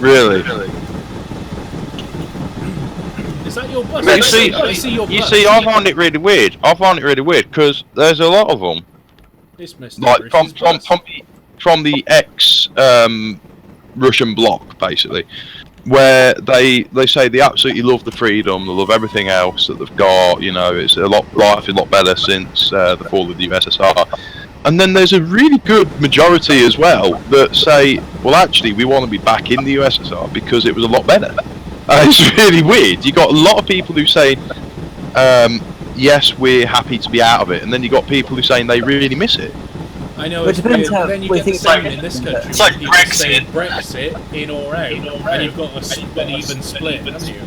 Really? Is that your bus? You see, I find it really weird. Because there's a lot of them. It's Mr. Like from the ex Russian bloc, basically, where they say they absolutely love the freedom, they love everything else that they've got. It's life is a lot better since the fall of the USSR. And then there's a really good majority as well that say, well, actually, we want to be back in the USSR because it was a lot better. It's really weird. You got a lot of people who say, yes, we're happy to be out of it, and then you got people who saying they really miss it. I know, it's weird, but then you get the same in this country. It's like Brexit, in or out, and you've got an even split, haven't you?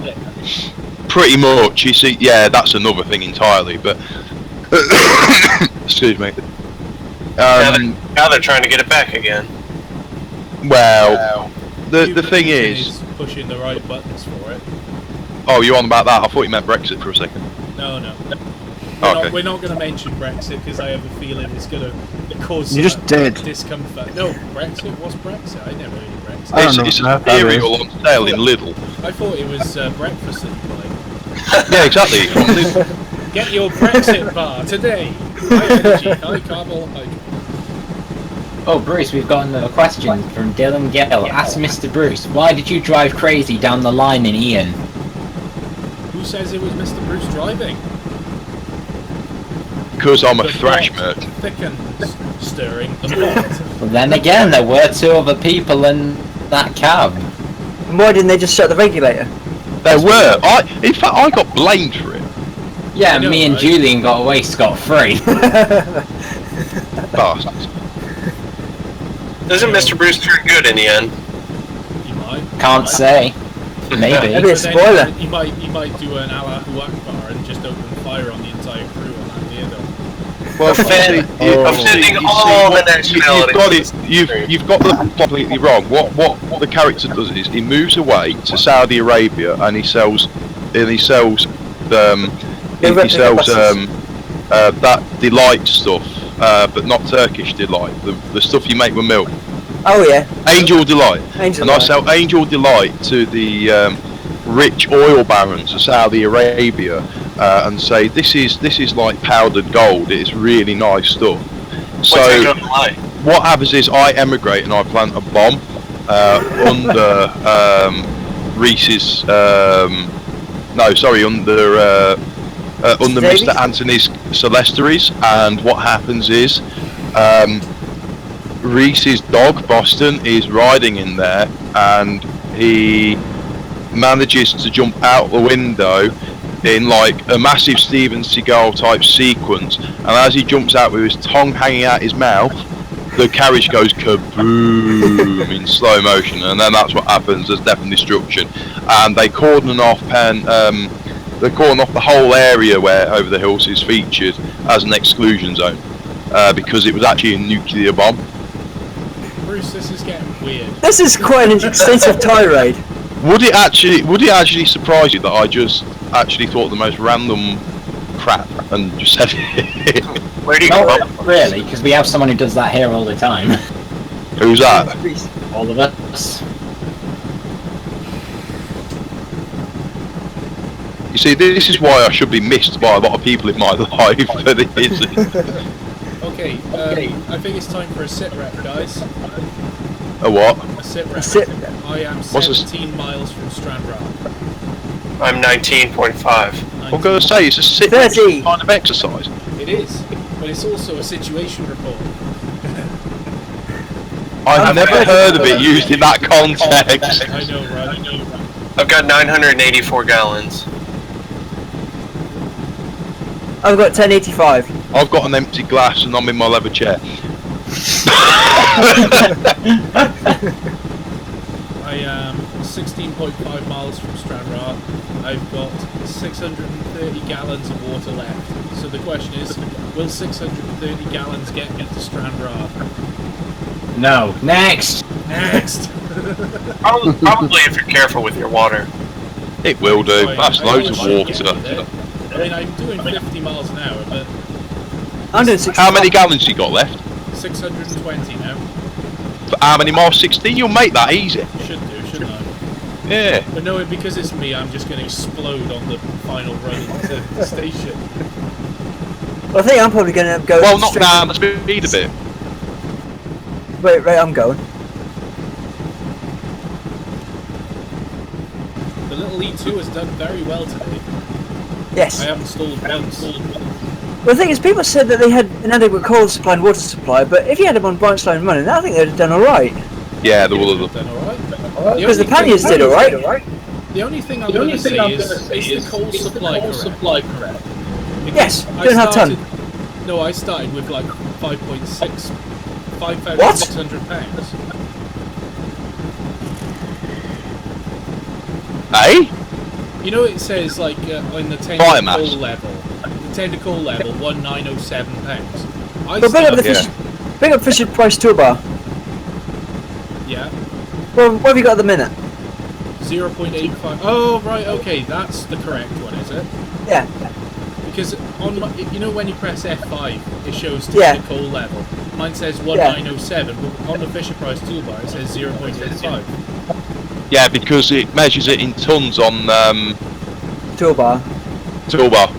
Pretty much. You see, that's another thing entirely, but... Excuse me. Now they're trying to get it back again. Well, the thing is... pushing the right buttons for it. Oh, you're on about that? I thought you meant Brexit for a second. No. Okay. We're not going to mention Brexit because I have a feeling it's going to cause discomfort. No, Brexit? What's Brexit? I never heard of Brexit. It's a cereal on sale in Lidl. I thought it was breakfast that you like. Yeah, exactly. Get your Brexit bar today. High energy, high carbohydrate. Oh, Bruce, we've got another question from Dylan Gill. Ask Mr. Bruce, why did you drive crazy down the line in Ian? Who says it was Mr. Bruce driving? Because I'm a The thrash pot merchant. thickens, stirring the pot. Well, then again, there were 2 other people in that cab. And why didn't they just shut the regulator? There were. In fact, I got blamed for it. Yeah, I know, me and right? Julian got away scot-free. Bastards. Doesn't Mr. Bruce turn good in the end? You might. Can't say. Maybe. Maybe a But then spoiler. You might do an Allahu Akbar and just open fire on the entire crew on that vehicle. Well, Offending all the nationalities. You've got the completely wrong. What the character does is he moves away to Saudi Arabia and he sells that delight stuff, but not Turkish delight. The stuff you make with milk. Oh yeah. Angel Delight. Angel And I Delight. sell Angel Delight to the rich oil barons of Saudi Arabia, and say this is like powdered gold. It's really nice stuff. So what happens is I emigrate and I plant a bomb under Reese's. Under Davies? Mr. Anthony's Celesteries, and what happens is Reese's dog Boston is riding in there, and he manages to jump out the window in like a massive Steven Seagal type sequence, and as he jumps out with his tongue hanging out his mouth, the carriage goes kaboom in slow motion, and then that's what happens. There's death and destruction, and they cordon off the whole area where Over the Hills is featured as an exclusion zone, because it was actually a nuclear bomb. Bruce, this is getting weird. This is quite an extensive tirade. Would it actually surprise you that I just actually thought the most random crap and just said it? Where do you go? Not really, because we have someone who does that here all the time. Who's that? All of us. You see, this is why I should be missed by a lot of people in my life, but it isn't. Okay, I think it's time for a sit rep, guys. A what? A sit rep. A sit- I am What's this? 17 miles from Stranraer. I'm 19.5. I'm going to say it's a 30. kind of exercise. It is, but it's also a situation report. I've never heard of it used in that context. I know, right? I've got 984 gallons. I've got 1085. I've got an empty glass and I'm in my leather chair. I am 16.5 miles from Stranraer. I've got 630 gallons of water left. So the question is, will 630 gallons get me to Stranraer? No. Next! Next! Probably if you're careful with your water. It will do. That's loads of water. I mean, I'm doing 50 miles an hour, but I'm doing 65. How many gallons you got left? 620 now. For how many miles? 16? You'll make that easy. Should do, shouldn't I? Yeah. But no, because it's me, I'm just going to explode on the final run to the station. Well, I think I'm probably going to go. Well, knock straight- down the speed a bit. Right, I'm going. The little E2 has done very well today. Yes. I haven't stalled once. Well, the thing is, people said that they had an adequate coal supply and water supply, but if you had them on branch line running, I think they'd have done alright. Yeah, the will of them. Done alright. Because the panniers did alright. The only thing I'm going to say is the coal supply correct? Because Yes, you don't have ton. No, I started with like 5.6, 5,600 pounds. Hey? You know, it says like in the tender Biomass. coal level, 1907 pounds. I Well, bring up the started, fish. Bring up Fisher Price toolbar. yeah, Well, what have you got at the minute? 0.85. Oh, right, okay, that's the correct one, is it? Yeah. Because on my, you know, when you press F5, it shows Yeah. the coal level. Mine says 1907, but on the Fisher Price toolbar it says 0.85. Yeah, because it measures it in tons on Toolbar. toolbar.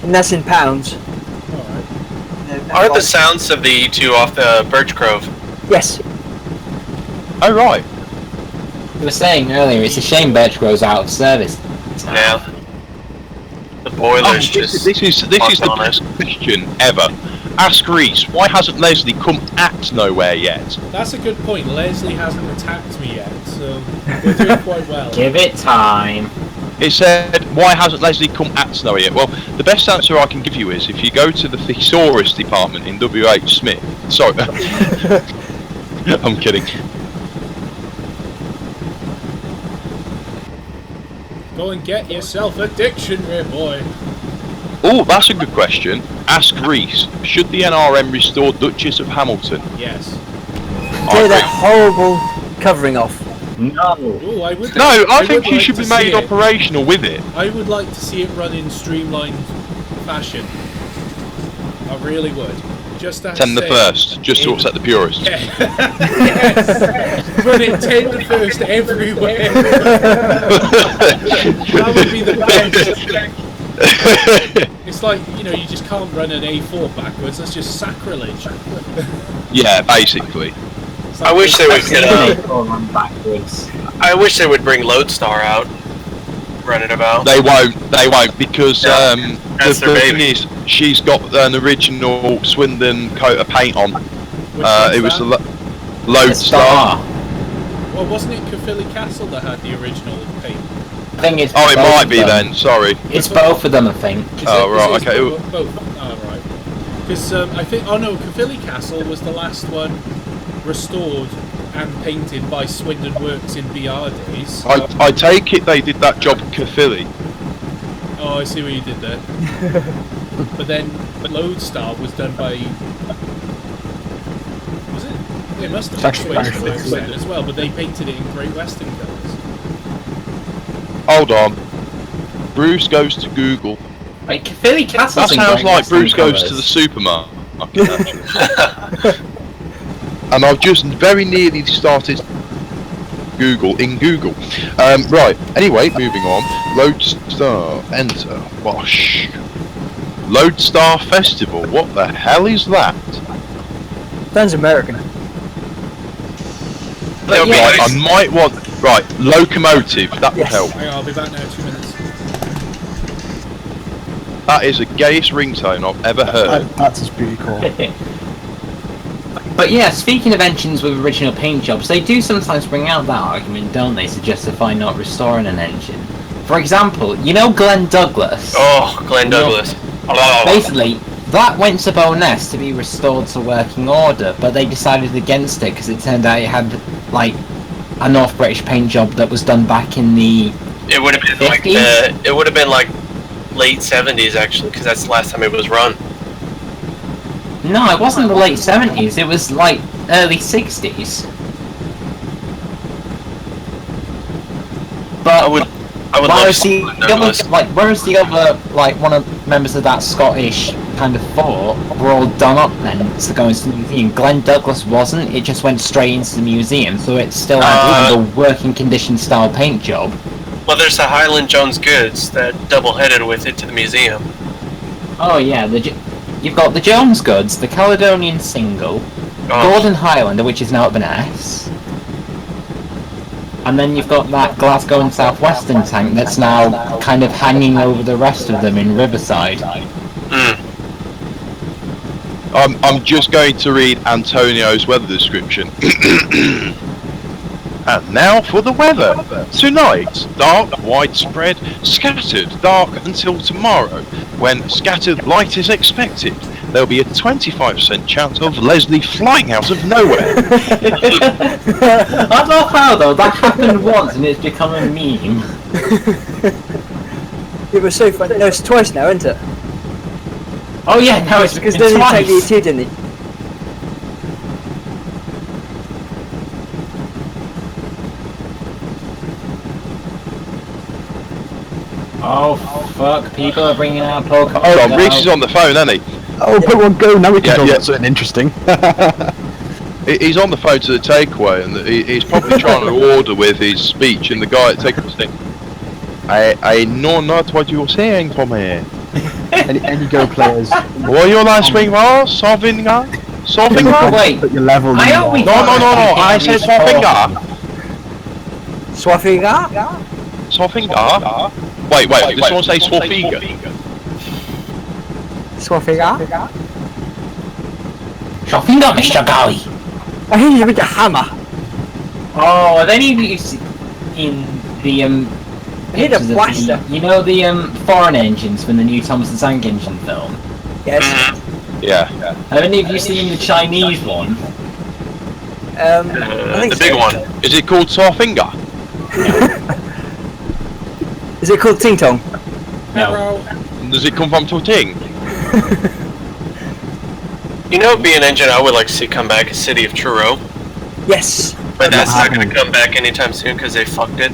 And that's in pounds. Alright. Are the sounds of the E2 off the Birch Grove? Yes. Oh right. You were saying earlier, it's a shame Birch grows out of service. Yeah. The boiler's just. This is the best question ever. Ask Reese, why hasn't Leslie come at nowhere yet? That's a good point. Leslie hasn't attacked me yet, so we're doing quite well. Give it time. It said, why hasn't Leslie come at nowhere yet? Well, the best answer I can give you is if you go to the thesaurus department in WH Smith. Sorry. I'm kidding. Go and get yourself a dictionary, boy. Oh, that's a good question. Ask Reese, should the NRM restore Duchess of Hamilton? Yes. Do that horrible covering off. No. Ooh, I would. No, I think would he like should to be see made it. operational with it. I would like to see it run in streamlined fashion. I really would. Just to 10 the say- first, just to upset the purists. Yeah. Yes. Run it 10 the first everywhere. That would be the best. It's like, you know, you just can't run an A4 backwards. That's just sacrilege. Yeah, basically. It's like I wish they would get Run backwards. I wish they would bring Lodestar out. Run it about. They won't, because Yeah, that's the their thing baby. is, she's got an original Swindon coat of paint on. Which It was one's the that? Lodestar. Well, wasn't it Caerphilly Castle that had the original paint? I think it's Oh, it both might of be them. then, sorry. It's both of them, I think. Oh, right, okay. Both. Oh, right. Because I think, oh no, Caerphilly Castle was the last one restored and painted by Swindon Works in BR days. I take it they did that job at Caerphilly. Oh, I see what you did there. But then Lodestar was done by. Was it? It must have been actually Swindon very Works then as well, but they painted it in Great Western colours. Hold on. Bruce goes to Google. Like, Caerphilly Castle's That in sounds Great like Western Bruce goes to colours. the supermarket, actually. And I've just very nearly started Google in Google. Right, anyway, moving on. Lodestar, enter, wash. Lodestar Festival, what the hell is that? Sounds American. They'll be Right, nice. I might want... Right, locomotive, that would Yes. help. Hang on, I'll be back now, 2 minutes. That is the gayest ringtone I've ever heard. That's just pretty cool. But yeah, speaking of engines with original paint jobs, they do sometimes bring out that argument, don't they, to justify not restoring an engine. For example, you know Glenn Douglas? Oh, Glenn Douglas. Basically, that went to Bowness to be restored to working order, but they decided against it because it turned out it had, like, a North British paint job that was done back in the It would have been like 50s? it would have been like late 70s actually, because that's the last time it was run. No, it wasn't the late 70s, it was like early 60s. But I would love whereas to see the Glenn Douglas. other, like, whereas the other, like, one of the members of that Scottish kind of fort were all done up then to go into the museum, Glenn Douglas wasn't. It just went straight into the museum, so it still had even the working condition style paint job. Well, there's the Highland Jones goods that double-headed with it to the museum. Oh yeah, you've got the Jones goods, the Caledonian single, Oh, Gordon Highlander, which is now up an S. And then you've got that Glasgow and South Western tank that's now kind of hanging over the rest of them in Riverside. mm. I'm just going to read Antonio's weather description. And now for the weather. Tonight, dark, widespread, scattered, dark until tomorrow, when scattered light is expected. There'll be a 25% chance of Leslie flying out of nowhere. I love how though that happened once and it's become a meme. It was so funny. No, it's twice now, isn't it? Oh yeah, now it's Because been then he take the twice. E2, didn't he? Oh fuck, people are bringing out Pokemon. Hold on, Reese is on the phone, isn't he? Oh, Pokemon Go, now we can Yeah, talk yeah. about something interesting. He's on the phone to the takeaway, and he's probably trying to order with his speech, and the guy at takeaway saying, I know not what you're saying for me. Any Go players? What you last week was? Sofinga? Wait, Put your level. I always No, I said Sofinga. Swafiga? Sofinga? Wait, did someone say Swafiga? Swafiga? Shopping up, Mr. Gowie. I hear you with the hammer. Oh, have any of you seen the I hear the pictures of blaster. you know the foreign engines from the new Thomas the Tank Engine film? Yes. Yeah. Have any of you seen the Chinese one? I think The big so. one. Is it called Sofinga? Is it called Ting Tong? No. Does it come from Toting? You know, it'd be an engine I would like to see come back is City of Truro. Yes. But that's not going to come back anytime soon because they fucked it.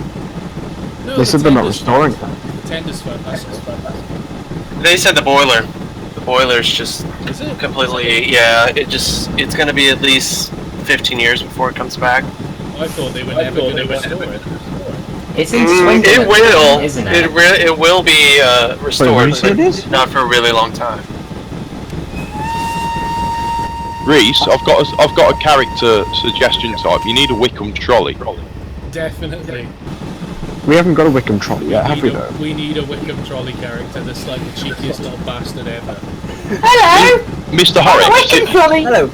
No, They said they're not restoring it. The tender's fun. That's fun. They said the boiler. The boiler's just Is it? completely, yeah, it's going to be at least 15 years before it comes back. I thought they were never going to restore it. It's in Swindon, It will. isn't it? It will be restored, where you say but it is? not for a really long time. Reese, I've got a character suggestion type. You need a Wickham trolley. Definitely. We haven't got a Wickham trolley yet, have we though? We need a Wickham trolley character that's like the cheekiest little bastard ever. Hello! Mr. Horrex, Hello.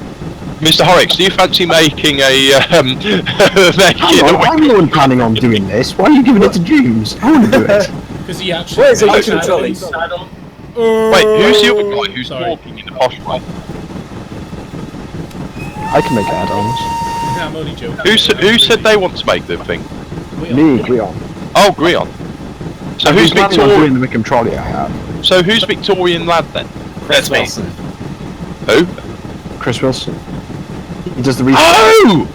Mr. Horrex, do you fancy making a I'm the one planning on doing this. Why are you giving it to James? I want to do it. Because he actually. Where's the makes Wickham trolley? saddles. Wait, who's the other guy who's Sorry. walking in the posh way? I can make add-ons. I'm only joking. Who said they want to make the thing? Me, Grion. Oh, Grion. So who's planning on doing Victorian? the Wickham trolley I have? So who's Victorian lad then? That's me. Wilson. Who? Chris Wilson. He does the research. Oh!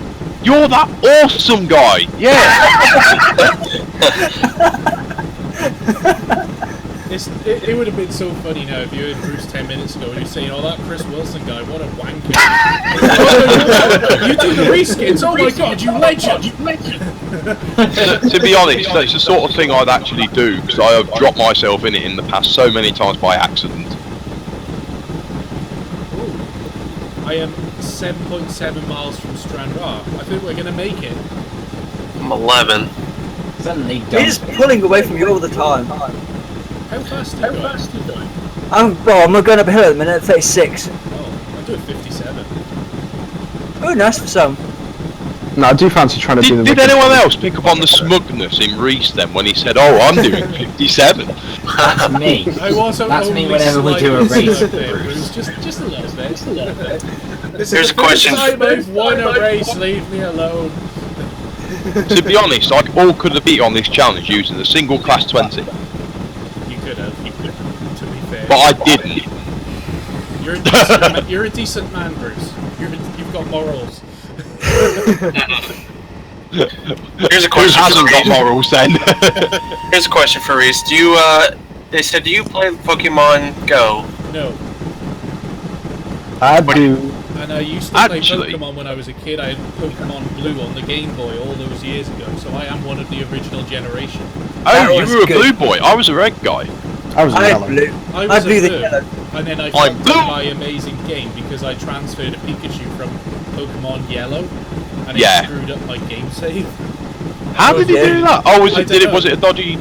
You're that awesome guy! Yeah! It would have been so funny now if you heard Bruce 10 minutes ago and you're saying, oh, that Chris Wilson guy, what a wanker. You do the reskins, oh my god, you legend! To be honest, that's the sort of thing I'd actually do, because I have dropped myself in it in the past so many times by accident. I am 7.7 miles from Stranrear. I think we're going to make it. I'm 11. Suddenly He's done. just pulling away from you all the time. How fast are you going? I'm not going up a hill at the minute at 36. Oh, I'm doing 57. Oh, nice for some. No, I do fancy trying to do the Did Wickham anyone trolley. else pick up on the smugness in Reese then when he said, oh, I'm doing 57? That's me. I wasn't That's me only whenever we do a slightly race. slow there, Bruce, just a little bit. Just a little bit. This Here's is a the first question. time I've won a race. Leave me alone. To be honest, I all could have beat on this challenge using a single class 20, You could have. To be fair. but I didn't. You're a decent man, Bruce. You've got morals. Here's a Who question hasn't for got Reese. morals then? Here's a question for Reese. Do you, they said, do you play Pokemon Go? No. I do. And I used to Actually- play Pokemon when I was a kid. I had Pokemon Blue on the Game Boy all those years ago, so I am one of the original generation. Oh, you was were a good. blue boy. I was a red guy. I was a I yellow. blew. I I was blew a the blue, yellow. and then I I'm fucked blue. up my amazing game because I transferred a Pikachu from Pokemon Yellow, and it Yeah. screwed up my game save. How did he do that? Oh, was I it? don't know. Was it a dodgy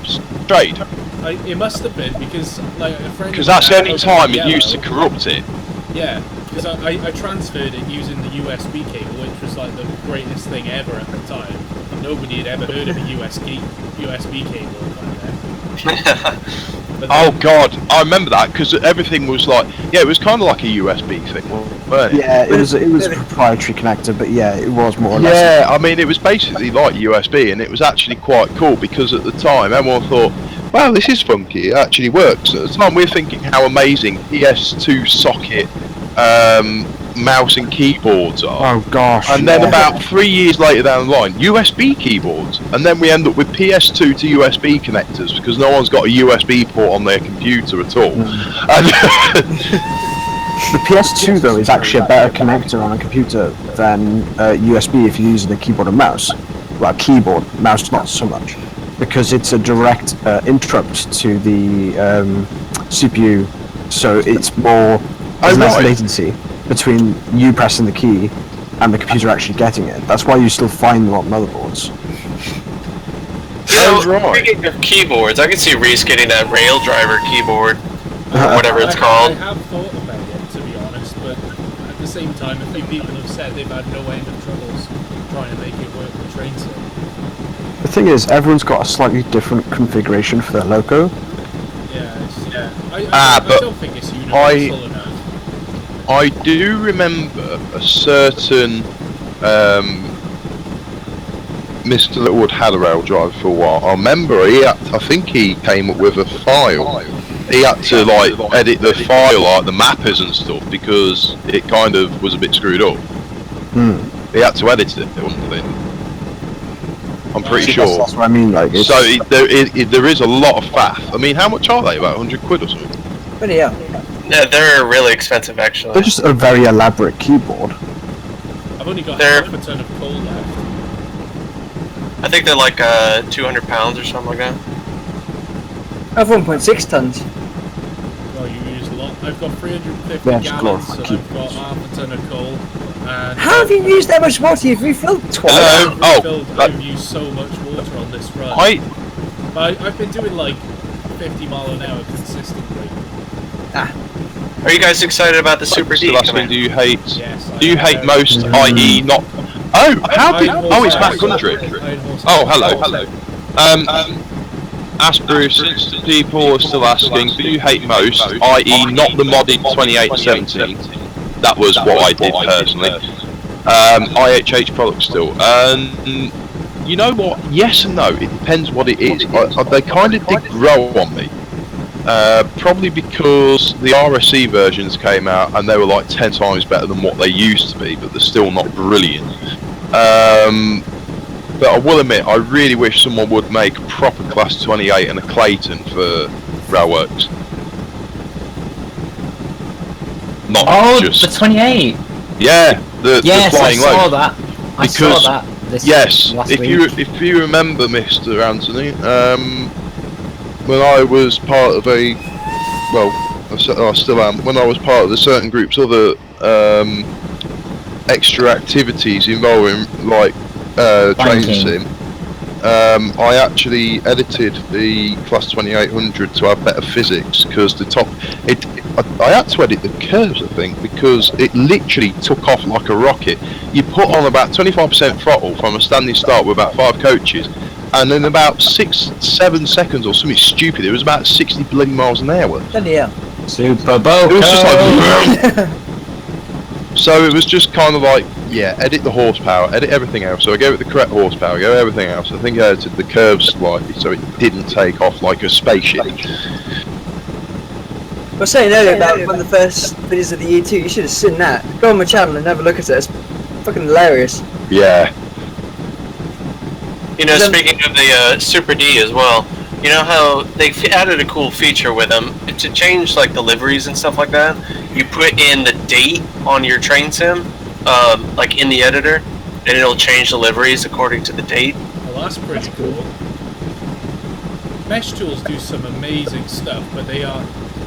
trade? It must have been because like a friend. Because of that's mine the only had Pokemon time it Yellow. used to corrupt it. Yeah, because I transferred it using the USB cable, which was like the greatest thing ever at the time. Nobody had ever heard of a USB cable back then. But Oh then- god, I remember that because everything was like, yeah, it was kind of like a USB thing, wasn't it? Yeah, it was a proprietary connector, but yeah, it was more or less. Yeah, I mean, it was basically like USB, and it was actually quite cool because at the time everyone thought, wow, this is funky, it actually works. At the time we were thinking how amazing PS2 socket mouse and keyboards are. Oh gosh. And then yeah. about 3 years later down the line, USB keyboards, and then we end up with PS2 to USB connectors because no one's got a USB port on their computer at all. And The PS2 though is actually a better connector on a computer than USB if you're using a keyboard and mouse. Well, keyboard, mouse not so much, because it's a direct interrupt to the CPU, so it's more less latency between you pressing the key and the computer actually getting it. That's why you still find them on motherboards. Speaking of keyboards, I can see Reese getting that rail driver keyboard, or whatever it's called. I have thought about it, to be honest, but at the same time, a few people have said they've had no end of troubles trying to make it work with train sim. The thing is, everyone's got a slightly different configuration for their Loco. I don't think it's universal enough. I do remember a certain Mr. Littlewood had a rail driver for a while. I remember I think he came up with a file. He had to like edit the file, like the mappers and stuff, because it kind of was a bit screwed up. He had to edit it, wasn't he? I'm pretty sure. That's what I mean. Like, so there is a lot of faff. I mean, how much are they? About 100 quid or something? But yeah. Yeah, they're really expensive actually. They're just a very elaborate keyboard. I've only got half a ton of coal left. I think they're like 200 pounds or something like that. I have 1.6 tons. Well, you use a lot. I've got 350 Yeah, gallons, so I've got half a ton of coal. And how have you used that much water? You've refilled twice. I've used so much water on this run. I've been doing like 50 mile an hour consistently. Are you guys excited about the Super D? Do you hate? Yes, do you hate most? I.e., not. Oh, how did? Oh, it's Matt Country. Oh, hello. Ask Bruce. Since people are still asking, do you hate most? I.e., not the modded 2817. That was what I did personally. IHH products still. You know what? Yes and no. It depends what it is. They kind of did grow on me. Probably because the RSC versions came out and they were like 10 times better than what they used to be, but they're still not brilliant. But I will admit, I really wish someone would make a proper Class 28 and a Clayton for Railworks. Not just the 28. Yeah, the flying I saw load. that. I saw that. If you remember, Mr. Anthony, when I was part of a, well, I still am. When I was part of a certain group's other extra activities involving like train sim, I actually edited the Class 2800 to have better physics because I had to edit the curves, I think, because it literally took off like a rocket. You put on about 25% throttle from a standing start with about 5 coaches, and in about 6-7 seconds or something stupid, it was about 60 bloody miles an hour. Yeah. Super Bowl. It was just like. So it was just kind of like, yeah, edit the horsepower, edit everything else. So I gave it the correct horsepower, gave everything else. I think I edited the curves slightly so it didn't take off like a spaceship. I was saying earlier about one of the first videos of the E2, you should have seen that. Go on my channel and have a look at it, it's fucking hilarious. Yeah. You know, speaking of the Super D as well, you know how they added a cool feature with them to change like the liveries and stuff like that. You put in the date on your train sim, like in the editor, and it'll change the liveries according to the date. Well, that's pretty cool. Mesh tools do some amazing stuff, but they are,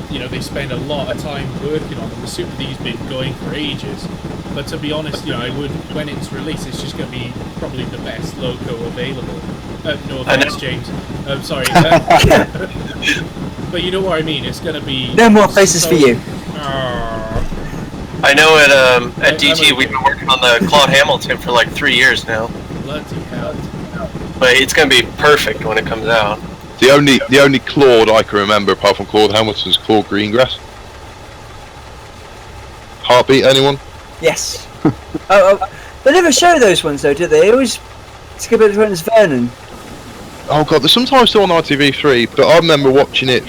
you know, they spend a lot of time working on them. The Super D's been going for ages, but to be honest, you know, I would, when it's released, it's just going to be probably the best Loco available. No offense, James. I'm sorry. But you know what I mean. It's going to be no more faces for you. I know at DT we've been working on the Claude Hamilton for like 3 years now. Bloody hell. But it's going to be perfect when it comes out. The only Claude I can remember apart from Claude Hamilton's Claude Greengrass. Heartbeat, anyone? Yes. They never show those ones though, do they? They always skip it when it's Vernon. Oh god, they're sometimes still on ITV3, but I remember watching it.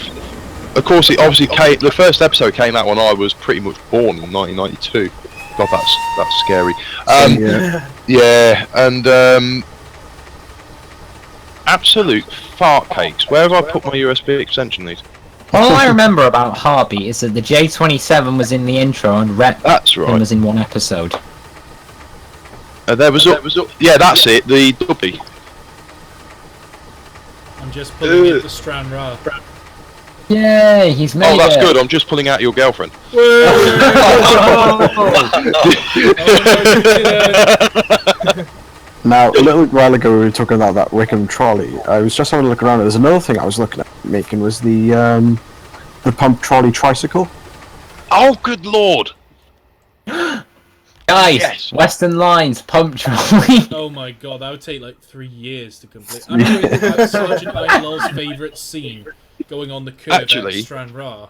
Of course, it obviously came. The first episode came out when I was pretty much born in 1992. God, that's scary. Yeah, and absolute fart cakes. Where have I put my USB extension lead? All I remember about Harvey is that the J27 was in the intro and Rep That's right. was in one episode. There was yeah, that's it. The Dubby. I'm just pulling at the Stranrear. Yay, he's made it! Oh, that's good. I'm just pulling out your girlfriend. Now, a little while ago we were talking about that Wickham trolley. I was just having a look around. There's another thing I was looking at making was the pump trolley tricycle. Oh, good lord! Guys, Yes. Western Lines pump trolley. Oh my god, that would take like 3 years to complete. I'm doing like Sergeant Idol's favourite scene, going on the curve Actually- at Stranrear.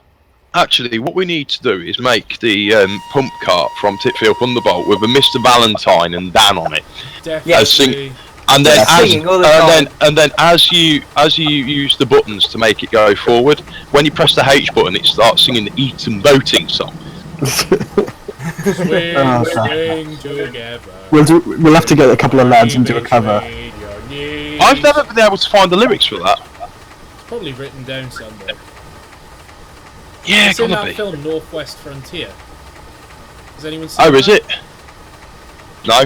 Actually, what we need to do is make the pump cart from Titfield Thunderbolt with a Mr. Valentine and Dan on it. Definitely. And then, Singing all the time. and then as you use the buttons to make it go forward, when you press the H button, it starts singing the Eton boating song. Swing, Oh, swing together. We'll have to get a couple of lads and do a cover. I've never been able to find the lyrics for that. It's probably written down somewhere. Yeah, It's in gotta that be. film Northwest Frontier. Has anyone seen Oh, that? is it? No.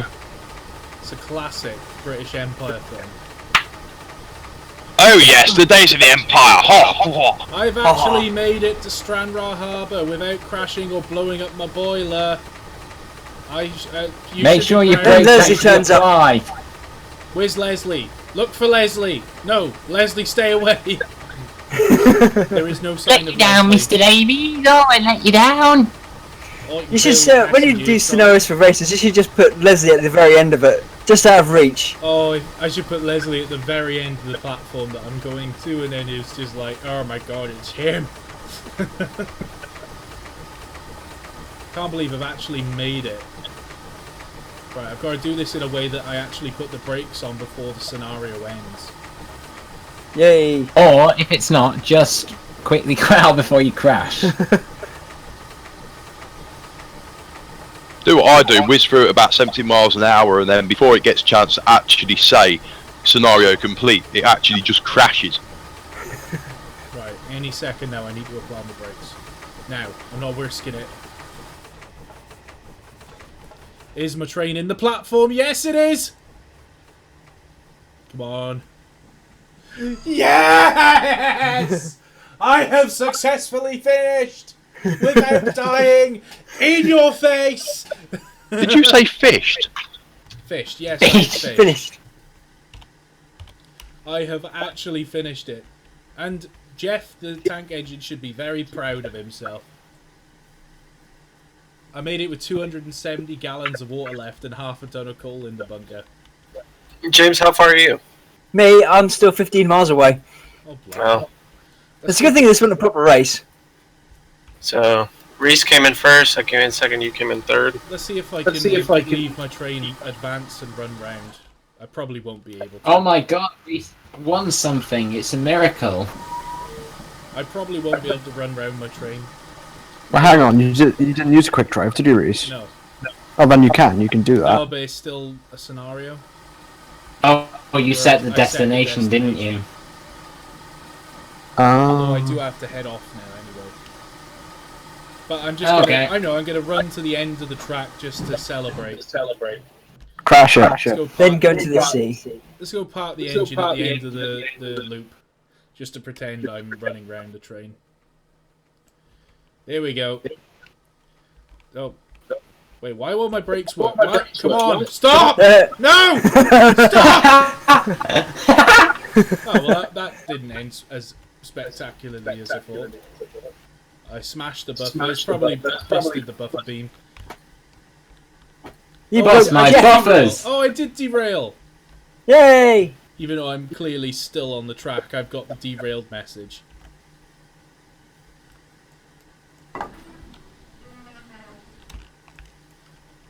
It's a classic British Empire film. Oh yes, the days of the Empire. Ha, ha, ha. I've actually made it to Stranraer Harbour without crashing or blowing up my boiler. Make sure you break. break Leslie that turns up. drive. Where's Leslie? Look for Leslie. No, Leslie, stay away. There is no sign of Leslie. Davies. Oh, I let you down. Oh, You should, don't when you actually do use scenarios for races, you should just put Leslie at the very end of it, just out of reach. Oh, I should put Leslie at the very end of the platform that I'm going to, and then it's just like, oh my god, it's him. Can't believe I've actually made it. Right, I've got to do this in a way that I actually put the brakes on before the scenario ends. Yay. Or if it's not, just quickly get out before you crash. Do what I do, whiz through at about 70 miles an hour, and then before it gets a chance to actually say scenario complete, it actually just crashes. Right, any second now I need to apply my brakes. Now, I'm not risking it. Is my train in the platform? Yes, it is! Come on. Yes! I have successfully finished! Without dying! In your face! Did you say fished? Fished, yes. Fished. Finished. I have actually finished it. And Jeff, the tank engine, should be very proud of himself. I made it with 270 gallons of water left and half a ton of coal in the bunker. James, how far are you? Me, I'm still 15 miles away. Oh, Well, It's a good thing this wasn't a proper race. so Reese came in first, I came in second, you came in third. Let's see if I can leave my train advance and run round. I probably won't be able to. Oh my god, we won something. It's a miracle. I probably won't be able to run round my train. Well, hang on, you didn't use a quick drive, did you, Reese? No. Oh, then you can do that. No, but it's still a scenario. Oh, you set the I set the destination, didn't you? Although I do have to head off now anyway. But I'm just Okay. I'm gonna run to the end of the track just to celebrate. Crash it. Let's go Then park- go into the sea. Let's go park the engine at the end of the loop. Just to pretend I'm running round the train. Here we go. Oh. Wait, why won't my brakes work? What? Come on! Stop! No! Stop! Oh, well, that didn't end as spectacularly as I thought. I smashed the buffer. It's probably busted the buffer beam. You Oh, both, my I did buffers! derail. Oh, I did derail! Yay! Even though I'm clearly still on the track, I've got the derailed message.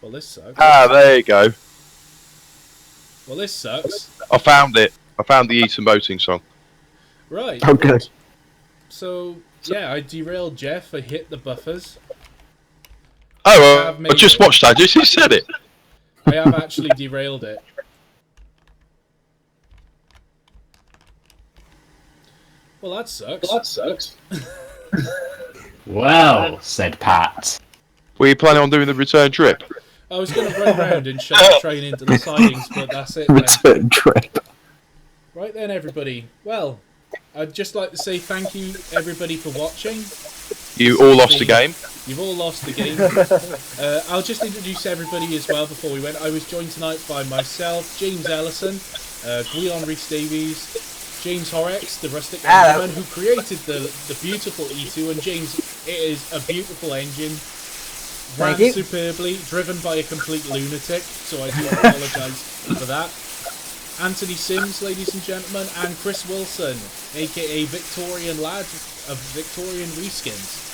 Well, this sucks. Ah, there you go. Well, this sucks. I found it. I found the Eton boating song. Right. Oh, good. So, yeah, I derailed Jeff. I hit the buffers. Oh, have I made just it. watched that. You said it. I have actually derailed it. Well, that sucks. Well, said Pat. Were you planning on doing the return trip? I was going to run round and shove the train into the sidings, but that's it. Then. Return trip. Right then, everybody. Well, I'd just like to say thank you, everybody, for watching. You all lost the game. You've all lost the game. I'll just introduce everybody as well before we went. I was joined tonight by myself, James Ellison, Guion Rhys-Davies, James Horrex, the Rustic Engineman, who created the beautiful E2. And James, it is a beautiful engine. Ran superbly, driven by a complete lunatic, so I do apologise for that. Anthony Sims, ladies and gentlemen, and Chris Wilson, aka Victorian Lad of Victorian Reskins.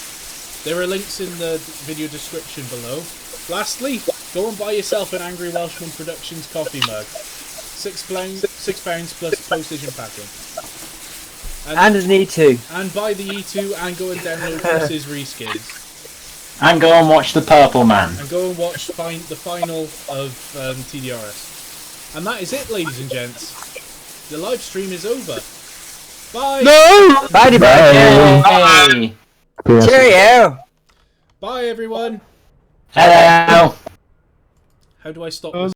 There are links in the video description below. Lastly, go and buy yourself an Angry Welshman Productions coffee mug. £6 plus postage and packing. And an E2. And buy the E2 and go and download Chris's Reskins. And go and watch The Purple Man. And go and watch the final of TDRS. And that is it, ladies and gents. The live stream is over. Bye! No! Bye, Bye. Cheerio! Bye, everyone! Hello! How do I stop this?